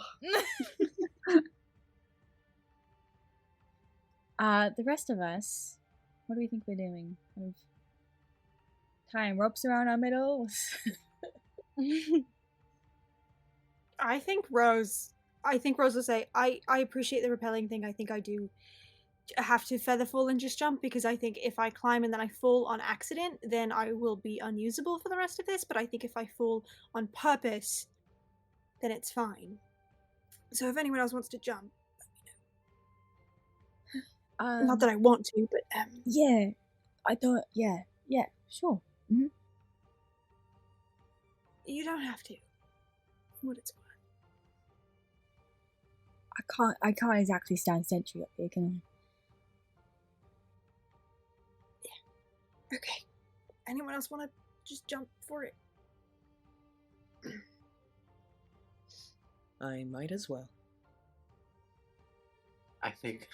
the rest of us, what do we think we're doing? Kind of tying ropes around our middles. I think Rose will say, I appreciate the rappelling thing. I think I do have to feather fall and just jump, because I think if I climb and then I fall on accident, then I will be unusable for the rest of this. But I think if I fall on purpose, then it's fine. So if anyone else wants to jump, not that I want to, but Yeah, I don't. Yeah, sure. Mm-hmm. You don't have to. What it's worth. I can't exactly stand sentry up here, can Yeah. Okay. Anyone else want to just jump for it? I might as well. I think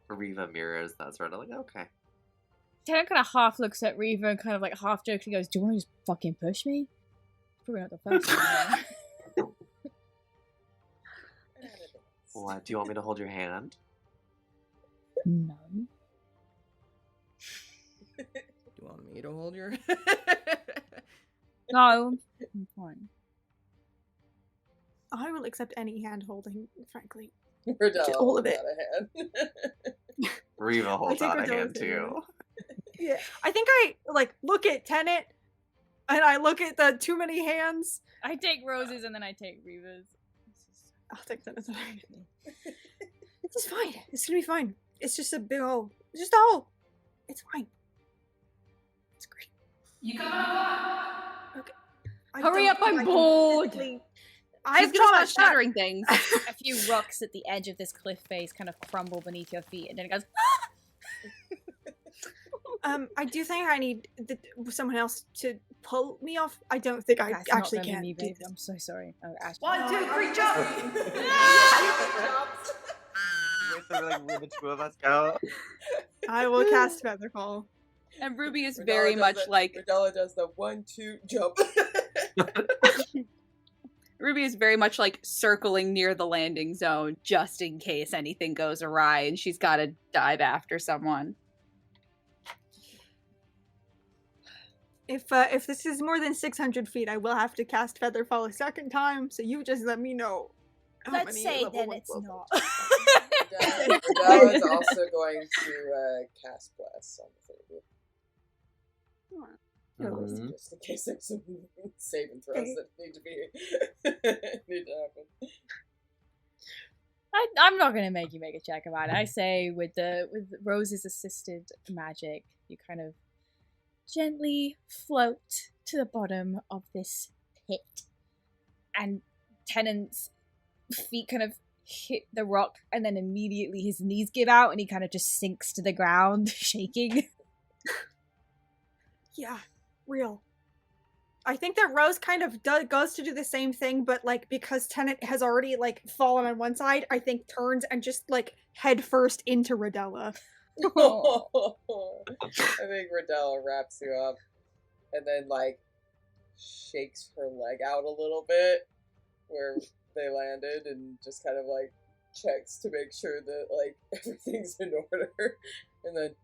Riva mirrors that sort of like, okay. Tana kind of half looks at Reva and kind of like half jokes and goes, "Do you want to just fucking push me?" Probably not the first time. What? Do you want me to hold your hand? No. Do you want me to hold your? No. I'm fine. I will accept any hand holding, frankly. Rodella All of holds it. out a hand. Riva holds out a Rodella's hand in too. now. Yeah. I think I look at Tenet and I look at the too many hands. I take Rose's and then I take Reva's. I'll take Tenet's. It's fine. It's gonna be fine. It's just a big hole. It's just a hole. It's fine. It's great. You coming up? Okay. I Hurry don't up, think I'm I can bored. physically- She's I've gonna got start shattering things. A few rocks at the edge of this cliff face kind of crumble beneath your feet, and then it goes. I do think I need someone else to pull me off. I don't think I That's actually not gonna can. be me, do babe. this. I'm so sorry. Oh, Ash. 1, 2, 3, jump! Wait till like the two of us go. I will cast Featherfall. And Ruby is Rodella very does much the- like Rodella does the 1, 2 jump. Ruby is very much like circling near the landing zone just in case anything goes awry and she's got to dive after someone. If this is more than 600 feet, I will have to cast Featherfall a second time. So you just let me know. how Let's many say level then one it's spells not. Rodella is also going to cast Bless on the third. Mhm. Just in case there's some saving throws Okay. that need to be need to happen. I'm not gonna make you make a check about it. I say with Rose's assisted magic, you kind of gently float to the bottom of this pit, and Tennant's feet kind of hit the rock, and then immediately his knees give out, and he kind of just sinks to the ground, shaking. Yeah, real. I think that Rose kind of goes to do the same thing, but like because Tennant has already like fallen on one side, I think turns and just like head first into Rodella. I think Rodella wraps you up and then like shakes her leg out a little bit where they landed and just kind of like checks to make sure that like everything's in order and then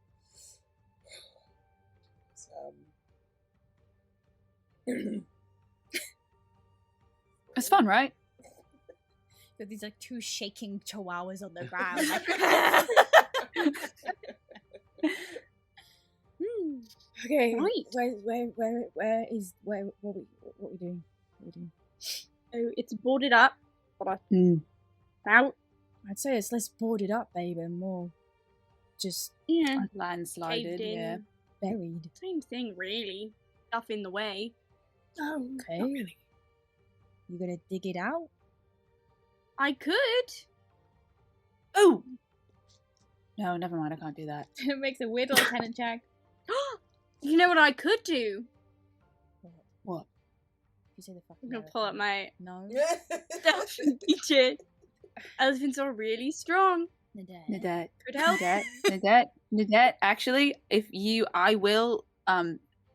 It's fun, right? Got these like two shaking chihuahuas on the ground. Like, okay, Right. where is what we doing? What we doing? So it's boarded up. But out. I'd say it's less boarded up, babe, and more just Yeah. Landslided, Caved in. yeah. buried. Same thing, really. Stuff in the way. Oh, Okay. not really. You gonna dig it out? I could. Oh! No, never mind, I can't do that. It makes a weird little tenant check. You know what I could do? What? You say the fucking I'm gonna pull up my No. stuff feature. Elephants are really strong. Nadette. Could help. Nadette, actually, I will,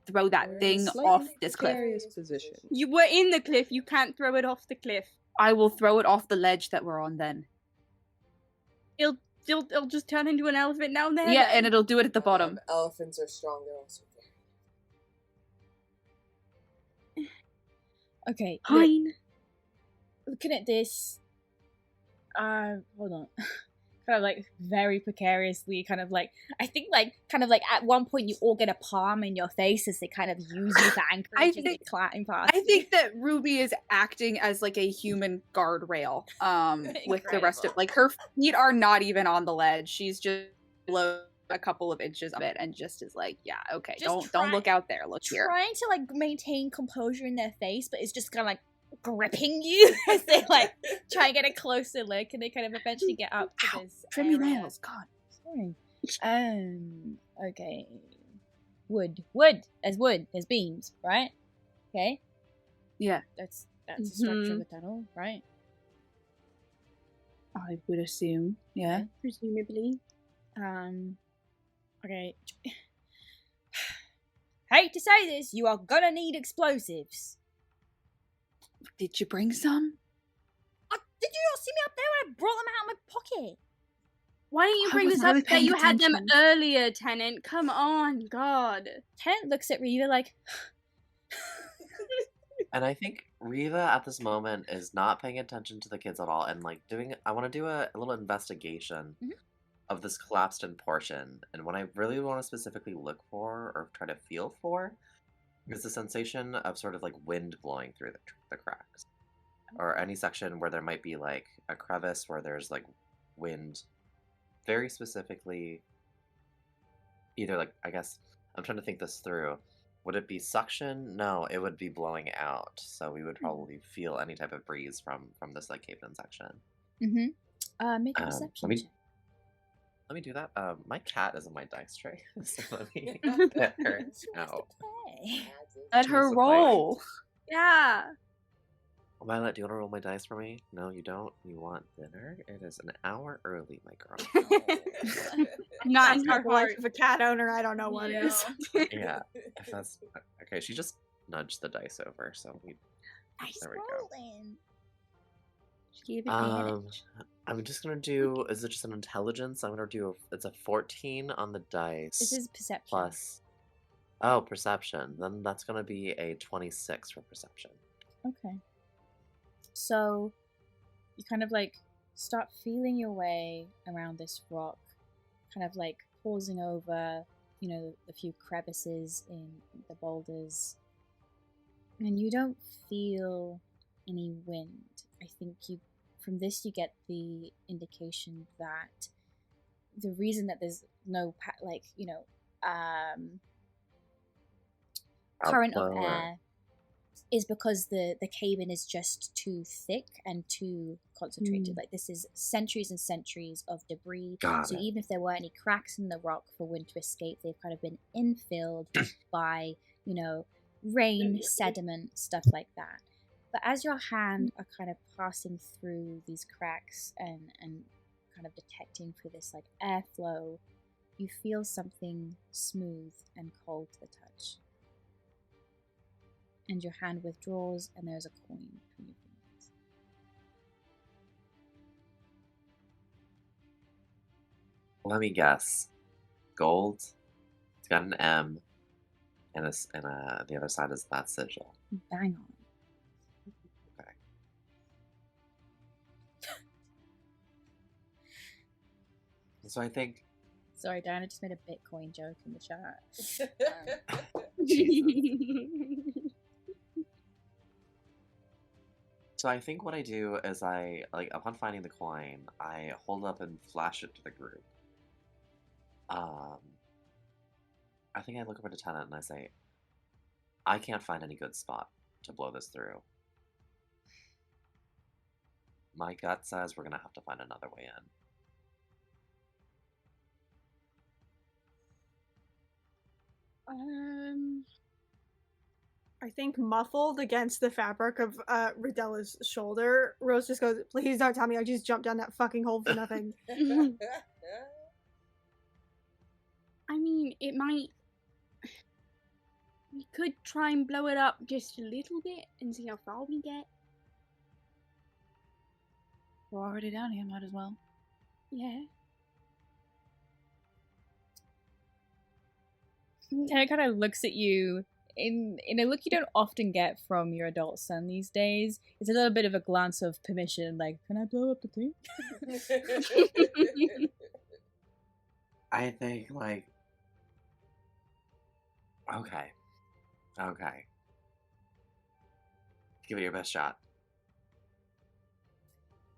throw that We're in a thing slightly off this cliff. precarious position. You were in the cliff. You can't throw it off the cliff. I will throw it off the ledge that we're on then. It'll just turn into an elephant now and then. Yeah, and it'll do it at the bottom. Elephants are strong, they're also very Okay. Fine. Looking at this. Hold on. kind of like very precariously, kind of like, I think like at one point you all get a palm in your face as they kind of use you for anchorage as they climb past. I think that Ruby is acting as like a human guardrail, with the rest of, like, her feet are not even on the ledge. She's just below a couple of inches of it and just is like, yeah, okay, don't look out there, look here. Trying to like maintain composure in their face, but it's just kind of like gripping you as they like try and get a closer look, and they kind of eventually get up to this Trim your area. nails, God. Sorry. Okay. Wood. There's beams, right? Okay. Yeah, That's the structure of the tunnel, right? I would assume. Yeah. Presumably. Okay. Hate to say this, you are gonna need explosives. Did you bring some? Did you not see me up there when I brought them out of my pocket? Why didn't you I bring this wasn't up really that paying you had them attention. earlier, Tenant? Come on, God. Tenant looks at Reva like, And I think Riva at this moment is not paying attention to the kids at all, and like I want to do a little investigation of this collapsed in portion. And what I really want to specifically look for or try to feel for is the sensation of sort of like wind blowing through the cracks, or any section where there might be like a crevice where there's like wind. Very specifically, either like, I guess I'm trying to think this through. Would it be suction? No, it would be blowing out. So we would probably feel any type of breeze from this like caved in section. make a perception check. Let me do that. My cat is in my dice tray, so let me get her out. Let her roll. Yeah. Violet, do you want to roll my dice for me? No, you don't. You want dinner? It is an hour early, my girl. Not Sounds in like her the life heart. of a cat owner. I don't know what Yeah. is. Yeah, if that's okay. She just nudged the dice over, so Nice there we go. rolling. Give it I'm just gonna do. Is it just an intelligence? I'm gonna do. It's a 14 on the dice. This is perception. Plus. Oh, perception. Then that's gonna be a 26 for perception. Okay. So, you kind of like start feeling your way around this rock, kind of like pausing over, you know, the few crevices in the boulders. And you don't feel any wind. I think from this you get the indication that the reason that there's no current of Outflow or- air is because the cave-in is just too thick and too concentrated. Like, this is centuries and centuries of debris. Got So it. even if there were any cracks in the rock for wind to escape, they've kind of been infilled by, you know, rain, sediment, stuff like that. But as your hand are kind of passing through these cracks and kind of detecting for this like airflow, you feel something smooth and cold to the touch. And your hand withdraws, and there's a coin between your fingers. Let me guess. Gold. It's got an M, and the other side is that sigil. Bang on. Okay. So I think. Sorry, Diana just made a Bitcoin joke in the chat. So I think what I do is I, like, upon finding the coin, I hold up and flash it to the group. I think I look over to Tenant and I say, I can't find any good spot to blow this through. My gut says we're gonna have to find another way in. I think muffled against the fabric of Ridella's shoulder, Rose just goes, "Please don't tell me I just jumped down that fucking hole for nothing." I mean, it might. We could try and blow it up just a little bit and see how far we get. We're already down here, might as well. Yeah. Tana kind of looks at you in a look you don't often get from your adult son these days. It's a little bit of a glance of permission, like, can I blow up the thing? I think, like, okay. Give it your best shot.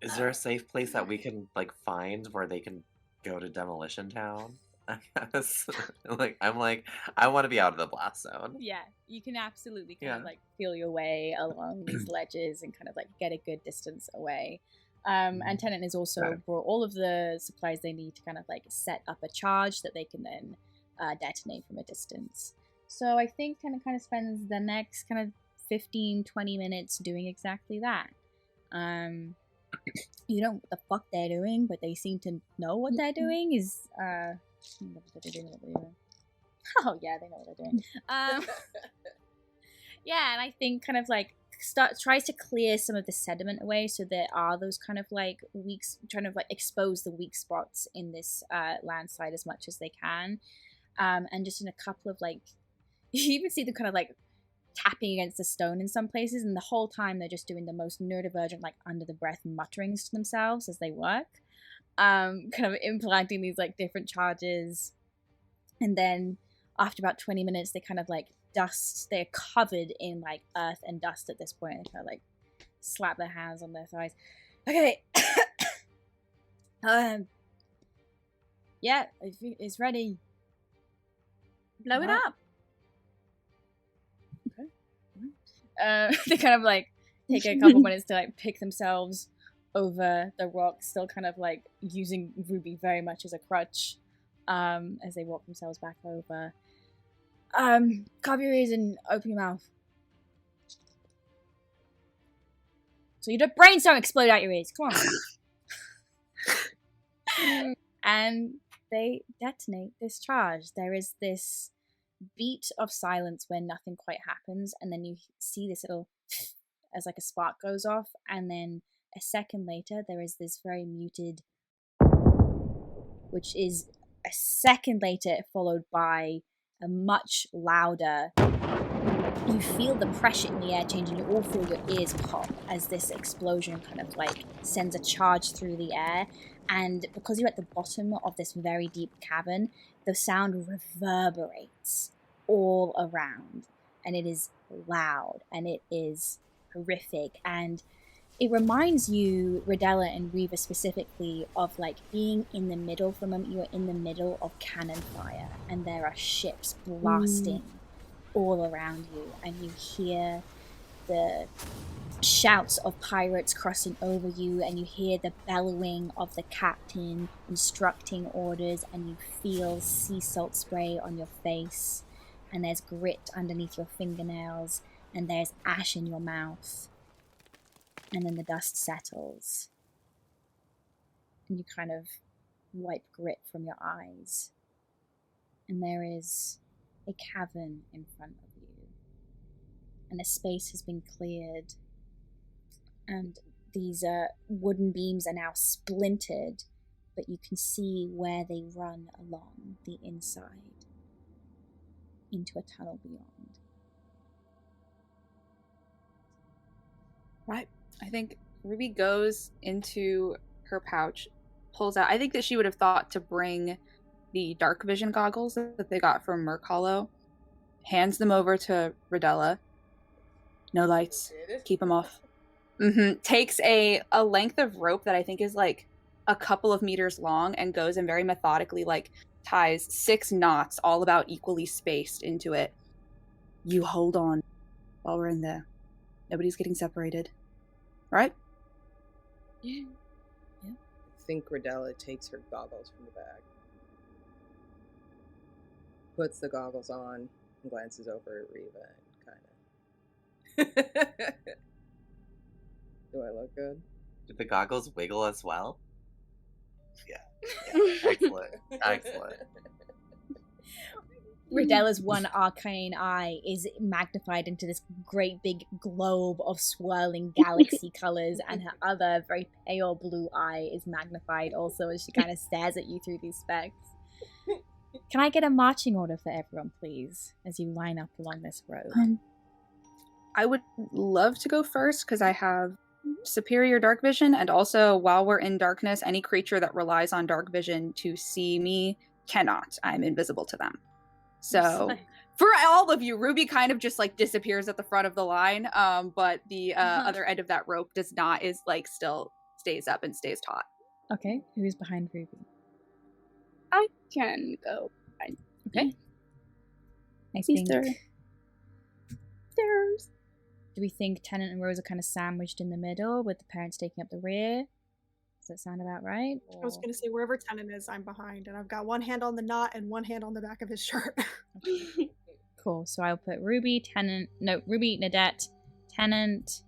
Is there a safe place that we can, like, find where they can go to Demolition Town? I guess. I'm like, I want to be out of the blast zone. Yeah, you can absolutely kind of Yeah. like feel your way along these ledges and kind of like get a good distance away. And Tennant has also Okay. brought all of the supplies they need to kind of like set up a charge that they can then detonate from a distance. So I think kind of spends the next kind of 15-20 minutes doing exactly that. You know what the fuck they're doing, but they seem to know what they're doing. Oh yeah, they know what they're doing. Yeah, and I think kind of like tries to clear some of the sediment away, so there are those kind of like trying to like expose the weak spots in this landslide as much as they can, and just in a couple of like, you even see them kind of like tapping against the stone in some places, and the whole time they're just doing the most neurodivergent, like under the breath mutterings to themselves as they work, kind of implanting these like different charges. And then after about 20 minutes, they kind of like they're covered in like earth and dust at this point, and they kind of like slap their hands on their thighs. Okay. Yeah, it's ready. Blow it Right. up. They kind of like take a couple minutes to like pick themselves over the rock, still kind of like using Ruby very much as a crutch, as they walk themselves back over. Cover your ears and open your mouth, so your brains don't explode out your ears. Come on. And they detonate this charge. There is this beat of silence where nothing quite happens, and then you see this little as like a spark goes off, and then a second later there is this very muted, which is a second later followed by a much louder. You feel the pressure in the air change, and you all feel your ears pop as this explosion kind of like sends a charge through the air. And because you're at the bottom of this very deep cavern, the sound reverberates all around, and it is loud, and it is horrific, and it reminds you, Rodella and Reva specifically, of like being in the middle. For a moment, you are in the middle of cannon fire, and there are ships blasting all around you, and you hear the shouts of pirates crossing over you, and you hear the bellowing of the captain instructing orders, and you feel sea salt spray on your face, and there's grit underneath your fingernails, and there's ash in your mouth, and then the dust settles, and you kind of wipe grit from your eyes, and there is a cavern in front of you, and a space has been cleared, and these wooden beams are now splintered, but you can see where they run along the inside into a tunnel beyond. Right. I think Ruby goes into her pouch, pulls out. I think that she would have thought to bring the dark vision goggles that they got from Merc Hollow, hands them over to Rodella. No lights. Keep them off. Takes a length of rope that I think is like a couple of meters long, and goes and very methodically like ties 6 knots all about equally spaced into it. You hold on while we're in there. Nobody's getting separated. Right? I think Rodella takes her goggles from the bag, puts the goggles on, and glances over at Reva and kind of. Do I look good? Do the goggles wiggle as well? Yeah. Excellent. Excellent. Rodella's one arcane eye is magnified into this great big globe of swirling galaxy colors, and her other very pale blue eye is magnified also as she kind of stares at you through these specs. Can I get a marching order for everyone, please, as you line up along this road? I would love to go first because I have superior dark vision, and also while we're in darkness, any creature that relies on dark vision to see me cannot. I'm invisible to them. So for all of you, Ruby kind of just like disappears at the front of the line, but the other end of that rope does not, is like still stays up and stays taut. Okay, who's behind Ruby? I can go. Okay. I These think... There's... Do we think Tennant and Rose are kind of sandwiched in the middle with the parents taking up the rear? Does that sound about right? I was going to say, wherever Tennant is, I'm behind. And I've got one hand on the knot and one hand on the back of his shirt. Cool. So I'll put Ruby, Nadette, Tennant,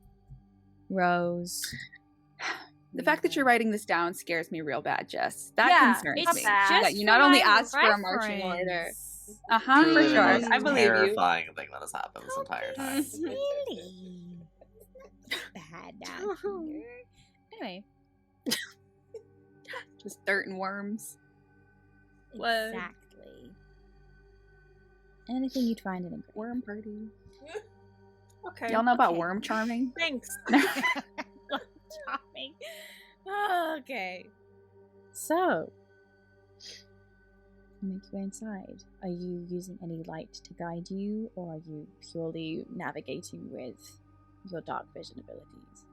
Rose. The fact that you're writing this down scares me real bad, Jess. That concerns me. That you not only asked for a marching order. For Truly the sure. most I believe you. terrifying thing that has happened this entire time. Really? Bad down here. Anyway. Just dirt and worms. Exactly. Anything you'd find in a Worm party. Okay. Y'all know about Okay. worm charming? Thanks. Charming. Okay. So, you make your way inside. Are you using any light to guide you, or are you purely navigating with your dark vision abilities?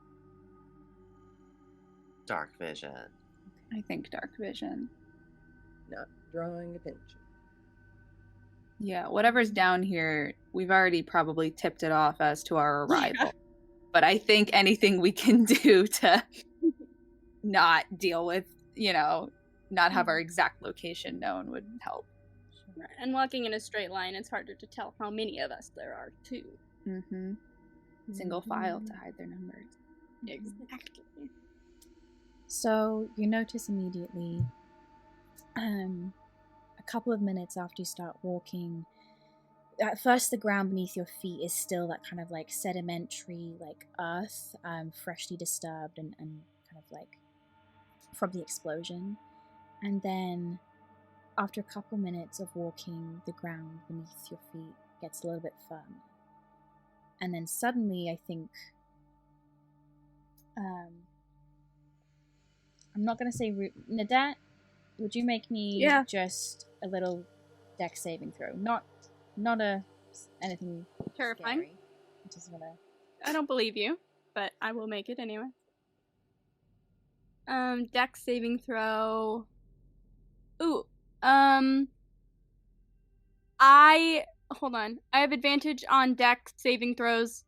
Dark vision. I think dark vision. Not drawing attention. Yeah, whatever's down here, we've already probably tipped it off as to our arrival. But I think anything we can do to not deal with, not have our exact location known would help. And walking in a straight line, it's harder to tell how many of us there are, too. Mm-hmm. Single file to hide their numbers. Exactly. So you notice immediately, a couple of minutes after you start walking, at first the ground beneath your feet is still that kind of like sedimentary, like earth, freshly disturbed and kind of like from the explosion. And then after a couple minutes of walking, the ground beneath your feet gets a little bit firmer. And then suddenly, I think, I'm not going to say Nadette, would you make me just a little deck saving throw? Not anything Terrifying. scary. I just want to... I don't believe you, but I will make it anyway. Dex saving throw. Ooh. Hold on. I have advantage on Dex saving throws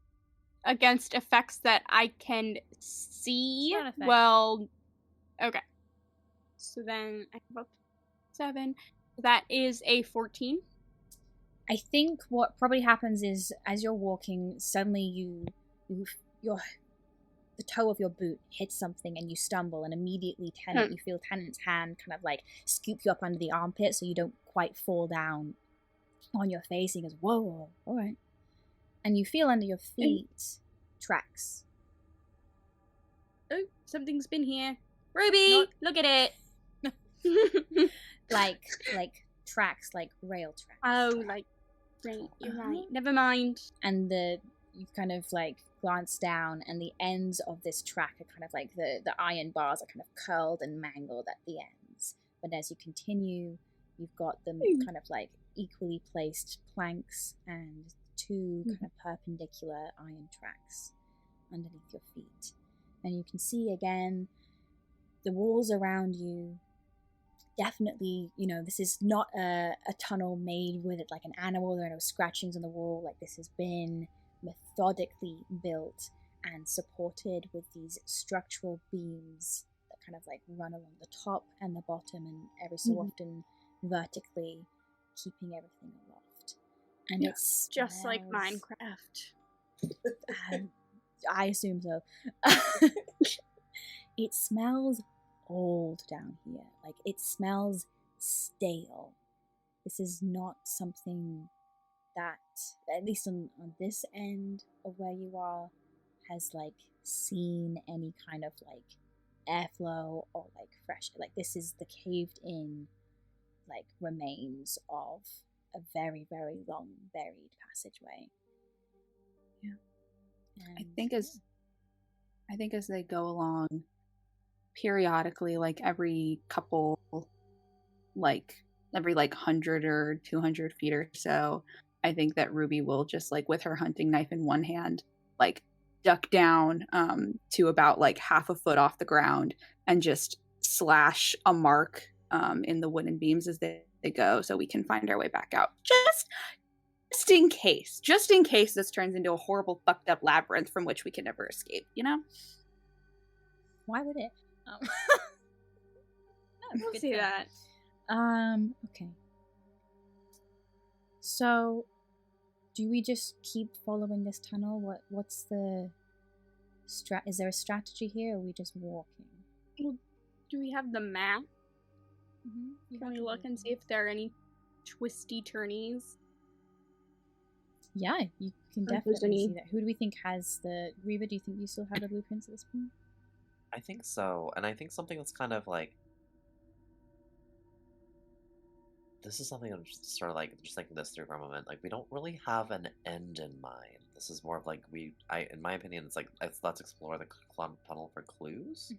against effects that I can see. Sound effect. Well, okay. So then I have up 7. That is a 14. I think what probably happens is as you're walking, suddenly the toe of your boot hits something and you stumble, and immediately you feel Tennant's hand kind of like scoop you up under the armpit so you don't quite fall down on your face. He goes, whoa, all right. And you feel under your feet tracks. Oh, something's been here. Ruby, look at it. like tracks, like rail tracks. Oh, right, you're right. Never mind. And you kind of like glance down, and the ends of this track are kind of like the iron bars are kind of curled and mangled at the ends. But as you continue, you've got them kind of like equally placed planks and 2 kind of perpendicular iron tracks underneath your feet. And you can see again the walls around you. Definitely, this is not a tunnel made with it like an animal. There are no scratchings on the wall. Like, this has been methodically built and supported with these structural beams that kind of like run along the top and the bottom, and every so often vertically, keeping everything aloft. And it's just like Minecraft. I assume so. It smells old down here. Like, it smells stale. This is not something that, at least on this end of where you are, has like seen any kind of like airflow or like fresh. Like, this is the caved in like remains of a very, very long buried passageway. Yeah. I think as they go along, periodically, like every couple, like every 100 or 200 feet or so, I think that Ruby will just like with her hunting knife in one hand, like duck down to about like half a foot off the ground and just slash a mark in the wooden beams as they go, so we can find our way back out. Just in case this turns into a horrible fucked up labyrinth from which we can never escape, you know? Why would it? No, We'll good see thing. that. Okay. So, do we just keep following this tunnel? What's the is there a strategy here, or are we just walking? Well, do we have the map? Mm-hmm. Can we look and see if there are any twisty turnies? Yeah, you can Or if there's definitely any- see that. Who do we think has the Reva? Do you think you still have the blueprints at this point? I think so, and I think something that's kind of like this is something I'm just sort of like just thinking this through for a moment. Like we don't really have an end in mind. This is more of like in my opinion, it's like let's explore the tunnel for clues.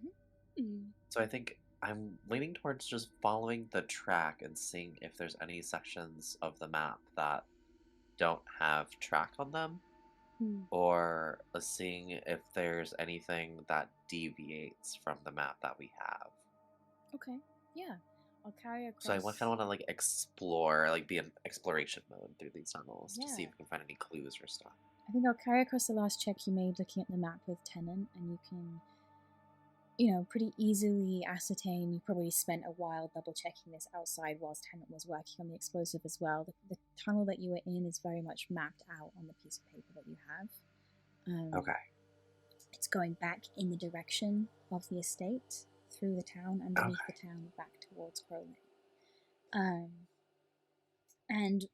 Mm. So I think I'm leaning towards just following the track and seeing if there's any sections of the map that don't have track on them, or seeing if there's anything that deviates from the map that we have. Okay, yeah. I'll carry across. So I kind of want to like explore, like be in exploration mode through these tunnels to see Yeah. if we can find any clues or stuff. I think I'll carry across the last check you made looking at the map with Tennant, and you can, pretty easily ascertain. You probably spent a while double checking this outside whilst Tennant was working on the explosive as well. The tunnel that you were in is very much mapped out on the piece of paper that you have. Okay. It's going back in the direction of the estate, through the town, underneath the town, back towards Crowley. And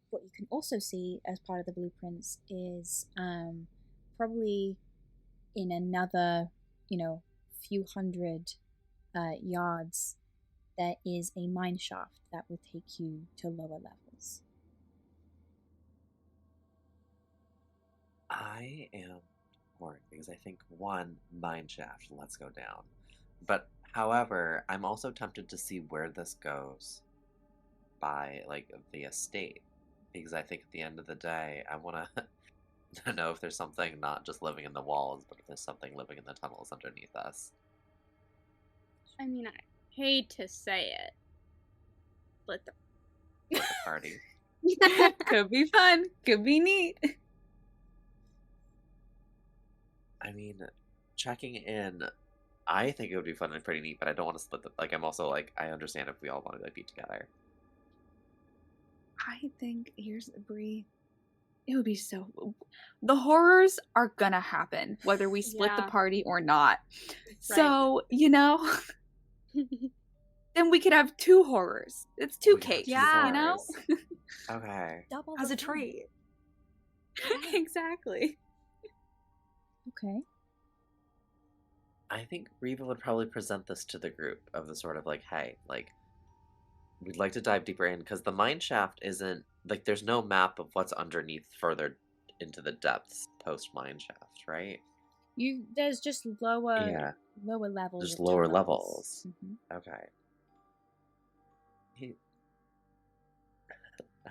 what you can also see as part of the blueprints is probably in another, few hundred yards, there is a mine shaft that will take you to lower levels. I am torn because I think one mine shaft, let's go down. But however, I'm also tempted to see where this goes by like the estate, because I think at the end of the day, I want to know if there's something not just living in the walls, but if there's something living in the tunnels underneath us. I mean, I hate to say it, but With the party. Could be fun. Could be neat. I mean, checking in, I think it would be fun and pretty neat, but I don't want to split the. Like, I'm also like, I understand if we all want to like be together. I think here's Bree. It would be so. The horrors are gonna happen whether we split the Yeah. party or not. So then we could have two horrors. It's two We could have cakes. two Yeah. You know. horrors. Okay. Double As the a fun. treat. Exactly. Okay. I think Reva would probably present this to the group of the sort of like, hey, like, we'd like to dive deeper in because the mine shaft isn't like there's no map of what's underneath further into the depths post mine shaft, right? There's just lower Yeah, levels. just of lower tunnels. levels. Mhm. Okay.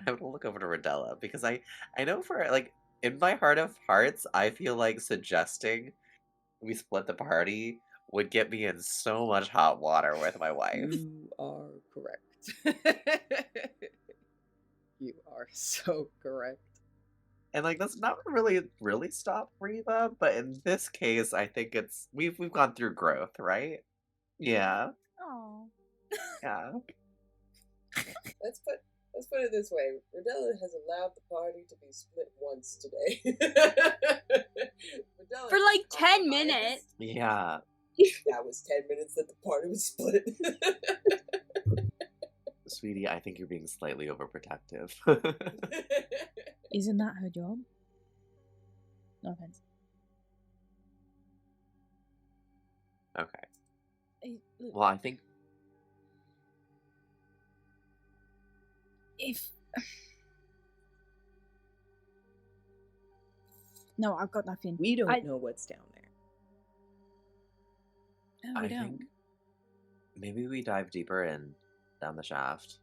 I would look over to Rodella because I know for like in my heart of hearts, I feel like suggesting we split the party would get me in so much hot water with my wife. You are correct. You are so correct. And like that's not really stop Reva, but in this case, I think it's we've gone through growth, right? Yeah, Oh. yeah. Let's put it this way. Rodella has allowed the party to be split once today. Rodella for like is 10 compromised. minutes. Yeah. That was 10 minutes that the party was split. Sweetie, I think you're being slightly overprotective. Isn't that her job? No offense. Okay. Well, I think if no, I've got nothing. We don't know what's down there. No, we I don't. think maybe we dive deeper in down the shaft,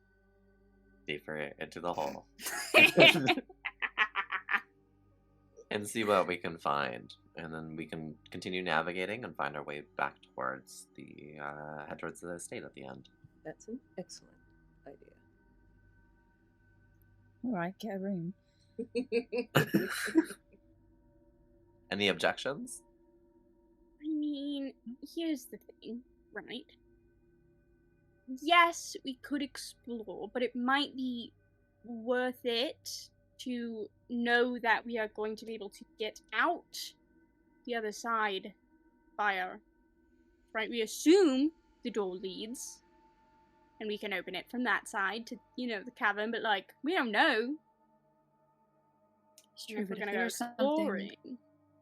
deeper into the hole, and see what we can find, and then we can continue navigating and find our way back towards the head towards the estate at the end. That's an excellent idea. All right, get a room. Any objections? I mean, here's the thing, right? Yes, we could explore, but it might be worth it to know that we are going to be able to get out the other side via, right? We assume the door leads, and we can open it from that side to, the cavern, but, like, we don't know. It's And true, if but we're if gonna go there's something, exploring.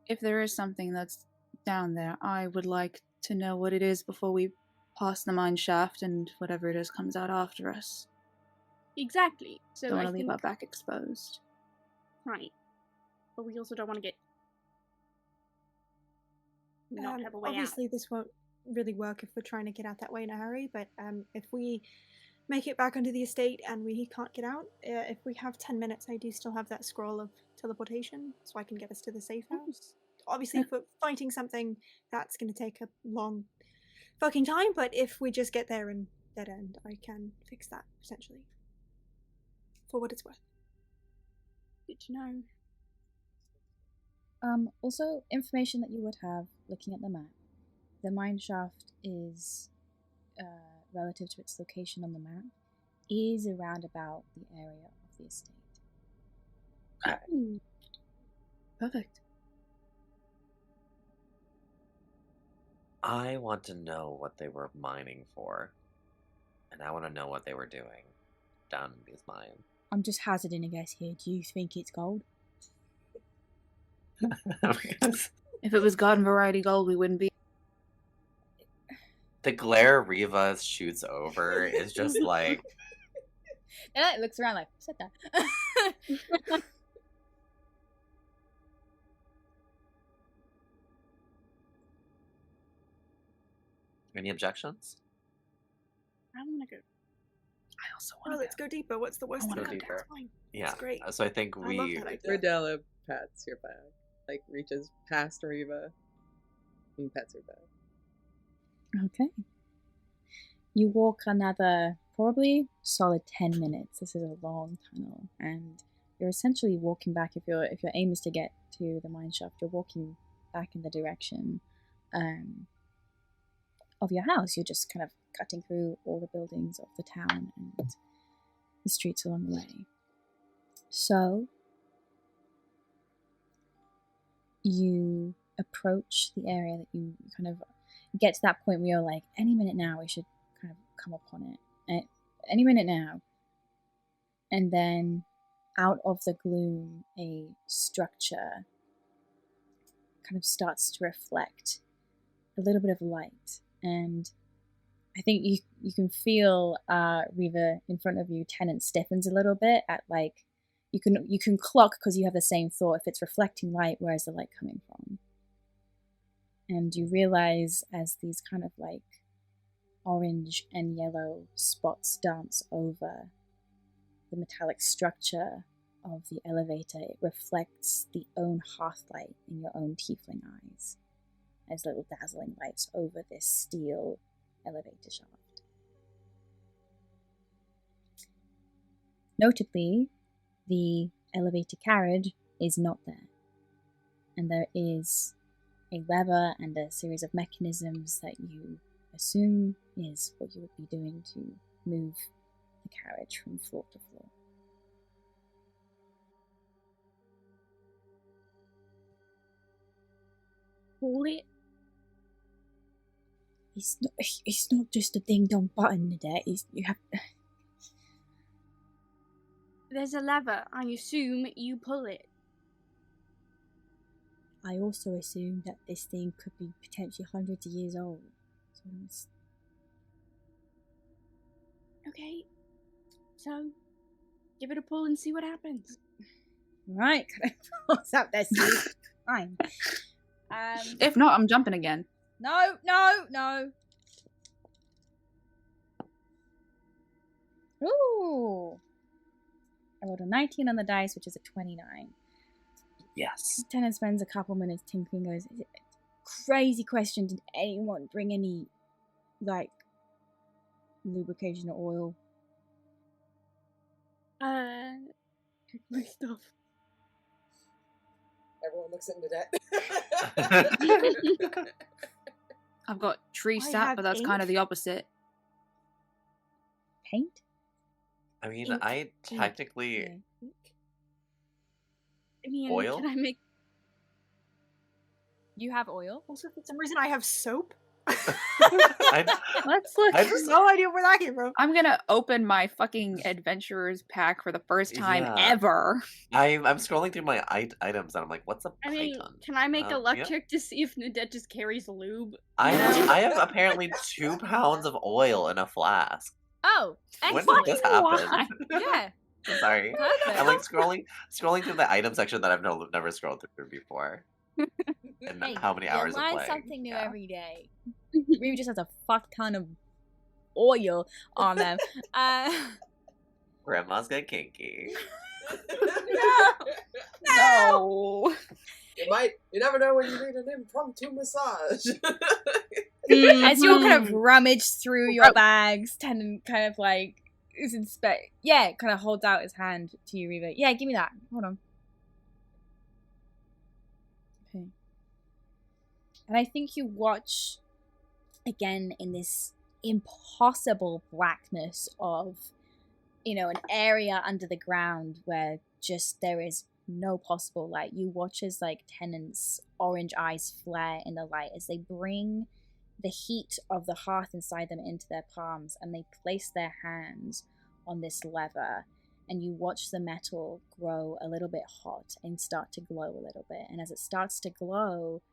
if there is something that's down there, I would like to know what it is before we pass the mine shaft and whatever it is comes out after us. Exactly. So Don't I want to leave think, our back exposed. right. But we also don't want to get not have a way Obviously, this won't really work if we're trying to get out that way in a hurry, but if we make it back onto the estate and we can't get out, if we have 10 minutes, I do still have that scroll of teleportation, so I can get us to the safe house. Obviously, if we're fighting something, that's going to take a long fucking time, but if we just get there and dead end, I can fix that, potentially. For what it's worth. Good to know. Also, information that you would have looking at the map. The mine shaft is, relative to its location on the map, is around about the area of the estate. Perfect. I want to know what they were mining for, and I want to know what they were doing down in these mines. I'm just hazarding a guess here. Do you think it's gold? Because If it was garden variety gold, we wouldn't be. the glare Riva shoots over is just like, And it looks around like, who said that? any objections? I want to go. I also Oh, want let's go deeper. What's the worst I that wanna can go happen? deeper. It's fine. Yeah. It's great. So I think I love we that idea. Rodella pats your back, like reaches past Riva and pets her back. Okay. You walk another probably solid 10 minutes. This is a long tunnel, and you're essentially walking back. If your aim is to get to the mine shaft, you're walking back in the direction of your house. You're just kind of cutting through all the buildings of the town and the streets along the way. So you approach the area that you kind of get to that point where you're like, any minute now we should kind of come upon it. Any minute now. And then out of the gloom, a structure kind of starts to reflect a little bit of light. And I think you can feel Riva in front of you. Tenant stiffens a little bit at like, you can clock because you have the same thought. If it's reflecting light, where's the light coming from? And you realize as these kind of like orange and yellow spots dance over the metallic structure of the elevator, it reflects the own hearthlight in your own tiefling eyes as little dazzling lights over this steel elevator shaft. Notably, the elevator carriage is not there, and there is a lever and a series of mechanisms that you assume is what you would be doing to move the carriage from floor to floor. Pull it. It's not just a ding dong button there. You have. There's a lever. I assume you pull it. I also assume that this thing could be potentially hundreds of years old. So Okay. So, give it a pull and see what happens. Right, kind of pulls out their sleeve. Fine. If not, I'm jumping again. No. Ooh. I rolled a 19 on the dice, which is a 29. Yes. Tenant spends a couple minutes tinkering, goes, crazy question, did anyone bring any, like, lubrication or oil? My stuff. Everyone looks into that. I've got tree I sap, have but that's kind of ink. the opposite. Paint? I mean, Ink. I technically Yeah. I mean, Oil? can I make? You have oil? Also, for some reason, I have soap. Let's look. I just- No idea where that came from. I'm gonna open my fucking adventurer's pack for the first time Yeah. ever. I'm scrolling through my items and I'm like, what's a I mean, python? can I make a luck yeah. check to see if Nadette just carries lube? I Yeah. have apparently 2 pounds of oil in a flask. Oh, When excellent. did this happen? Why? Yeah. I'm sorry. Perfect. I'm like scrolling through the item section that I've never scrolled through before. And Hey, how many you hours of learn playing? something new Yeah. every day. Ruby just has a fuck ton of oil on them. Grandma's get kinky. No. You never know when you need an impromptu massage. As you all kind of rummage through your Gross. bags, Tennant kind of like is kind of holds out his hand to you, Reva. Yeah, give me that. Hold on. Okay. And I think you watch again in this impossible blackness of, an area under the ground where just there is no possible light. You watch as like Tennant's orange eyes flare in the light as they bring the heat of the hearth inside them into their palms, and they place their hands on this lever, and you watch the metal grow a little bit hot and start to glow a little bit. And as it starts to glow,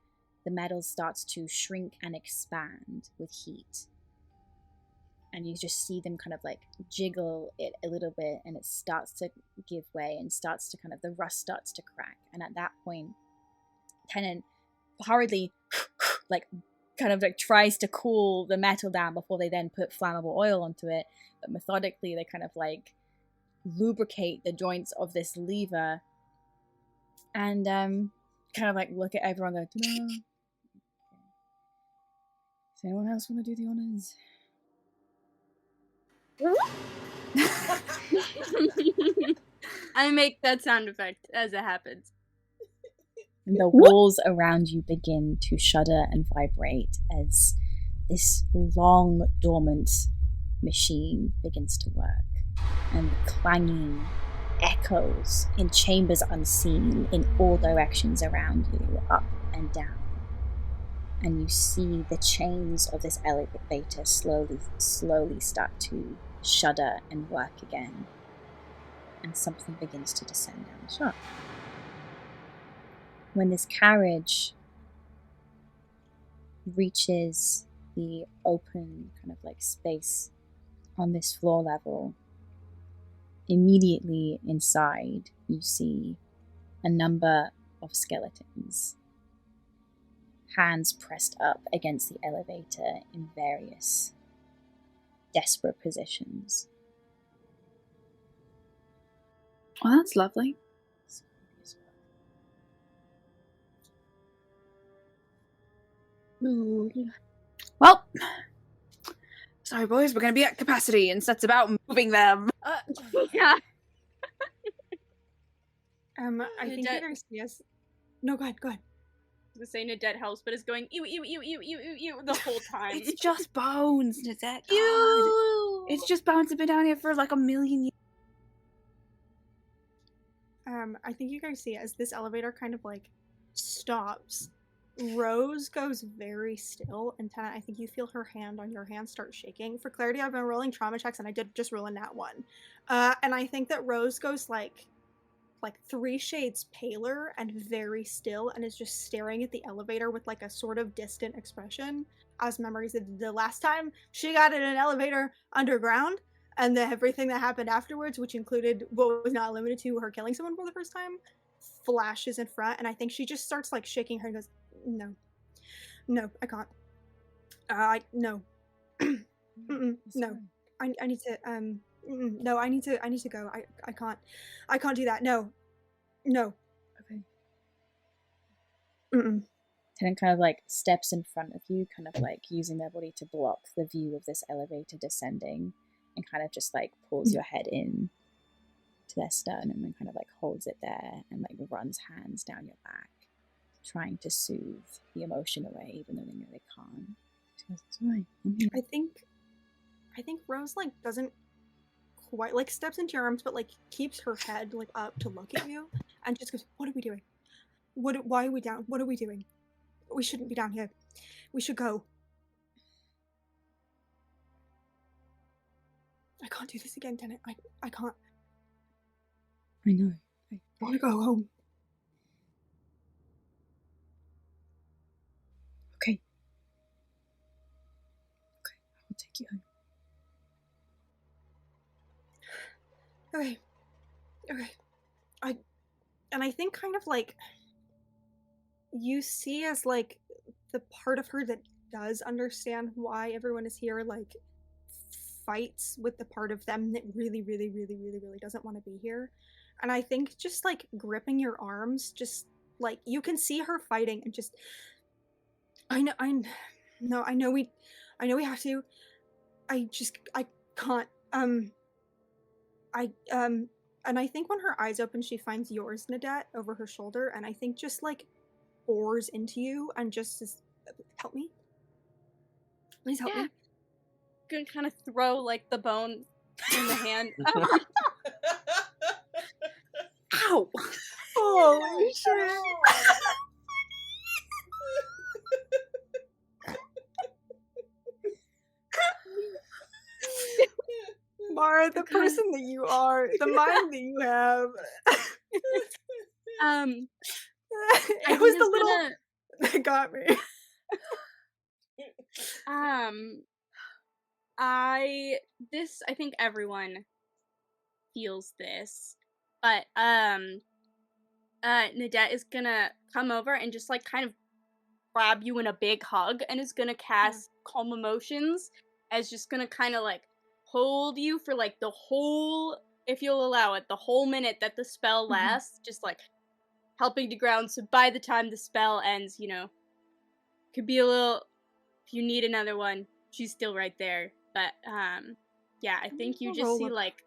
the metal starts to shrink and expand with heat. And you just see them kind of like jiggle it a little bit, and it starts to give way and starts to the rust starts to crack. And at that point, Tennant hurriedly tries to cool the metal down before they then put flammable oil onto it. But methodically, they kind of like lubricate the joints of this lever and kind of like look at everyone and go, ta-da. Does anyone else want to do the honors? I make that sound effect as it happens. And the walls around you begin to shudder and vibrate as this long dormant machine begins to work. And the clanging echoes in chambers unseen in all directions around you, up and down. And you see the chains of this elevator slowly start to shudder and work again. And something begins to descend down the shaft. When this carriage reaches the open kind of like space on this floor level, immediately inside you see a number of skeletons, hands pressed up against the elevator in various desperate positions. Well, that's lovely. Well, sorry, boys, we're gonna be at capacity, and that's about moving them. Yeah. I think Nadette- you're gonna see us. No, go ahead. I was gonna say Nadette helps, but it's going ew the whole time. It's just bones, Nadette. God. Ew! It's just bones have been down here for like a million years. I think you guys see as this elevator kind of like stops. Rose goes very still, and Tana, I think you feel her hand on your hand start shaking. For clarity, I've been rolling trauma checks, and I did just roll a nat 1. And I think that Rose goes like 3 shades paler and very still, and is just staring at the elevator with like a sort of distant expression, as memories of the last time she got in an elevator underground. and then everything that happened afterwards, which included what was not limited to her killing someone for the first time, flashes in front, and I think she just starts like shaking her and goes, "No, no, I can't. No, no, I need to no, I need to go. I can't do that. No, no." Okay. Mm-mm. Tenant kind of like steps in front of you, kind of like using their body to block the view of this elevator descending, and kind of just like pulls your head in to their sternum and kind of like holds it there and like runs hands down your back, trying to soothe the emotion away, even though they know they can't. She goes, "It's all right. I'm here." I think Rose like doesn't quite like steps into your arms, but like keeps her head like up to look at you and just goes, "What are we doing? Why are we down? What are we doing? We shouldn't be down here. We should go." I can't do this again, Tenet. I can't. I know. I want to go home. Okay. I'll take you home. Okay. I think kind of like you see as like the part of her that does understand why everyone is here, like fights with the part of them that really doesn't want to be here. And I think just like gripping your arms, just like you can see her fighting and just I know we have to. I can't. And I think when her eyes open, she finds yours, Nadette, over her shoulder, and I think just like bores into you and just says, "Help me, please help me." Gonna kind of throw like the bone in the hand. Ow! Holy shit! Mara, the person that you are, the mind that you have. It was the little that got me. I think everyone feels this, but Nadette is gonna come over and just like kind of grab you in a big hug and is gonna cast Calm Emotions as just gonna kind of like hold you for like the whole, if you'll allow it, the whole minute that the spell lasts, just like helping to ground, so by the time the spell ends, you know, could be a little, if you need another one, she's still right there. But yeah, I think you just see like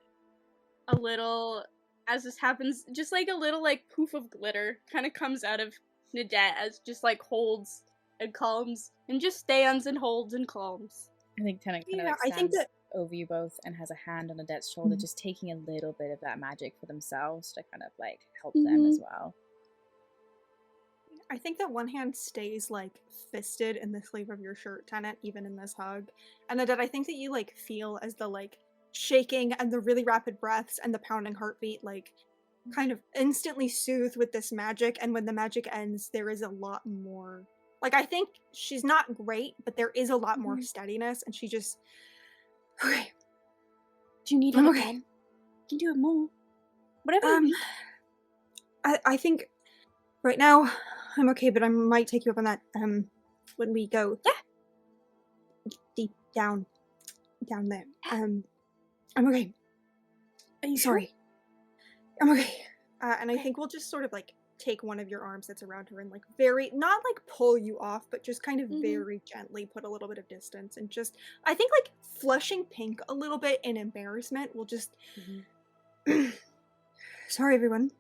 a little, as this happens, just like a little like poof of glitter kind of comes out of Nadette as just like holds and calms and just stands and holds and calms. I think Tennant kind of like stands over you both and has a hand on Nadette's shoulder, just taking a little bit of that magic for themselves to kind of like help them as well. I think that one hand stays like fisted in the sleeve of your shirt, Tennant, even in this hug. And Nadette, I think that you like feel as the like shaking and the really rapid breaths and the pounding heartbeat like kind of instantly soothed with this magic, and when the magic ends there is a lot more, like, I think she's not great, but there is a lot more steadiness, and she just, okay, do you need it again? You can do it more, whatever you need. I think right now I'm okay, but I might take you up on that when we go deep down there. I'm okay. Are you sorry sure? I'm okay. And I think we'll just sort of like take one of your arms that's around her and like very, not like pull you off, but just kind of very gently put a little bit of distance, and just, I think like flushing pink a little bit in embarrassment. We'll just, sorry everyone.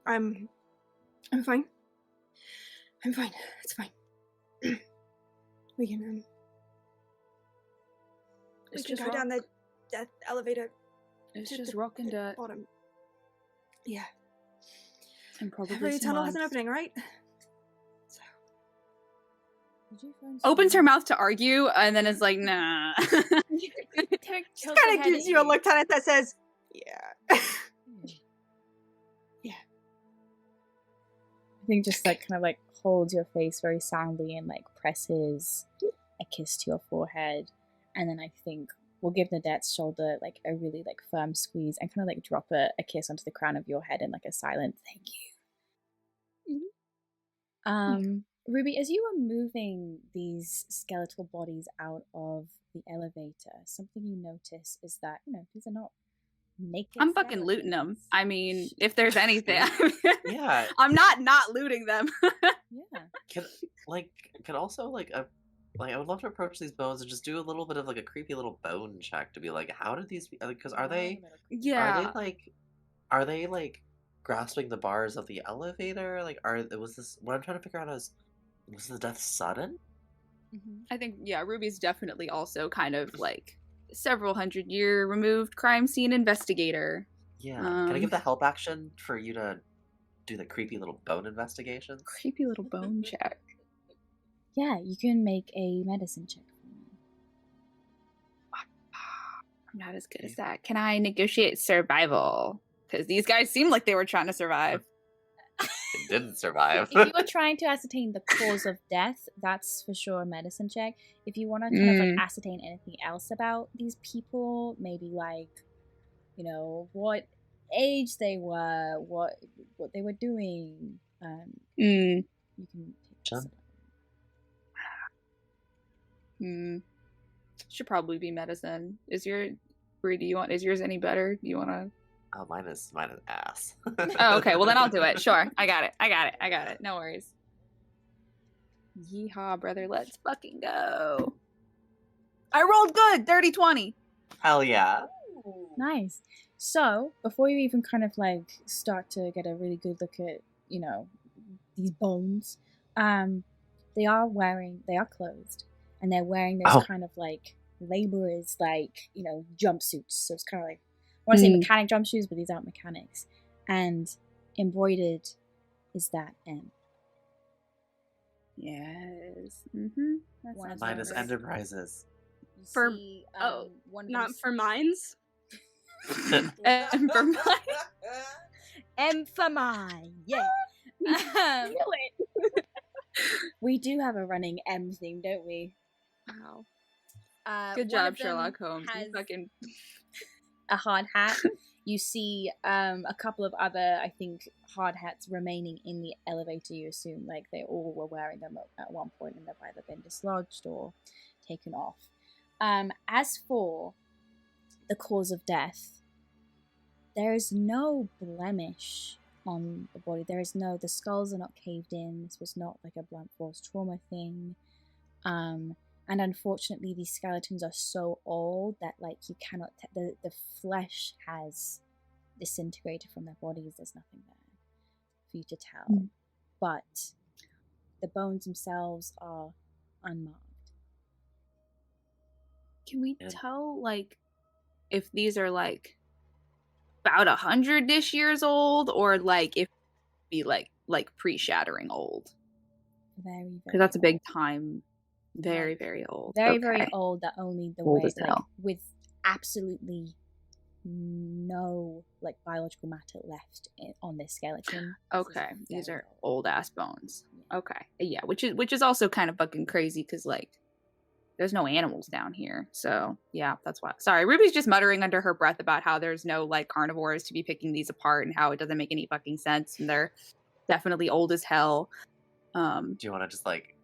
I'm fine. I'm fine. It's fine. We can go down that elevator. It's just rocking the bottom. Yeah. And probably Every tunnel has an opening, right? So. Opens her mouth to argue, and then is like, nah. Just kind of gives you a look, Tennant, that says, yeah. Yeah. I think just like kind of like holds your face very soundly and like presses a kiss to your forehead, and then I think will give Nadette's shoulder like a really like firm squeeze and kind of like drop a kiss onto the crown of your head in like a silent thank you. Ruby, as you were moving these skeletal bodies out of the elevator, something you notice is that, these are not naked. I'm fucking looting them. I mean, if there's anything. Yeah. I'm not looting them. Yeah. Could also I would love to approach these bones and just do a little bit of like a creepy little bone check to be like, how did these? Because are they grasping the bars of the elevator? Like, was this? What I'm trying to figure out is, was the death sudden? I think Ruby's definitely also kind of like several 100-year removed crime scene investigator. Yeah. Can I give the help action for you to do the creepy little bone investigation? Creepy little bone check. Yeah, you can make a medicine check for me. I'm not as good as that. Can I negotiate survival? Because these guys seem like they were trying to survive. It didn't survive. If you were trying to ascertain the cause of death, that's for sure a medicine check. If you want to kind of like ascertain anything else about these people, maybe like, what age they were, what they were doing, you can take some. Should probably be medicine. Is yours any better? Do you want to? Oh, mine is ass. Oh, okay. Well, then I'll do it. Sure. I got it. No worries. Yeehaw, brother. Let's fucking go. I rolled good. 30-20. Hell yeah. Nice. So, before you even kind of like start to get a really good look at, these bones, they are clothed. And they're wearing those kind of like laborers, like, jumpsuits. So it's kind of like, I want to say mechanic jumpsuits, but these aren't mechanics. And embroidered is that M. Yes. Mine is Enterprises. For one not for mines. M for mine. M for mine. Yeah. We do have a running M theme, don't we? Wow. Good job, Sherlock Holmes. Has You fucking a hard hat. You see a couple of other, I think, hard hats remaining in the elevator. You assume like they all were wearing them at one point and they've either been dislodged or taken off. As for the cause of death, there is no blemish on the body. The skulls are not caved in. This was not like a blunt force trauma thing. And unfortunately, these skeletons are so old that like you cannot. The flesh has disintegrated from their bodies. There's nothing there for you to tell. But the bones themselves are unmarked. Can we tell like if these are like about 100-ish years old, or like if be like pre-shattering old? Very, very. Because that's a big time. Very, very old. Very, very old. That only the Old way, as like, hell. with absolutely no like biological matter left on this skeleton. Okay, these are old ass bones. Okay, yeah, which is also kind of fucking crazy because like there's no animals down here. So yeah, that's why. Sorry, Ruby's just muttering under her breath about how there's no like carnivores to be picking these apart and how it doesn't make any fucking sense, and they're definitely old as hell. Do you want to just like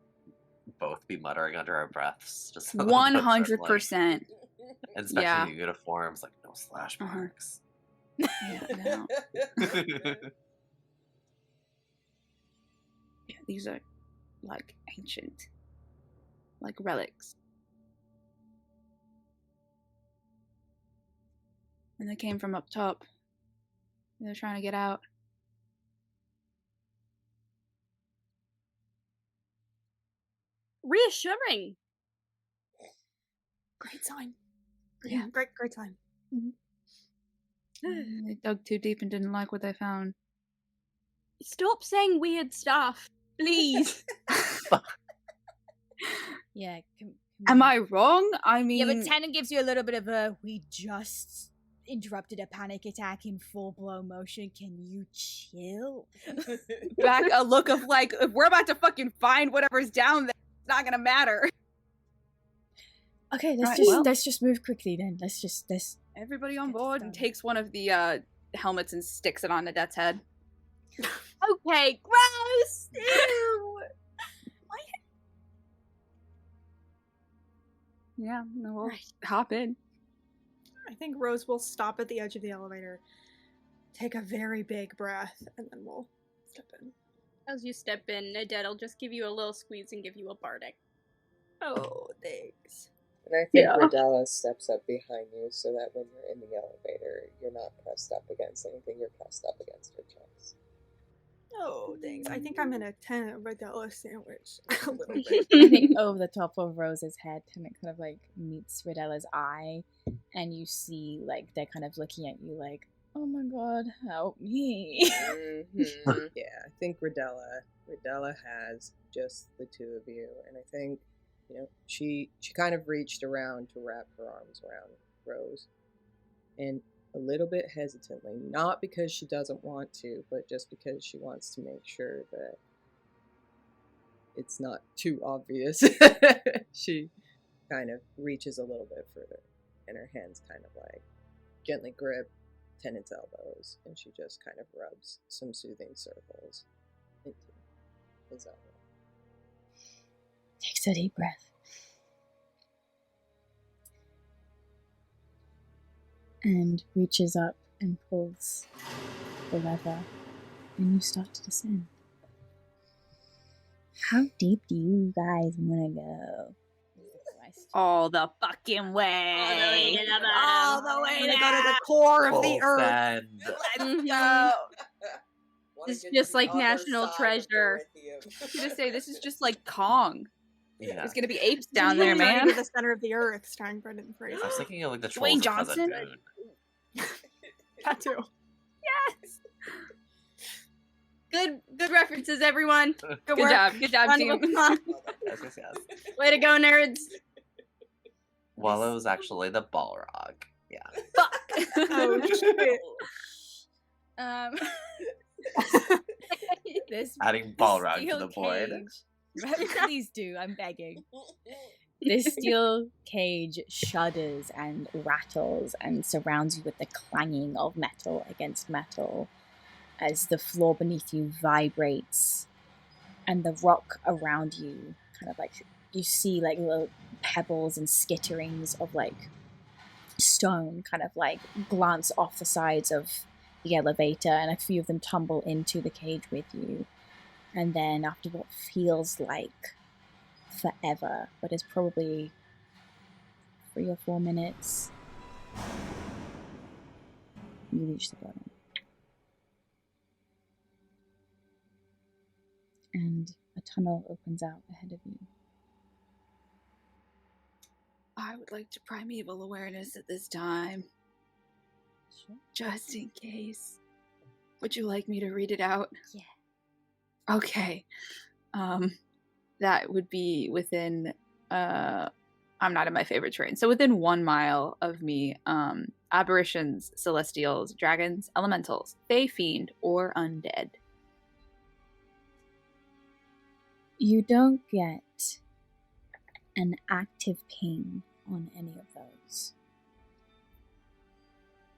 both be muttering under our breaths? Just 100%. Inspection uniforms, like no slash marks. Yeah, no. Yeah, these are like ancient, like relics. And they came from up top. They're trying to get out. Reassuring. Great sign. Yeah. Great sign. They dug too deep and didn't like what they found. Stop saying weird stuff, please. Yeah. Am I wrong? I mean, Yeah, but Tennant gives you a little bit of a. We just interrupted a panic attack in full blow motion. Can you chill? back a look of like, if we're about to fucking find whatever's down there, it's not gonna matter. Okay, Right, well. let's just move quickly then. Let's Everybody on Get this board and done. takes one of the helmets and sticks it on Adette's head. Okay, gross! Ew! Yeah, no, we'll Right. hop in. I think Rose will stop at the edge of the elevator, take a very big breath, and then we'll step in. As you step in, Nadette'll just give you a little squeeze and give you a bardic. Oh, thanks. And I think Yeah. Rodella steps up behind you so that when you're in the elevator, you're not pressed up against anything, you're pressed up against her chest. Oh, thanks. I think I'm in a 10 Rodella sandwich a little bit. I think over the top of Rose's head, and it kind of like meets Rodella's eye, and you see like they're kind of looking at you like, "Oh my god, help me!" Mm-hmm. Yeah, I think Rodella has just the two of you, and I think, you know, she kind of reached around to wrap her arms around Rose, and a little bit hesitantly, not because she doesn't want to, but just because she wants to make sure that it's not too obvious. She kind of reaches a little bit further, and her hands kind of like gently grip Tennant's elbows, and she just kind of rubs some soothing circles into his elbow. Takes a deep breath. And reaches up and pulls the lever, and you start to descend. How deep do you guys want to go? All the fucking way. All the way to go to the core of the Full earth. send. It's just like National Treasure. I was gonna say, this is just like Kong. Yeah. There's gonna be apes down there, Journey man. to the center of the earth, starring Brendan Fraser. I was thinking of like the Dwayne trolls of Cousin Johnson? Boone. That too. Yes. Good references, everyone. Good work. job. Good job, Round team. of applause. Yes. Way to go, nerds. Wallow's actually the Balrog. Yeah. Oh, shit. This Adding Balrog to steel the board. cage- Please do, I'm begging. This steel cage shudders and rattles and surrounds you with the clanging of metal against metal as the floor beneath you vibrates and the rock around you kind of like, you see like little pebbles and skitterings of like stone kind of like glance off the sides of the elevator, and a few of them tumble into the cage with you. And then after what feels like forever, but is probably 3 or 4 minutes, you reach the bottom. And a tunnel opens out ahead of you. I would like to primeval awareness at this time, Sure. just in case. Would you like me to read it out? Yeah. Okay. That would be within I'm not in my favorite terrain. So within 1 mile of me, aberrations, celestials, dragons, elementals, fey fiend, or undead. You don't get an active ping on any of those.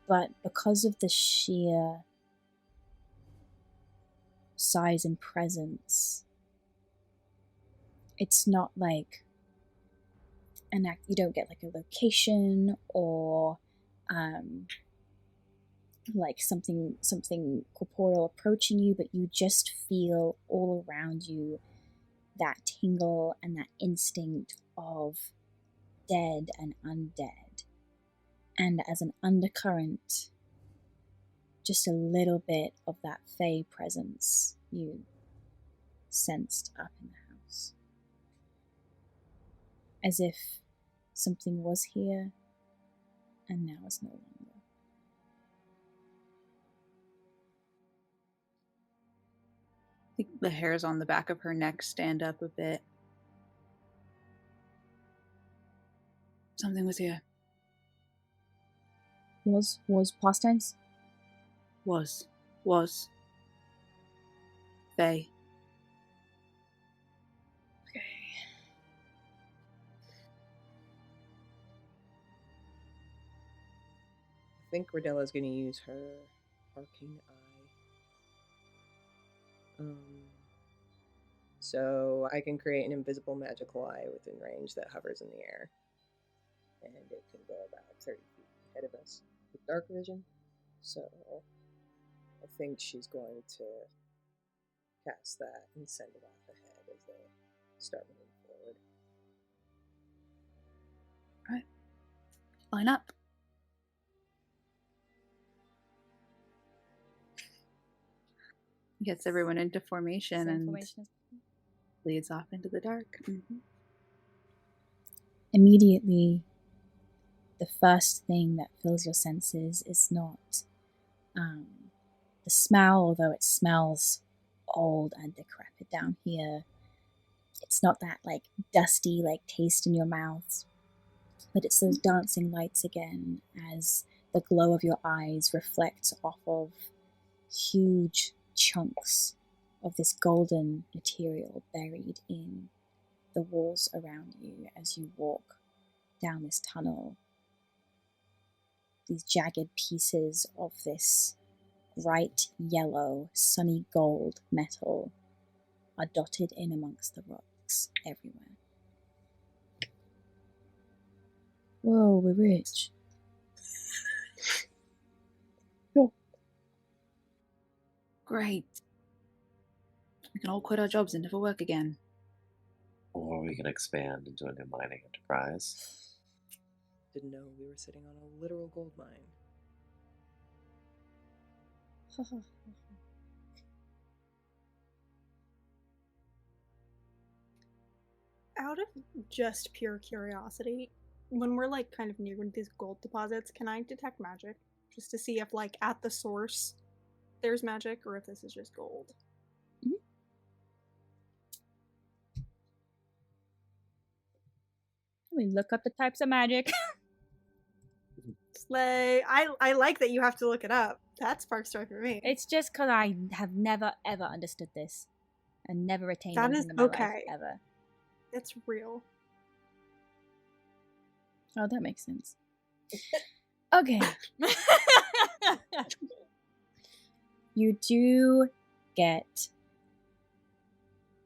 But because of the sheer size and presence, it's not like you don't get like a location or like something corporeal approaching you, but you just feel all around you that tingle and that instinct of dead and undead. And as an undercurrent, just a little bit of that fey presence you sensed up in the house. As if something was here and now is no longer. I think the hairs on the back of her neck stand up a bit. Something was here. Was past tense? Was. Fey. think Rodella's going to use her arcane eye. So I can create an invisible magical eye within range that hovers in the air. And it can go about 30 feet ahead of us with dark vision. So I think she's going to cast that and send it off ahead as they start moving forward. Alright. Line up. Gets everyone into formation and leads off into the dark. Mm-hmm. Immediately, the first thing that fills your senses is not the smell, although it smells old and decrepit down here. It's not that like dusty like taste in your mouth, but it's those dancing lights again as the glow of your eyes reflects off of huge chunks of this golden material buried in the walls around you as you walk down this tunnel. These jagged pieces of this bright yellow, sunny gold metal are dotted in amongst the rocks everywhere. Whoa, we're rich. Great. We can all quit our jobs and never work again. Or we can expand into a new mining enterprise. Didn't know we were sitting on a literal gold mine. Out of just pure curiosity, when we're like kind of near these gold deposits, can I detect magic? Just to see if like at the source there's magic or if this is just gold. We look up the types of magic. Slay. I like that you have to look it up. That sparks joy for me. It's just because I have never ever understood this and never retained That anything is in my life okay. ever. It's real. Oh, that makes sense. Okay. You do get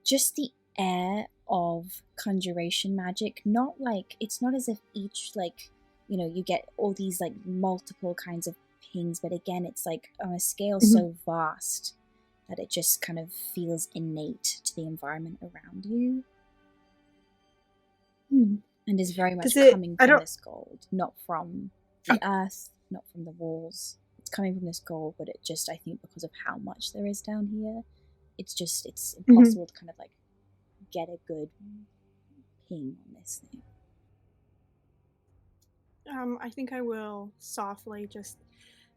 just the air of conjuration magic. Not like, it's not as if each, like, you know, you get all these, like, multiple kinds of pings, but again, it's like on a scale so vast that it just kind of feels innate to the environment around you. And is very much coming from this gold, not from the earth, not from the walls. It's coming from this gold, but it just, I think because of how much there is down here, it's just, it's impossible to kind of like get a good ping on this thing. I think I will softly just,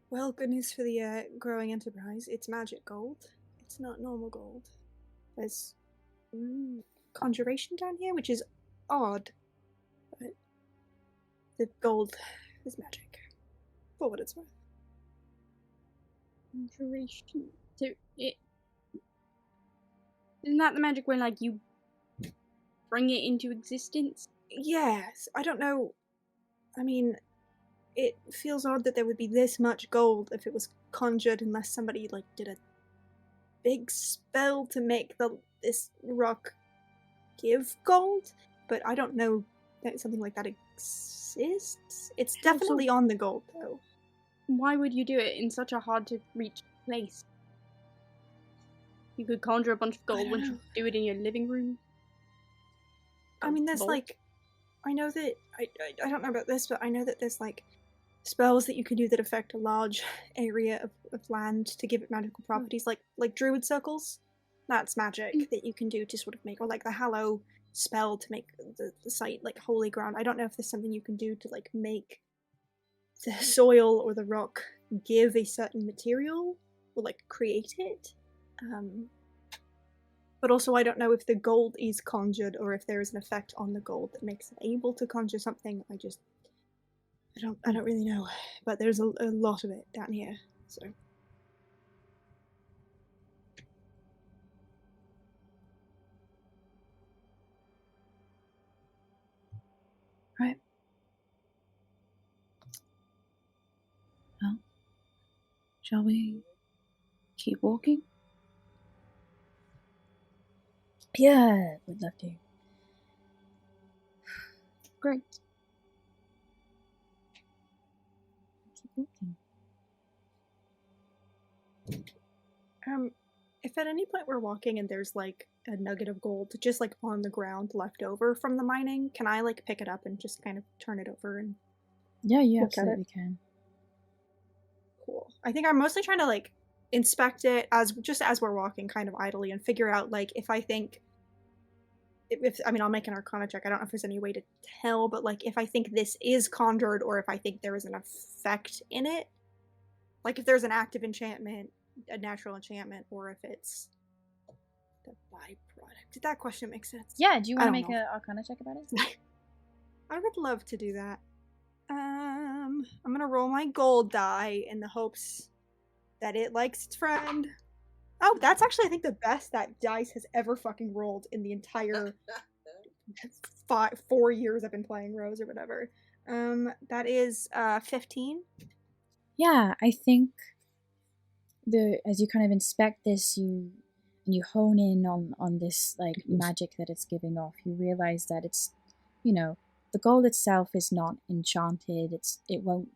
well, good news for the growing enterprise. It's magic gold. It's not normal gold. There's conjuration down here, which is odd. But the gold is magic. For what it's worth. Conjuration. So it isn't that the magic where like you bring it into existence? Yes. I don't know. I mean, it feels odd that there would be this much gold if it was conjured unless somebody like did a big spell to make this rock give gold. But I don't know that something like that exists. It's definitely on the gold though. Why would you do it in such a hard to reach place? You could conjure a bunch of gold when you do it in your living room. I mean, there's like, I know that, I don't know about this, but I know that there's like spells that you can do that affect a large area of land to give it magical properties, like druid circles. That's magic that you can do to sort of make, or like the hallow spell to make the site like holy ground. I don't know if there's something you can do to like make the soil or the rock give a certain material or like create it. But also I don't know if the gold is conjured or if there is an effect on the gold that makes it able to conjure something. I don't really know. But there's a lot of it down here, so. Right. Shall we keep walking? Yeah, would love to. Great. Keep walking. If at any point we're walking and there's like a nugget of gold just like on the ground left over from the mining, can I like pick it up and just kind of turn it over and Yeah, you look at absolutely can. cool. I think I'm mostly trying to like inspect it as we're walking kind of idly and figure out like if I think if I mean I'll make an arcana check. I don't know if there's any way to tell, but like if I think this is conjured or if I think there is an effect in it. Like if there's an active enchantment, a natural enchantment, or if it's the byproduct. Did that question make sense? Yeah, do you I want to don't make know. an arcana check about it? I would love to do that. I'm gonna roll my gold die in the hopes that it likes its friend. Oh, that's actually I think the best that dice has ever fucking rolled in the entire 4 years I've been playing Rose or whatever. That is 15. Yeah, I think as you kind of inspect this, you hone in on this like magic that it's giving off. You realize that it's, the gold itself is not enchanted. It won't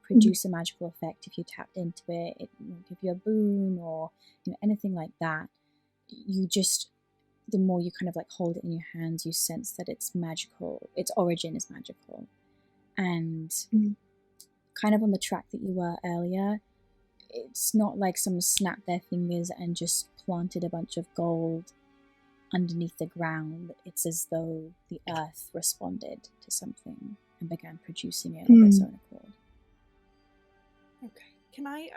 produce a magical effect if you tapped into it. It won't give you a boon or anything like that. You just, the more you kind of like hold it in your hands, you sense that it's magical. Its origin is magical, and kind of on the track that you were earlier. It's not like someone snapped their fingers and just planted a bunch of gold underneath the ground. It's as though the earth responded to something and began producing it of its own accord. Okay. Can I,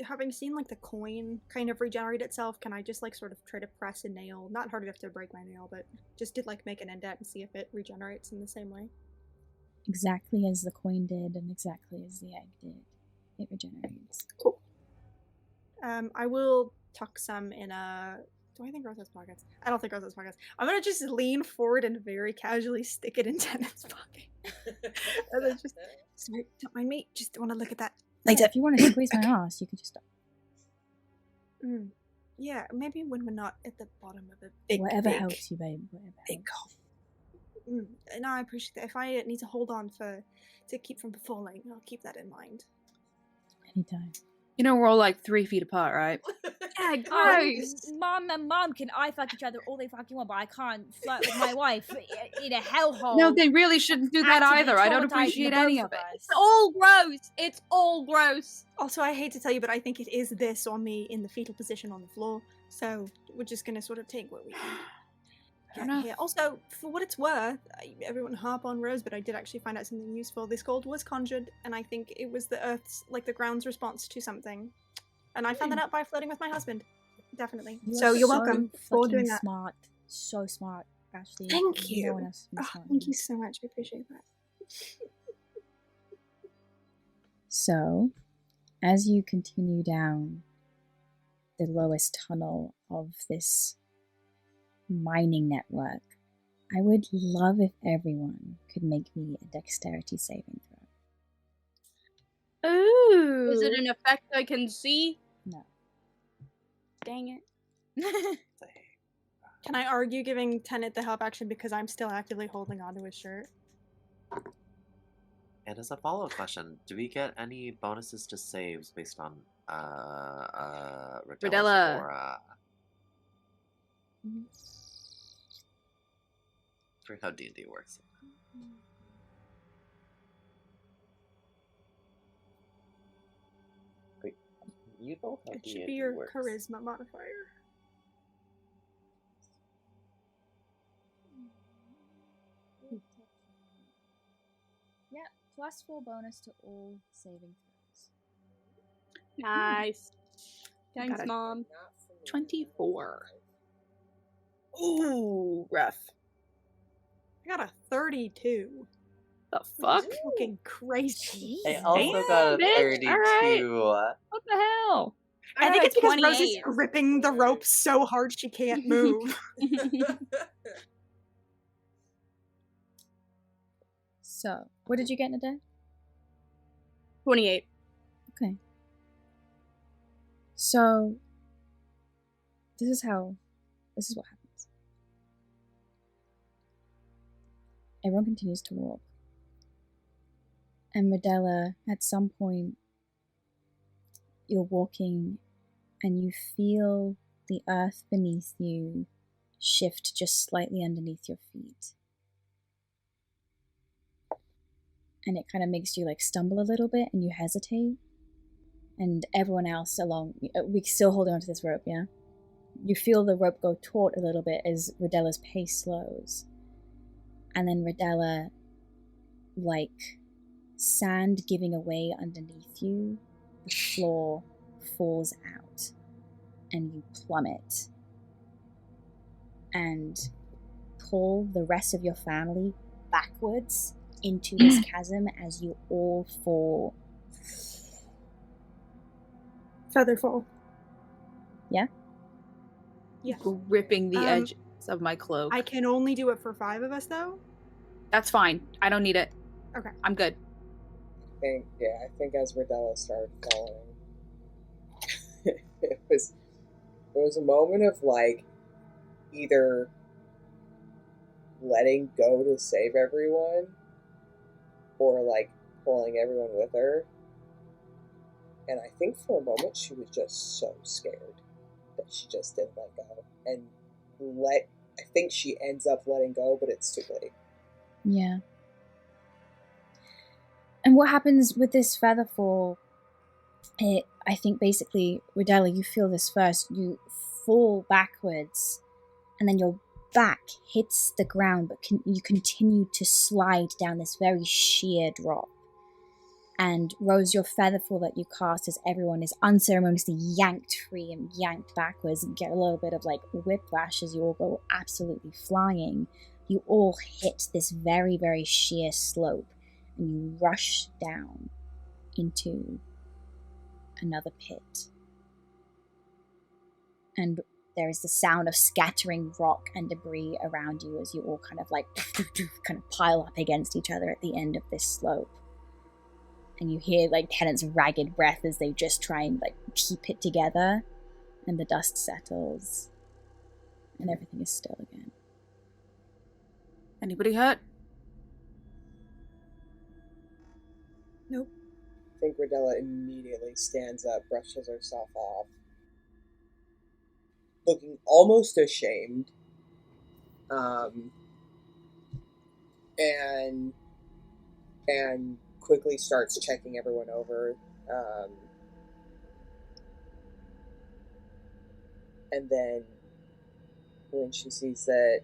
having seen like the coin kind of regenerate itself, can I just like sort of try to press a nail? Not hard enough to break my nail, but just to like make an indent and see if it regenerates in the same way. Exactly as the coin did and exactly as the egg did. It regenerates. Cool. I will tuck some in a... Do I think Rose has pockets? I don't think Rose has pockets. I'm gonna just lean forward and very casually stick it in Tennant's pocket. And then just... Sorry, don't mind me. Just want to look at that later. Yeah, if you want to squeeze my ass, you could just stop. Yeah, maybe when we're not at the bottom of a big... Whatever helps you, babe. Whatever big helps. No, I appreciate that. If I need to hold on to keep from falling, I'll keep that in mind. Anytime. We're all like 3 feet apart, right? Yeah, gross. Mom and Mom can eye fuck each other all they fucking want, but I can't flirt with my wife in a hellhole. No, they really shouldn't do that Actively either. I don't traumatizing appreciate the any both of it. us. It's all gross. It's all gross. Also, I hate to tell you, but I think it is this on me in the fetal position on the floor. So we're just gonna sort of take what we can. Here. Also, for what it's worth, everyone harp on Rose, but I did actually find out something useful. This gold was conjured, and I think it was the Earth's, like the ground's response to something. And I found that out by flirting with my husband. Definitely. You're welcome for doing that. Smart. So smart, Ashley. Thank you. No one else can be smart Thank than you so much. I appreciate that. So, as you continue down the lowest tunnel of this mining network, I would love if everyone could make me a dexterity saving throw. Ooh. Is it an effect I can see? No. Dang it. Can I argue giving Tennant the help action because I'm still actively holding onto his shirt? And as a follow-up question, do we get any bonuses to saves based on Rodella. Or for how D&D works? Wait, you know how It D&D should be your works. charisma modifier. Yeah, +4 bonus to all saving throws. Nice. Thanks, Got it. Mom. 24. Ooh, rough. I got a 32. The fuck? Fucking crazy. I also got a bitch, 32. alright. What the hell? I think it's because Rose is 28. gripping the rope so hard she can't move. So, what did you get in a day? 28. Okay. So, this is what happens. Everyone continues to walk. And Rodella, at some point, you're walking and you feel the earth beneath you shift just slightly underneath your feet. And it kind of makes you like stumble a little bit and you hesitate. And everyone else along, we're still holding onto this rope, yeah? You feel the rope go taut a little bit as Rodella's pace slows. And then Rodella, like sand giving away underneath you, the floor falls out and you plummet and pull the rest of your family backwards into this chasm as you all fall. Featherfall. Yeah? Yeah. Gripping the edges of my cloak. I can only do it for 5 of us, though. That's fine. I don't need it. Okay. I'm good. I think as Rodella started falling, it was a moment of like either letting go to save everyone or like pulling everyone with her. And I think for a moment she was just so scared that she just didn't let go. And I think she ends up letting go, but it's too late. Yeah. And what happens with this feather fall, I think basically, Rodella, you feel this first. You fall backwards, and then your back hits the ground, but you continue to slide down this very sheer drop. And Rose, your featherfall that you cast as everyone is unceremoniously yanked free and yanked backwards and get a little bit of like whiplash as you all go absolutely flying. You all hit this very, very sheer slope and you rush down into another pit. And there is the sound of scattering rock and debris around you as you all kind of like kind of pile up against each other at the end of this slope. And you hear like Tennant's ragged breath as they just try and like keep it together, and the dust settles and everything is still again. Anybody hurt? Nope. I think Rodella immediately stands up, brushes herself off, looking almost ashamed, and quickly starts checking everyone over, and then when she sees that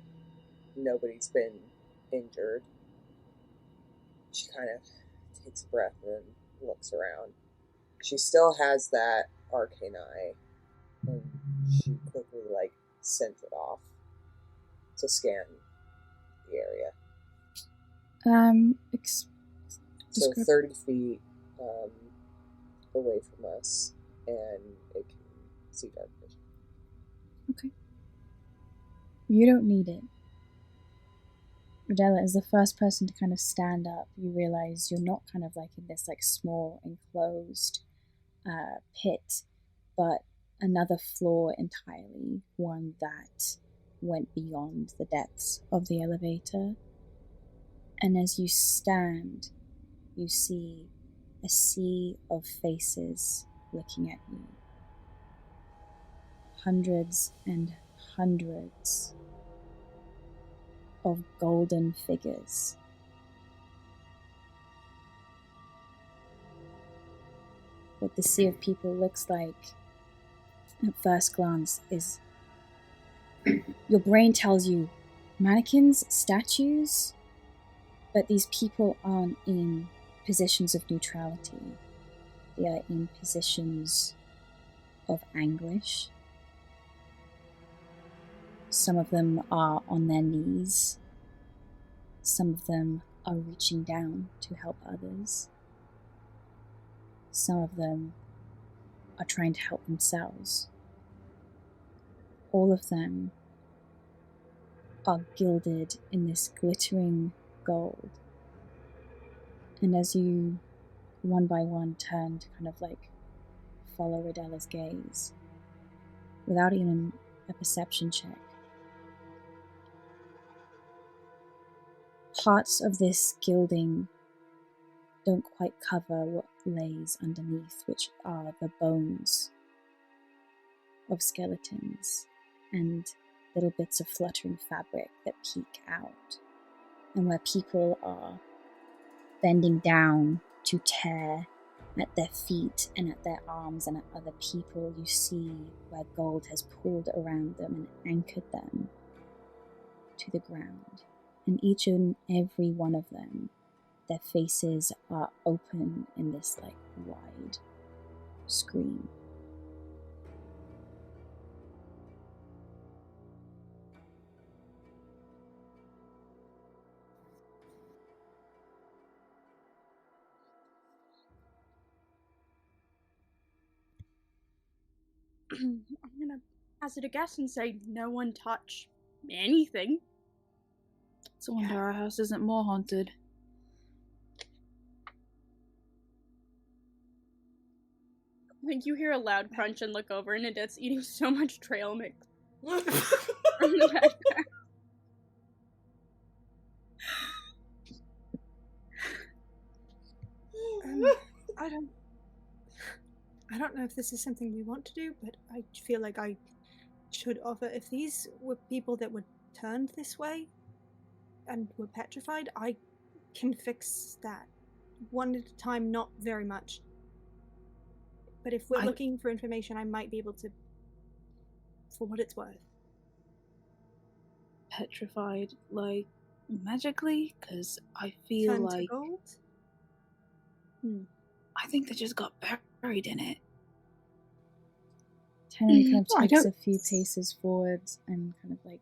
nobody's been injured, she kind of takes a breath and looks around. She still has that arcane eye, and she quickly like sends it off to scan the area. So 30 feet away from us, and it can see dark vision. Okay. You don't need it. Rodella, as the first person to kind of stand up, you realize you're not kind of like in this like small enclosed pit, but another floor entirely, one that went beyond the depths of the elevator. And as you stand, you see a sea of faces looking at you. Hundreds and hundreds of golden figures. What the sea of people looks like at first glance is, your brain tells you mannequins, statues, but these people aren't in positions of neutrality. They are in positions of anguish. Some of them are on their knees. Some of them are reaching down to help others. Some of them are trying to help themselves. All of them are gilded in this glittering gold. And as you, one by one, turn to kind of like follow Ridella's gaze, without even a perception check. Parts of this gilding don't quite cover what lays underneath, which are the bones of skeletons and little bits of fluttering fabric that peek out, and where people are bending down to tear at their feet and at their arms and at other people, you see where gold has pulled around them and anchored them to the ground. And each and every one of them, their faces are open in this like wide scream. I'm gonna hazard a guess and say no one touch anything. It's a wonder our house isn't more haunted. Like, you hear a loud crunch and look over, and Adette's eating so much trail mix from the backpack. I don't know if this is something we want to do, but I feel like I should offer. If these were people that were turned this way and were petrified, I can fix that one at a time, not very much. But if we're looking for information, I might be able to, for what it's worth. Petrified, like, magically? Because I feel Turn like... to gold? I think they just got buried in it. Tenon kind of takes a few paces forwards and kind of like,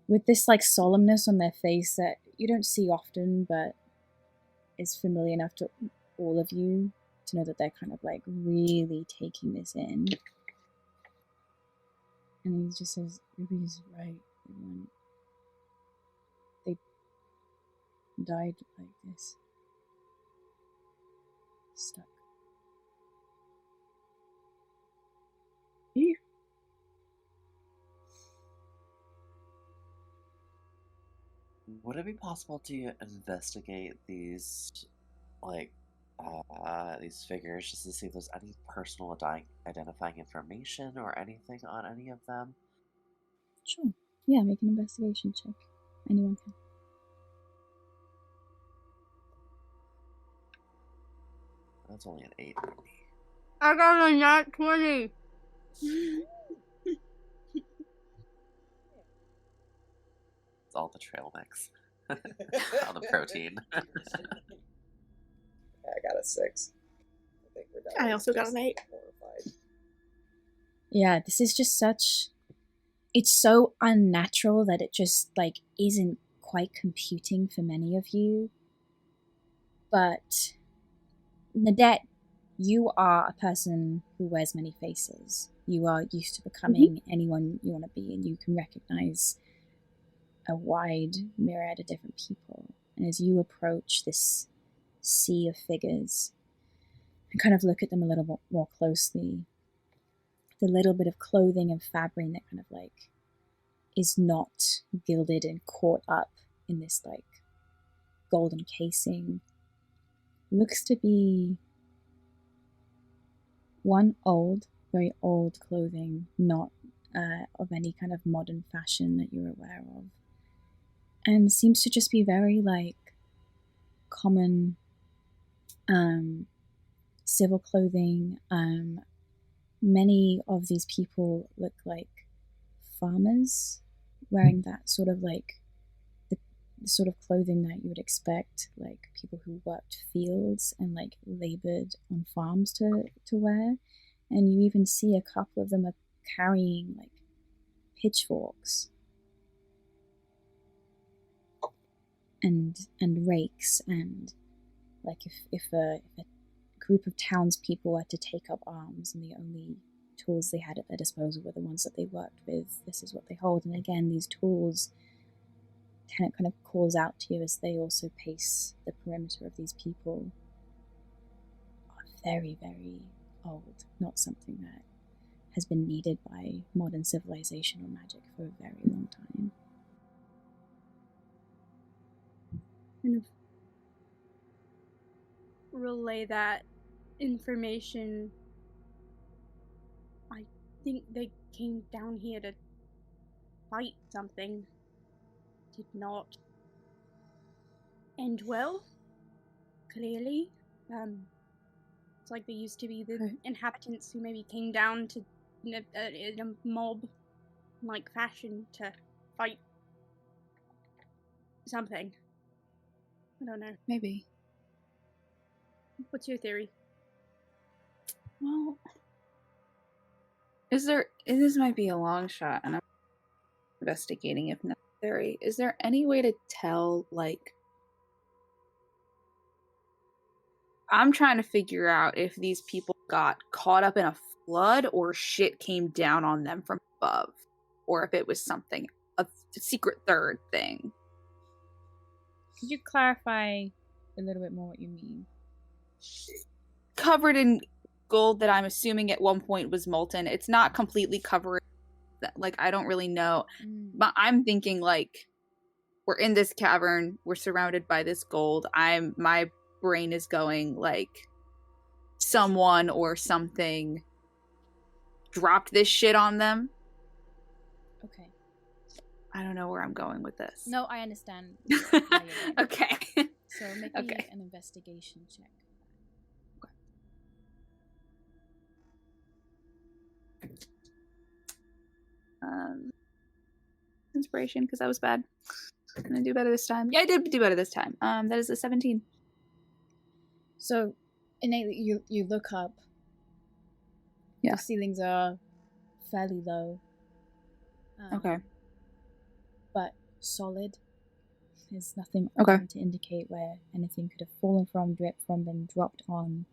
with this like solemnness on their face that you don't see often, but is familiar enough to all of you to know that they're kind of like really taking this in. And he just says, Ruby's right, everyone. They died like this. Stuck. Yeah. Would it be possible to investigate these, like, these figures just to see if there's any personal identifying information or anything on any of them? Sure. Yeah, make an investigation check. Anyone can. That's only an 8. I got a nat 20. It's all the trail mix. All the protein. I got a 6. I think we're I also got an 8. Horrified. Yeah, this is just such... It's so unnatural that it just, like, isn't quite computing for many of you. But... Nadette, you are a person who wears many faces. You are used to becoming anyone you want to be, and you can recognize a wide myriad of different people. And as you approach this sea of figures and kind of look at them a little bit more closely, the little bit of clothing and fabric that kind of like is not gilded and caught up in this like golden casing looks to be one old, very old clothing, not of any kind of modern fashion that you're aware of, and seems to just be very like common civil clothing. Many of these people look like farmers wearing that sort of like the sort of clothing that you would expect like people who worked fields and like labored on farms to wear. And you even see a couple of them are carrying like pitchforks and rakes, and like if a group of townspeople were to take up arms and the only tools they had at their disposal were the ones that they worked with, this is what they hold. And again, these tools, Tenant kind of calls out to you as they also pace the perimeter of these people, are very, very old, not something that has been needed by modern civilization or magic for a very long time. Kind of relay that information. I think they came down here to fight something. Did not end well, clearly. It's like they used to be the inhabitants who maybe came down to in a mob-like fashion to fight something. I don't know. Maybe. What's your theory? Well, this might be a long shot, and I'm investigating if necessary. Is there any way to tell, like, I'm trying to figure out if these people got caught up in a flood or shit came down on them from above, or if it was something, a secret third thing. Could you clarify a little bit more what you mean? Covered in gold that I'm assuming at one point was molten. It's not completely covered. Like, I don't really know. But I'm thinking, like, we're in this cavern. We're surrounded by this gold. My brain is going, like, someone or something dropped this shit on them. Okay. I don't know where I'm going with this. No, I understand. Okay. So make Okay. an investigation check. Inspiration, because that was bad. I'm gonna do better this time. Yeah, I did do better this time. That is a 17. So, innately, you look up. Yeah. The ceilings are fairly low. Okay. But solid. There's nothing Okay. on to indicate where anything could have fallen from, dripped from, been dropped on.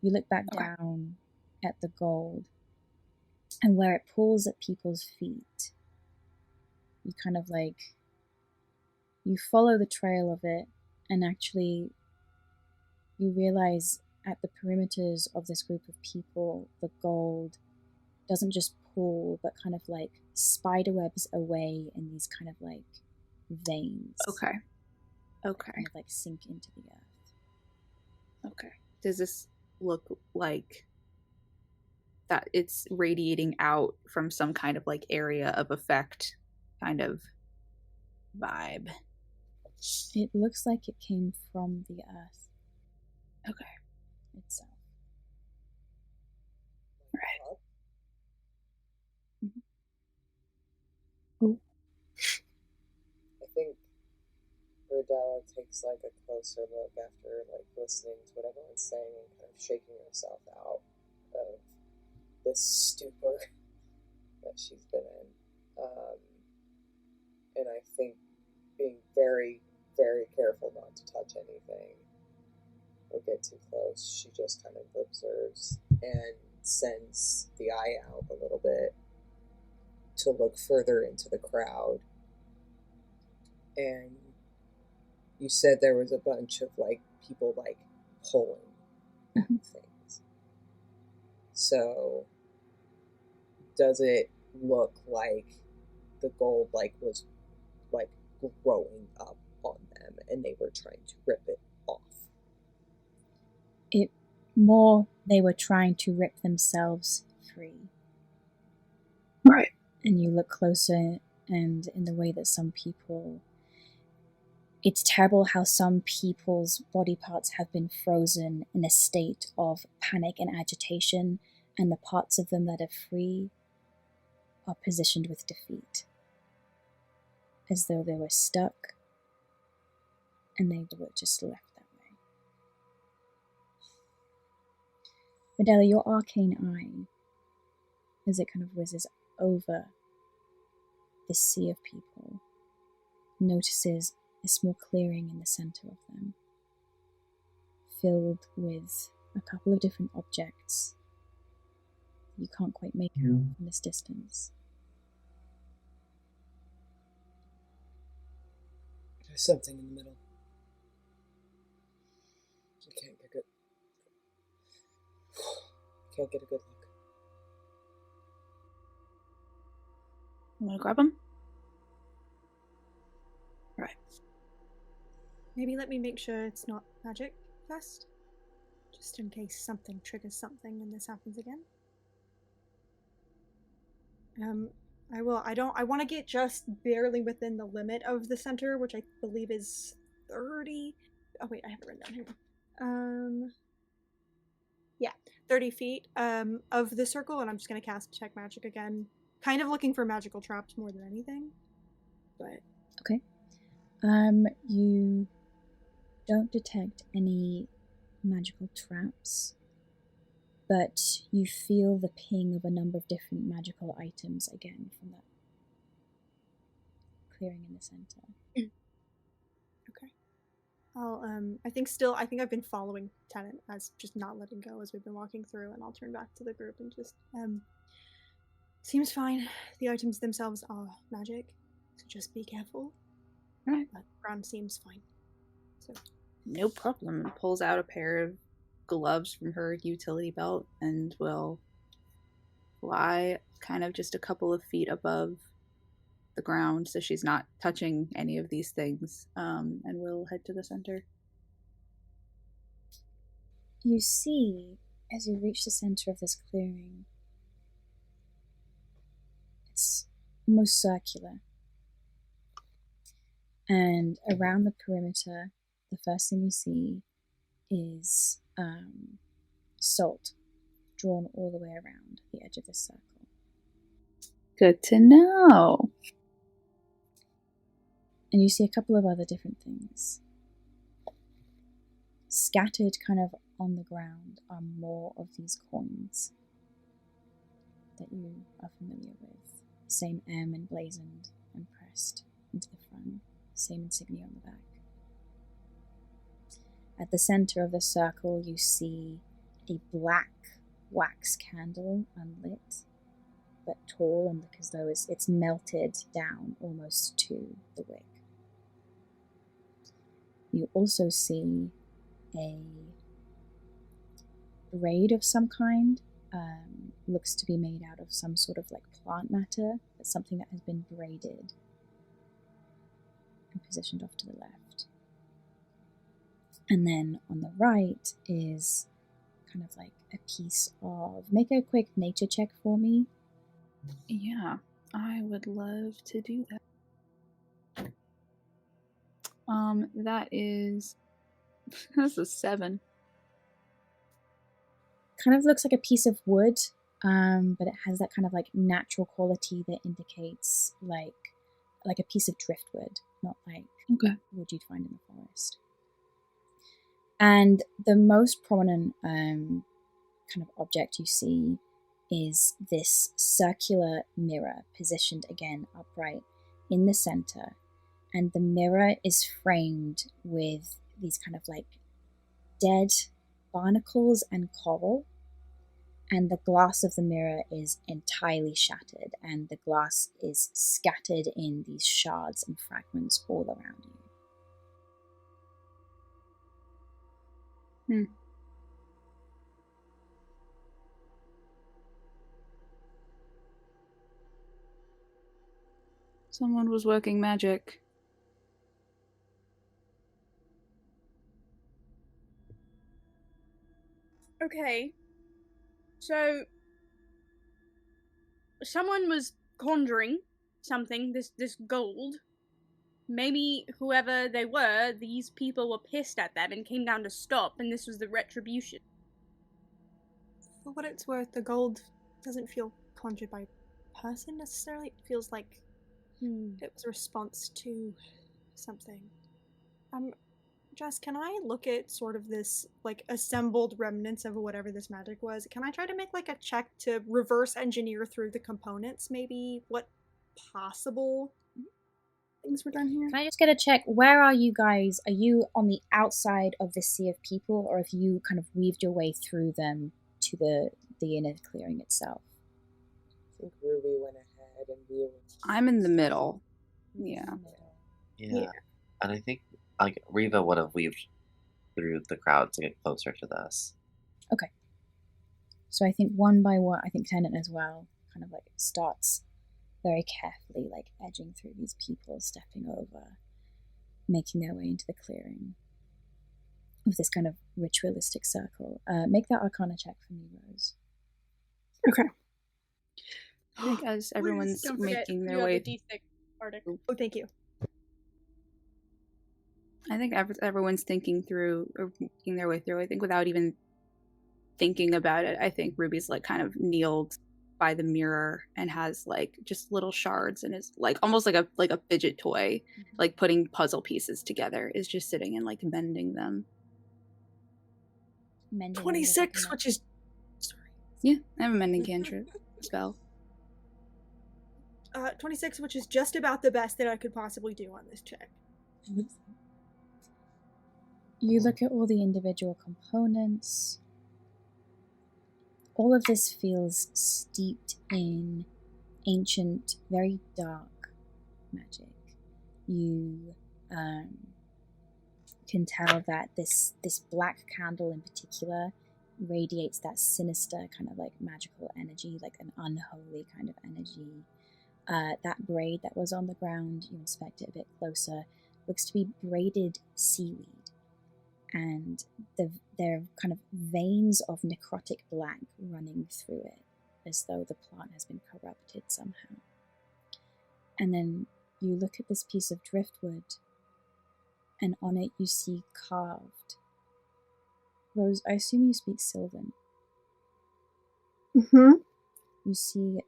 You look back down at the gold, and where it pulls at people's feet, you kind of like, you follow the trail of it, and actually you realize at the perimeters of this group of people, the gold doesn't just pull, but kind of like spiderwebs away in these kind of like veins. Okay. Kind of like sink into the earth. Okay. Does this look like that it's radiating out from some kind of like area of effect kind of vibe? It looks like it came from the earth. Okay. Itself. Right. I think Rodella takes like a closer look after like listening to what everyone's saying and kind of shaking herself out of this stupor that she's been in. And I think being very, very careful not to touch anything or get too close, she just kind of observes and sends the eye out a little bit to look further into the crowd. And you said there was a bunch of like people like pulling at things. So does it look like the gold like was like growing up on them and they were trying to rip it off? It more they were trying to rip themselves free. Right. And you look closer, and in the way that some people, it's terrible how some people's body parts have been frozen in a state of panic and agitation, and the parts of them that are free are positioned with defeat, as though they were stuck and they were just left that way. Medela, your arcane eye, as it kind of whizzes over this sea of people, notices a small clearing in the center of them, filled with a couple of different objects you can't quite make out from this distance. There's something in the middle. I can't pick it. can't get a good look. You want to grab him? Maybe let me make sure it's not magic first. Just in case something triggers something and this happens again. I will. I want to get just barely within the limit of the center, which I believe is 30. Oh wait, I have it written down here. Yeah, 30 feet of the circle, and I'm just gonna cast Detect Magic again. Kind of looking for magical traps more than anything. But Okay. You don't detect any magical traps, but you feel the ping of a number of different magical items again from that clearing in the center. okay. I think I've been following Tennant as just not letting go as we've been walking through, and I'll turn back to the group and just seems fine. The items themselves are magic, so just be careful. Right. But the ground seems fine. So No problem. Pulls out a pair of gloves from her utility belt and will fly kind of just a couple of feet above the ground so she's not touching any of these things, and we'll head to the center. You see, as you reach the center of this clearing, it's almost circular. And around the perimeter, the first thing you see is salt drawn all the way around the edge of this circle. Good to know. And you see a couple of other different things. Scattered kind of on the ground are more of these coins that you are familiar with. Same M emblazoned and pressed into the front. Same insignia on the back. At the center of the circle, you see a black wax candle, unlit, but tall, and look as though it's melted down almost to the wick. You also see a braid of some kind. Looks to be made out of some sort of like plant matter, but something that has been braided and positioned off to the left. And then on the right is kind of like a piece of... Make a quick nature check for me. Yeah, I would love to do that. That is... That's a 7. Kind of looks like a piece of wood, but it has that kind of like natural quality that indicates like a piece of driftwood, not like wood you'd find in the forest. And the most prominent kind of object you see is this circular mirror positioned again upright in the center, and the mirror is framed with these kind of like dead barnacles and coral, and the glass of the mirror is entirely shattered, and the glass is scattered in these shards and fragments all around you. Someone was working magic. Okay. So someone was conjuring something, this gold. Maybe whoever they were, these people were pissed at them and came down to stop, and this was the retribution. for what it's worth, the gold doesn't feel conjured by a person necessarily. It feels like it was a response to something. Jess, can I look at sort of this, like, assembled remnants of whatever this magic was? Can I try to make, like, a check to reverse engineer through the components, maybe, what possible things were done here? Can I just get a check? Where are you guys? Are you on the outside of this sea of people, or have you kind of weaved your way through them to the inner clearing itself? I think Ruby went ahead and we were... I'm in the middle. Yeah. Yeah. And I think like Riva would have weaved through the crowd to get closer to this. Okay. So I think one by one, I think Tennant as well kind of like starts very carefully, like edging through these people, stepping over, making their way into the clearing of this kind of ritualistic circle. Make that Arcana check for me, Rose. Okay. I think as everyone's Don't forget, making you their have way, the D6 Arctic. Oh, thank you. I think everyone's thinking through or making their way through. I think without even thinking about it, I think Ruby's like kind of kneeled by the mirror and has like just little shards and is like almost like a fidget toy, like putting puzzle pieces together, is just sitting and like mending them. Mending them with 26, like a which is... Sorry. Yeah, I have a mending cantrip spell. 26, which is just about the best that I could possibly do on this check. You look at all the individual components. All of this feels steeped in ancient, very dark magic. You can tell that this black candle in particular radiates that sinister kind of like magical energy, like an unholy kind of energy. That braid that was on the ground, you inspect it a bit closer, looks to be braided seaweed. And there are kind of veins of necrotic black running through it, as though the plant has been corrupted somehow. And then you look at this piece of driftwood, and on it you see carved. Rose, I assume you speak Sylvan. Mm-hmm. You see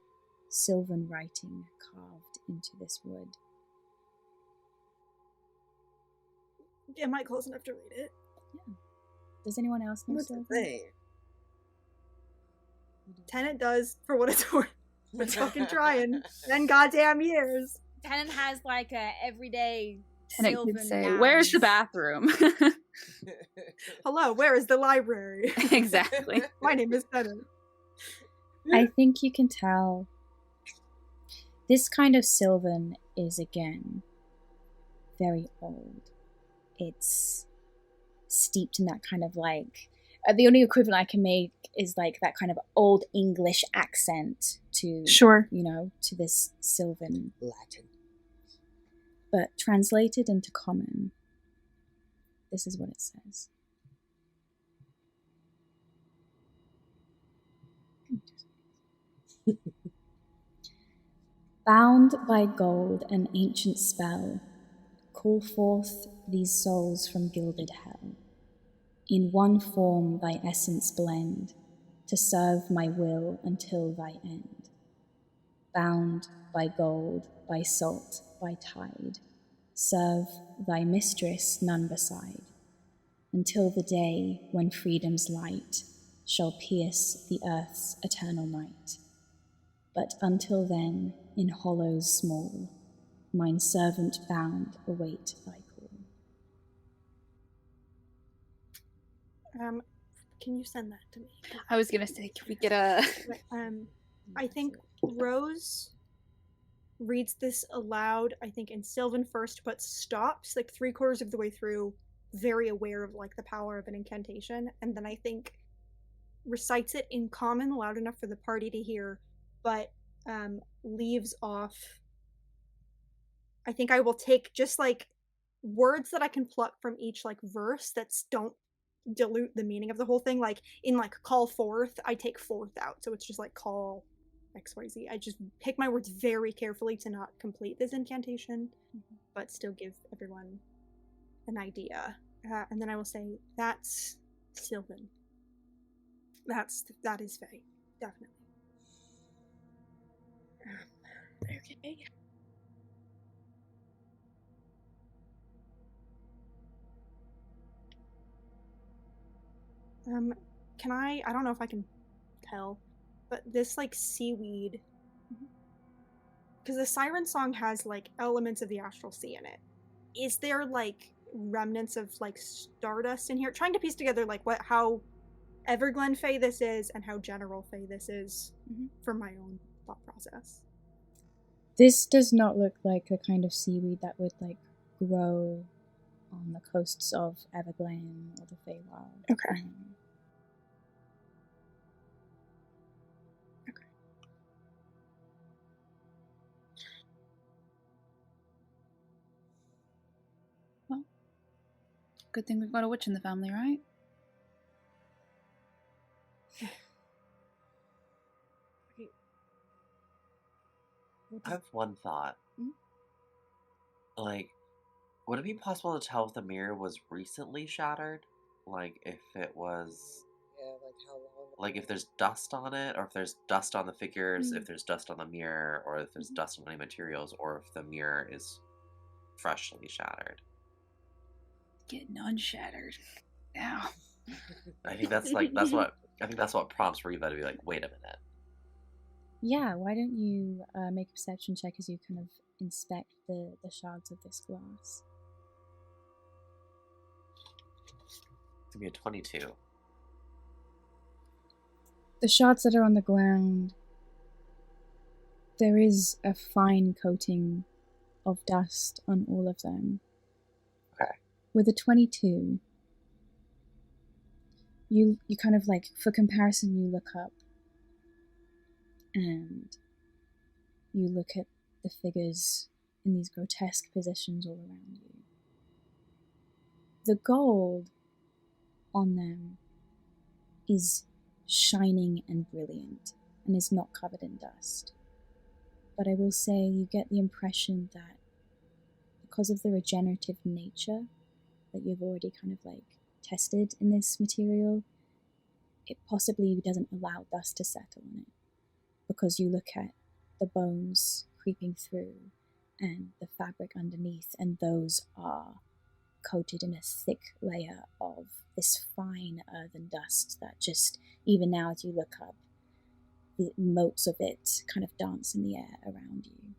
Sylvan writing carved into this wood. Am I close enough to read it? Yeah. Does anyone else know What's the Sylvan? thing? Tennant does, for what it's worth. Been fucking trying. 10 goddamn years. Tennant has like a everyday Tennant Sylvan could say, nouns. "Where's the bathroom?" Hello, where is the library? Exactly. My name is Tennant. I think you can tell this kind of Sylvan is, again, very old. It's steeped in that kind of like... the only equivalent I can make is like that kind of old English accent to, Sure. you know, to this Sylvan. Latin. But translated into common, this is what it says. Bound by gold and ancient spell, call forth these souls from gilded hell. In one form thy essence blend, to serve my will until thy end. Bound by gold, by salt, by tide, serve thy mistress none beside, until the day when freedom's light shall pierce the earth's eternal night. But until then, in hollows small, mine servant bound await thy call. Can you send that to me? I was gonna say, can we get a? I think Rose reads this aloud, I think in Sylvan first, but stops like 3/4 of the way through, very aware of like the power of an incantation, and then I think recites it in common loud enough for the party to hear, but leaves off. I think I will take just like words that I can pluck from each like verse that don't dilute the meaning of the whole thing. Like in like call forth, I take forth out, so it's just like call XYZ. I just pick my words very carefully to not complete this incantation, but still give everyone an idea. And then I will say, that's Sylvan. That is Faye, definitely. Okay. Can I don't know if I can tell, but this like seaweed, because the siren song has like elements of the astral sea in it. Is there like remnants of like stardust in here? Trying to piece together like how Everglen Fae this is and how General Fae this is for my own thought process. This does not look like a kind of seaweed that would like grow on the coasts of Everglen or the Feywild. Okay. Good thing we've got a witch in the family, right? I have one thought. Like, would it be possible to tell if the mirror was recently shattered? Like, if it was... Yeah, like how long? Like, if there's dust on it, or if there's dust on the figures, if there's dust on the mirror, or if there's dust on any materials, or if the mirror is freshly shattered. Getting unshattered. Now. I think that's what prompts Reva to be like, wait a minute. Yeah, why don't you make a perception check as you kind of inspect the shards of this glass? It's gonna be a 22. The shards that are on the ground, there is a fine coating of dust on all of them. Okay. With a 22, you kind of like, for comparison, you look up and you look at the figures in these grotesque positions all around you. The gold on them is shining and brilliant and is not covered in dust. But I will say you get the impression that because of the regenerative nature that you've already kind of like tested in this material, it possibly doesn't allow dust to settle on it. Because you look at the bones creeping through and the fabric underneath, and those are coated in a thick layer of this fine earthen dust that just, even now as you look up, the motes of it kind of dance in the air around you.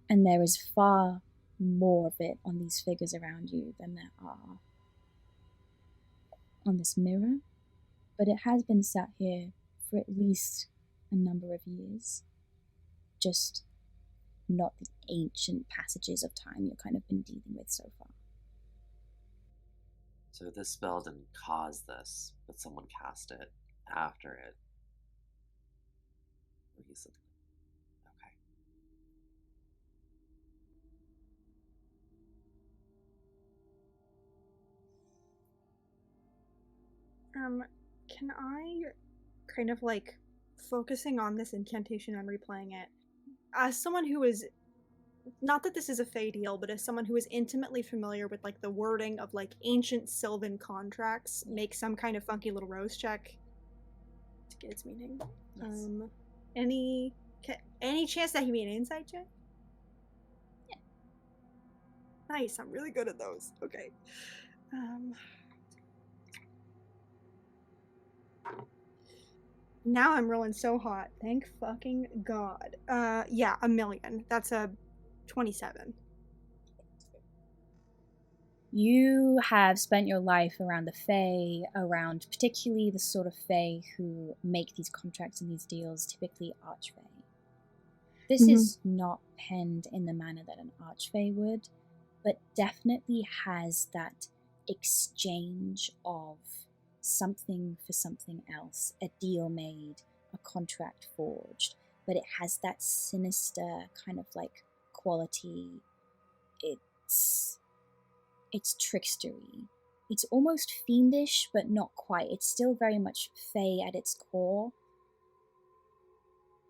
And there is far more of it on these figures around you than there are on this mirror. But it has been sat here for at least a number of years. Just not the ancient passages of time you've kind of been dealing with so far. So this spell didn't cause this, but someone cast it after it. Recently. Okay. Can I kind of like focusing on this incantation and replaying it as someone who is, not that this is a Fey deal, but as someone who is intimately familiar with like the wording of like ancient Sylvan contracts, make some kind of funky little rose check to get its meaning. Yes. Any chance that he made an insight check? Yeah. Nice. I'm really good at those. Okay. Now I'm rolling so hot. Thank fucking God. Yeah, 1,000,000. That's a 27. You have spent your life around the Fae, around particularly the sort of Fae who make these contracts and these deals, typically Archfey. This is not penned in the manner that an Archfey would, but definitely has that exchange of something for something else, a deal made, a contract forged, but it has that sinister kind of like quality. It's trickstery. It's almost fiendish, but not quite. It's still very much Fey at its core,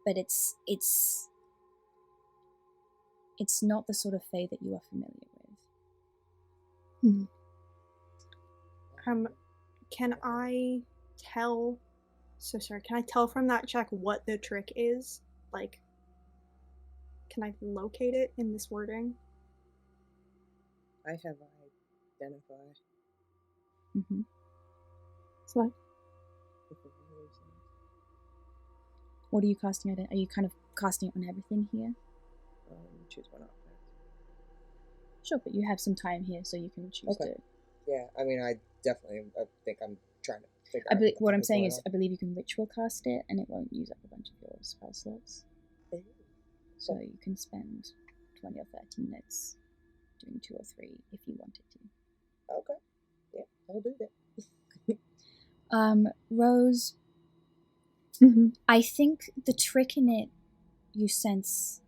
but it's not the sort of Fey that you are familiar with. Can I tell? So sorry. Can I tell from that check what the trick is? Like, can I locate it in this wording? I have identify. So, What are you casting it? Are you kind of casting it on everything here? Choose one off. Sure, but you have some time here, so you can choose to. Yeah, I mean, I think I'm trying to figure out. What I'm saying is, I believe you can ritual cast it, and it won't use up a bunch of your spell slots. So you can spend 20 or 30 minutes doing 2 or 3 if you wanted to. Okay. Yeah, I'll do that. Rose, I think the trick in it you sense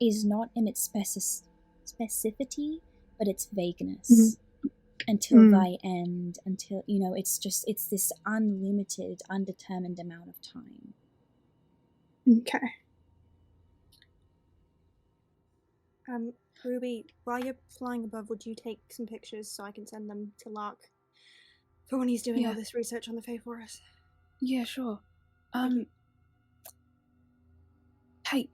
is not in its specificity, but its vagueness. until thy end, until, it's this unlimited, undetermined amount of time. Okay. Ruby, while you're flying above, would you take some pictures so I can send them to Lark for when he's doing all this research on the Fae for us? Yeah, sure. Hey,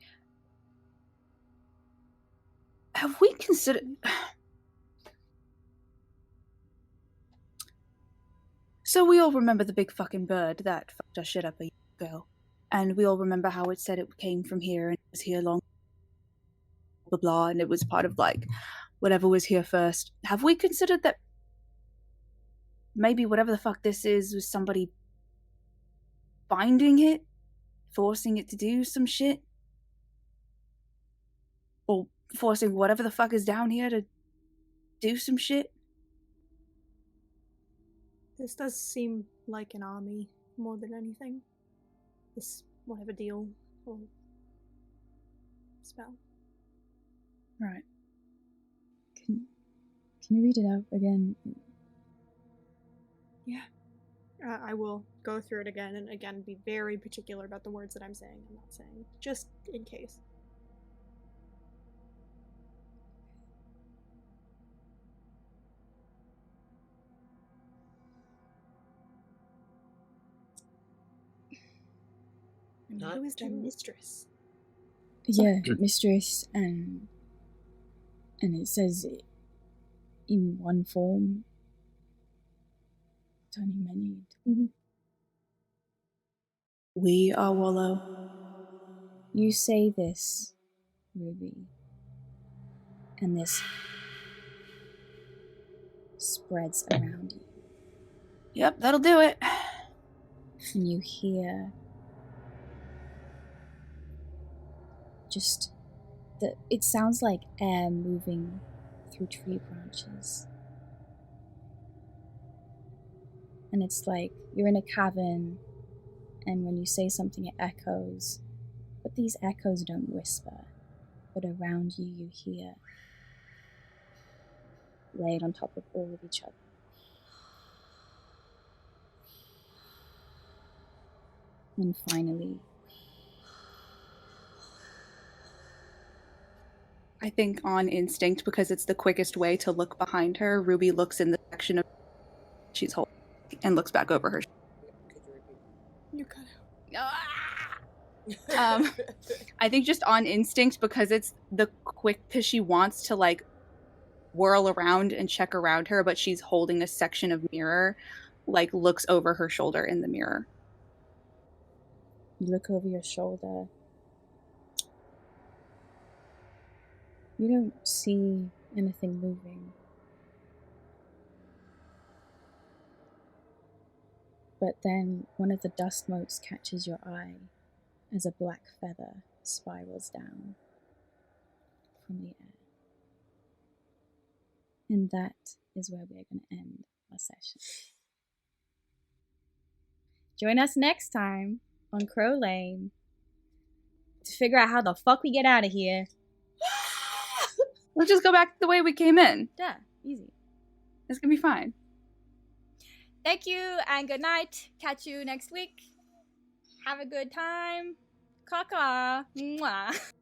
have we considered... So we all remember the big fucking bird that fucked our shit up a year ago. And we all remember how it said it came from here and it was here long, blah, blah, and it was part of, like, whatever was here first. Have we considered that maybe whatever the fuck this is was somebody binding it? Forcing it to do some shit? Or forcing whatever the fuck is down here to do some shit? This does seem like an army more than anything. This whatever deal or spell. Right. Can you read it out again? Yeah. I will go through it again and again be very particular about the words that I'm saying and not saying, just in case. Not Who is their too- mistress? Yeah, mistress, and it says in one form, turning many. We are Wallow. You say this, Ruby, and this spreads around you, Yep, that'll do it. and you hear just it sounds like air moving through tree branches. And it's like you're in a cavern, and when you say something, it echoes. But these echoes don't whisper, but around you, you hear, laid on top of all of each other. And finally, I think on instinct, because it's the quickest way to look behind her, Ruby looks in the section of she's holding and looks back over her. Could you repeat? You cut out. I think just on instinct, because it's the quick, because she wants to like whirl around and check around her, but she's holding a section of mirror, like looks over her shoulder in the mirror. you look over your shoulder. You don't see anything moving. But then one of the dust motes catches your eye as a black feather spirals down from the air. And that is where we are going to end our session. Join us next time on Crow Lane to figure out how the fuck we get out of here. Let's just go back the way we came in. Yeah, easy. It's gonna be fine. Thank you and good night. Catch you next week. Have a good time. Caw-caw. Mwah.